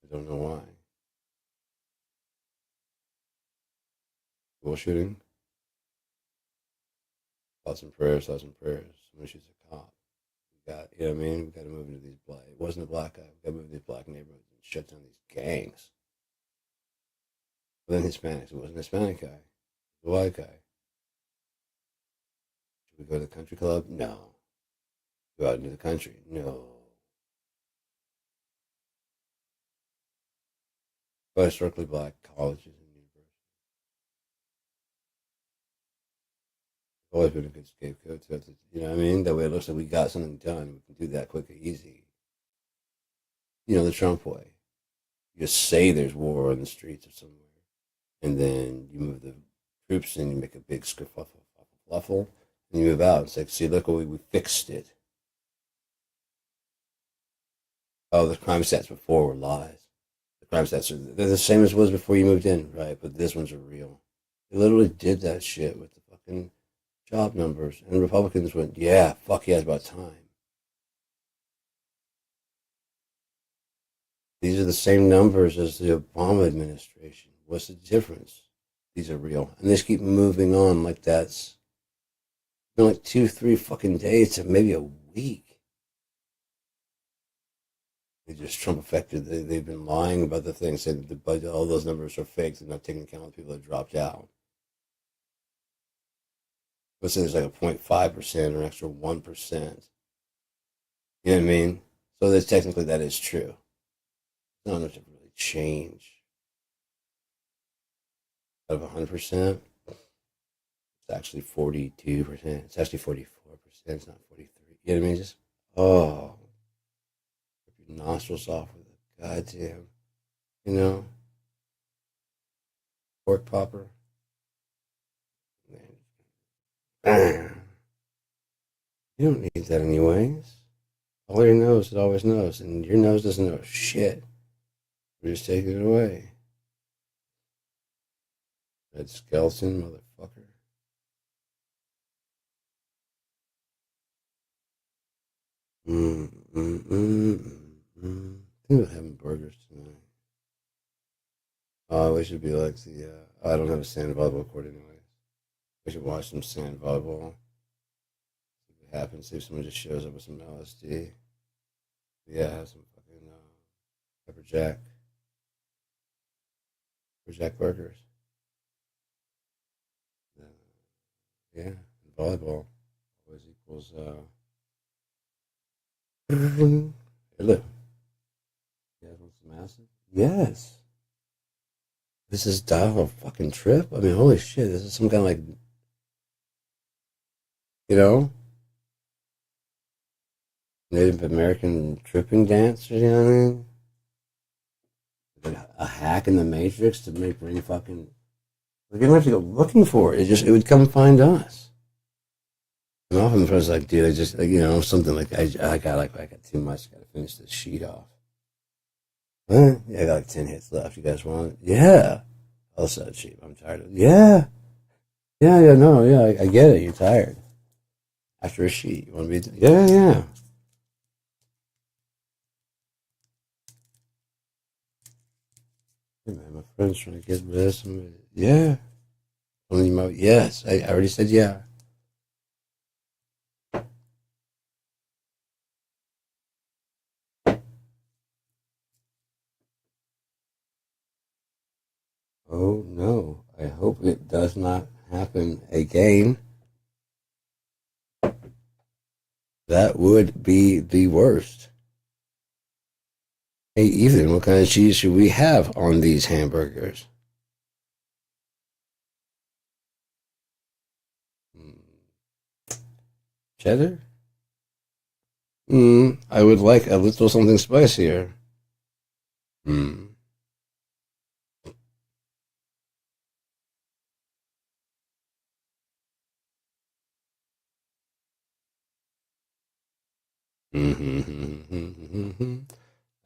I don't know why. School shooting. Thoughts and prayers. Thoughts and prayers. Someone shoots a cop. You know what I mean? We got to move into these black. It wasn't a black guy. We got to move into these black neighborhoods and shut down these gangs. But then Hispanics. It wasn't a Hispanic guy. It was a white guy. Should we go to the country club? No. Go out into the country? No. But historically black colleges and universities. Always been a good scapegoat. So you know what I mean? That way it looks like we got something done. We can do that quick and easy. You know, the Trump way. You just say there's war on the streets of somewhere. And then you move the troops in, you make a big skerfuffle, and you move out. It's like, see, look, we fixed it. Oh, the crime stats before were lies. The crime stats they're the same as it was before you moved in, right? But this ones are real. They literally did that shit with the fucking job numbers. And Republicans went, yeah, fuck yeah, it's about time. These are the same numbers as the Obama administration. What's the difference? These are real. And they just keep moving on like that's been like 2, 3 fucking days to maybe a week. They just Trump affected. They've been lying about the thing, saying that the budget, all those numbers are fake. They're not taking account of the people that dropped out. Let's say there's like a 0.5% or an extra 1%. You know what I mean? So that's technically that is true. Not enough to really change. Out of 100%, it's actually 42%. It's actually 44%. It's not 43%. You know what I mean? Just, rip your nostrils off with a goddamn You know, pork popper. You don't need that anyways. All your nose, it always knows, and your nose doesn't know shit. We're just taking it away. That skeleton motherfucker. Think about having burgers tonight. Oh, we should be like the. I don't have a sand volleyball court anyways. We should watch some sand volleyball. See what happens. See if someone just shows up with some LSD. Yeah, have some fucking pepper jack. Pepper jack burgers. Yeah, volleyball always equals. Hey, look. You guys want some acid? Yes. This is dial a fucking trip? I mean, holy shit, this is some kind of like, you know, Native American tripping dance, you know what I mean? Like a hack in the Matrix to make bring fucking. We don't have to go looking for it. It would come find us. And often the person's like, dude, I just, like, you know, something like, I got too much. I got to finish this sheet off. Huh? Yeah, I got like 10 hits left. You guys want it? Yeah. I'll set it cheap. I'm tired of it. Yeah. Yeah, no, yeah, I get it. You're tired. After a sheet, you want to be, yeah. Hey, man, my friend's trying to get rid of somebody. Yeah. Only my, yes, I already said yeah. Oh no, I hope it does not happen again. That would be the worst. Hey, Ethan, what kind of cheese should we have on these hamburgers? Cheddar? I would like a little something spicier. Hmm.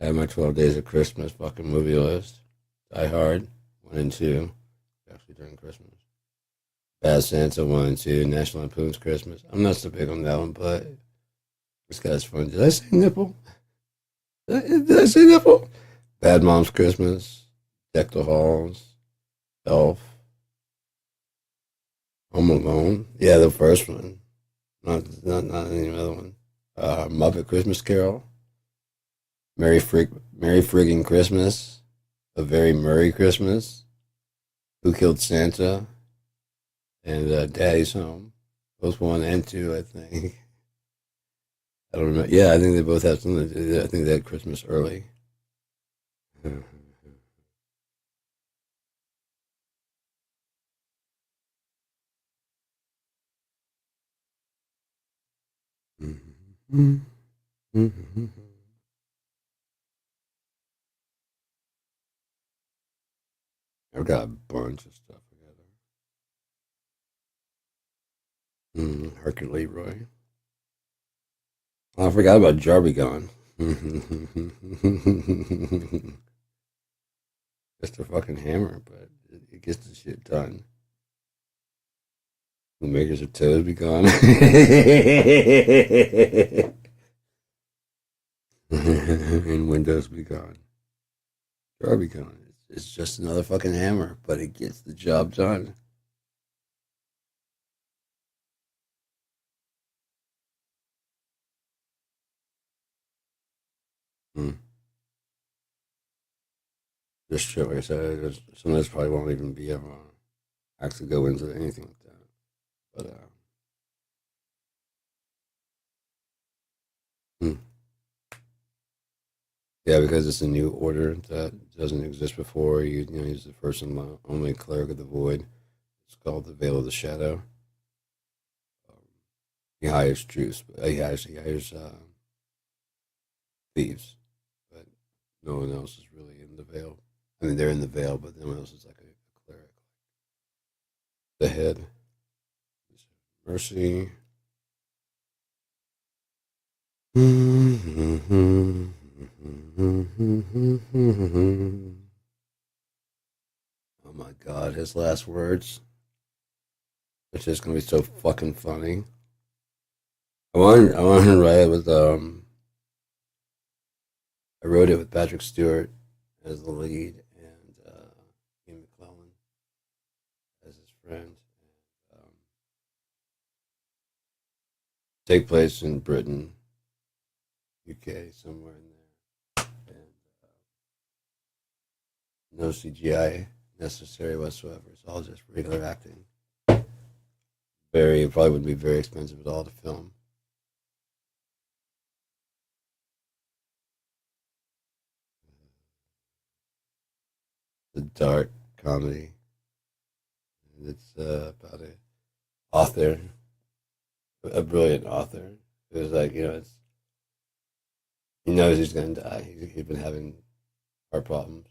I have my 12 Days of Christmas fucking movie list. Die Hard, 1 and 2. Actually, during Christmas. Bad Santa, 1 and 2. National Lampoon's Christmas. I'm not so big on that one, but this guy's fun. Did I say nipple? Did I say nipple? Bad Mom's Christmas. Deck the Halls. Elf. Home Alone. Yeah, the first one. Not any other one. Muppet Christmas Carol. Merry Friggin' Christmas. A Very Merry Christmas. Who Killed Santa? And Daddy's Home. Both 1 and 2, I think. I don't remember. Yeah, I think they both have something to do. I think they had Christmas early. I've got a bunch of stuff together. Hercule Leroy. Oh, I forgot about Jarbigon. Just a fucking hammer, but it gets the shit done. The makers of toes be gone. And Windows be gone. Jarbigon. It's just another fucking hammer, but it gets the job done. Hmm. Just true, like I said, some of this probably won't even be able to actually go into anything like that. But hmm. Yeah, because it's a new order that doesn't exist before. You know, he's the first and only cleric of the void. It's called the Veil of the Shadow. Um, he hires troops. He hires thieves, but no one else is really in the veil. I mean, they're in the veil, but then else is like a cleric. The head. Mercy. Oh my god, his last words. Which is gonna be so fucking funny. I want to write it with I wrote it with Patrick Stewart as the lead and Ian McClellan as his friend. Um, Take place in Britain, UK, somewhere in there, and no CGI necessary whatsoever. It's all just regular acting. It probably would be very expensive at all to film. It's a dark comedy. It's about a author, a brilliant author, who's like, he knows he's going to die. He's been having heart problems,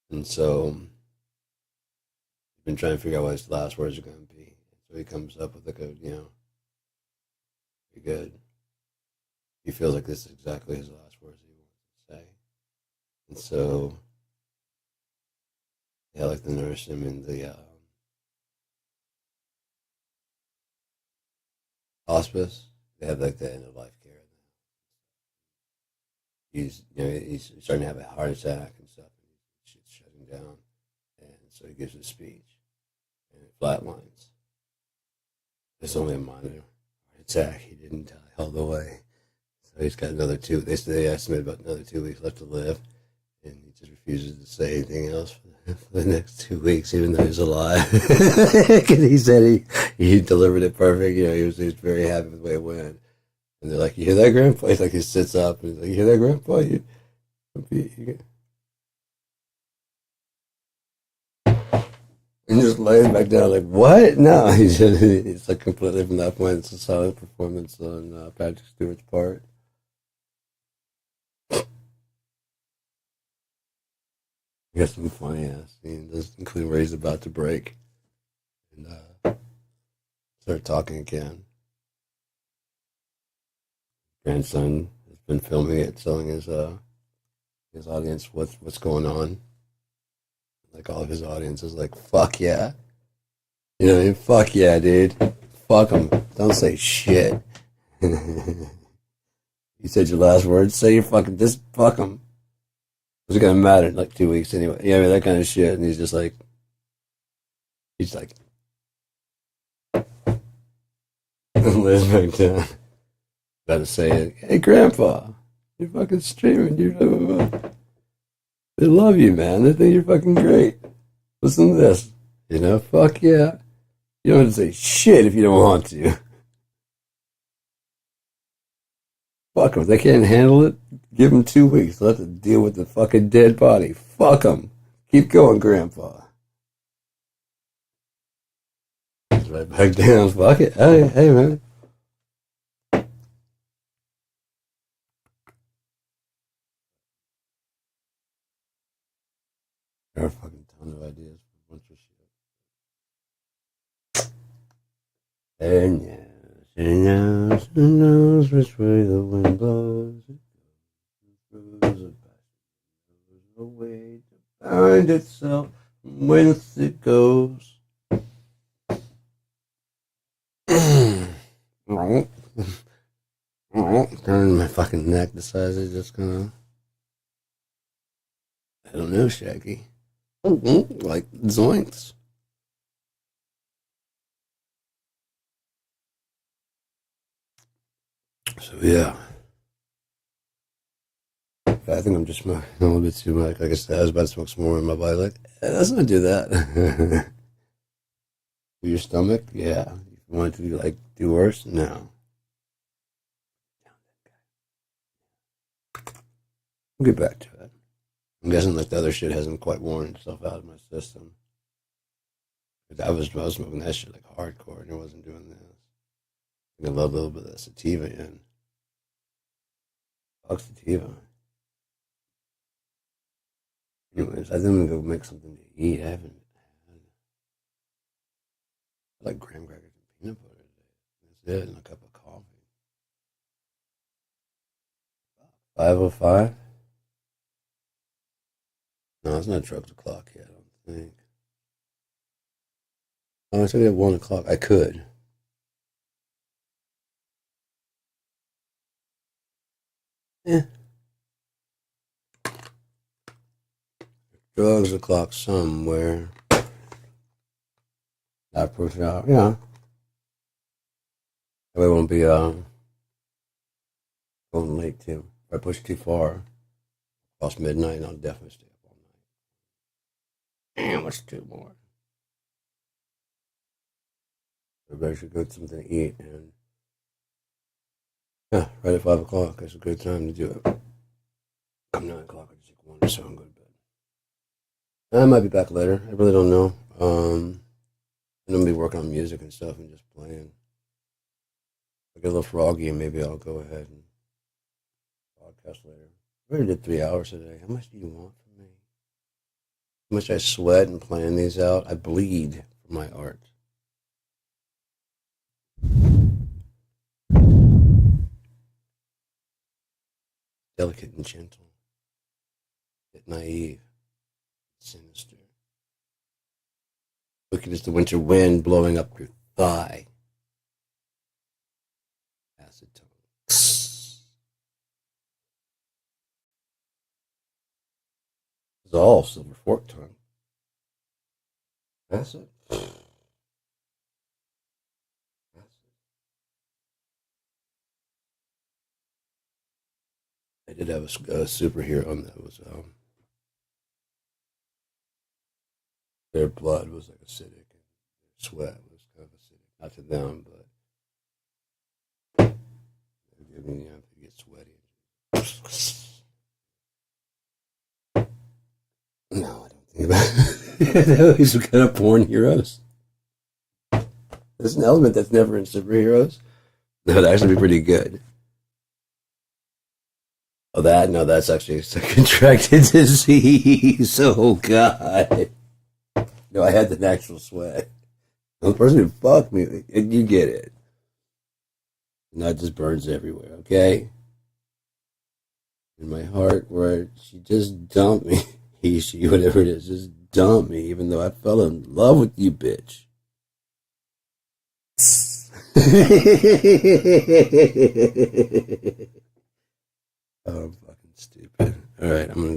and so he's been trying to figure out what his last words are going to be. So he comes up with like pretty good. He feels like this is exactly his last words he wants to say, and so yeah, like the nurse him in the hospice. They have like the end of life care. He's starting to have a heart attack and stuff. And shit's shutting down, and so he gives a speech, and it flatlines. It's only a minor heart attack. He didn't die all the way, so he's got another two. They estimate about another 2 weeks left to live, and he just refuses to say anything else for the next 2 weeks, even though he's alive. Because he said he delivered it perfect. He was very happy with the way it went. And they're like, "You hear that, Grandpa?" He's like, he sits up and he's like, "You hear that, Grandpa? And just lays back down like, "What?" No, he's like completely from that point. It's a solid performance on Patrick Stewart's part. He got some funny ass scenes, including where he's about to break and start talking again. Grandson has been filming it, telling his audience what's going on. Like all of his audience is like, "Fuck yeah," "Fuck yeah, dude, fuck him, don't say shit." You said your last words. Say your fucking just fuck him. What's it gonna matter in like 2 weeks anyway? Yeah, I mean that kind of shit. And he's like, lays back down. About to say it. "Hey, Grandpa, you're fucking streaming. They love you, man. They think you're fucking great. Listen to this. Fuck yeah. You don't have to say shit if you don't want to. Fuck them. If they can't handle it, give them 2 weeks. They'll have to deal with the fucking dead body. Fuck them. Keep going, Grandpa." He's right back down. Fuck it. Hey, man. There are fucking tons of ideas for a bunch of shit. And yes, who knows which way the wind blows. It goes a way to find itself from whence it goes. Turning my fucking neck decided just gonna. I don't know, Shaggy. Like zoinks. So yeah. I think I'm just smoking a little bit too much. Like I said, I was about to smoke some more in my body. Like, let's not do that. For your stomach, yeah. If you want it to do worse, no. We'll get back to it. I'm guessing like the other shit hasn't quite worn itself out of my system. I was smoking that shit like hardcore, and it wasn't doing this. I love a little bit of that sativa in. Fuck sativa. Anyways, I think I'm gonna go make something to eat. I haven't had like graham crackers and peanut butter today. That's it, and a cup of coffee. 5:05? No, it's not 12 o'clock yet, I don't think. Oh, it's only at 1 o'clock. I could. Eh. Drugs o'clock somewhere. I push out, yeah. That way I won't be going late too. If I push too far, past midnight, I'll definitely stay up all night. Damn, what's 2 more? Everybody should go get something to eat, and yeah, right at 5 o'clock. That's a good time to do it. Come 9 o'clock, I just take one, so I'm going to bed. I might be back later. I really don't know. I'm gonna be working on music and stuff and just playing. I get a little froggy, and maybe I'll go ahead and podcast later. I already did 3 hours today. How much do you want from me? How much I sweat and plan these out? I bleed for my art. Delicate and gentle, yet naive, sinister. Wicked as the winter wind blowing up your thigh. Acid tongue. It's all silver fork tongue. Acid. I did have a superhero that was their blood was like acidic, and their sweat was kind of acidic. Not to them, but I mean, you get sweaty. No, I don't think about it. These are kind of porn heroes. There's an element that's never in superheroes. That would actually be pretty good. Oh, that? No, that's actually a contracted disease. Oh, God. No, I had the natural sweat. The person who fucked me, you get it. Not just burns everywhere, okay? In my heart, where she just dumped me. He, she, whatever it is, just dumped me, even though I fell in love with you, bitch. Oh, I'm fucking stupid. All right, I'm gonna go.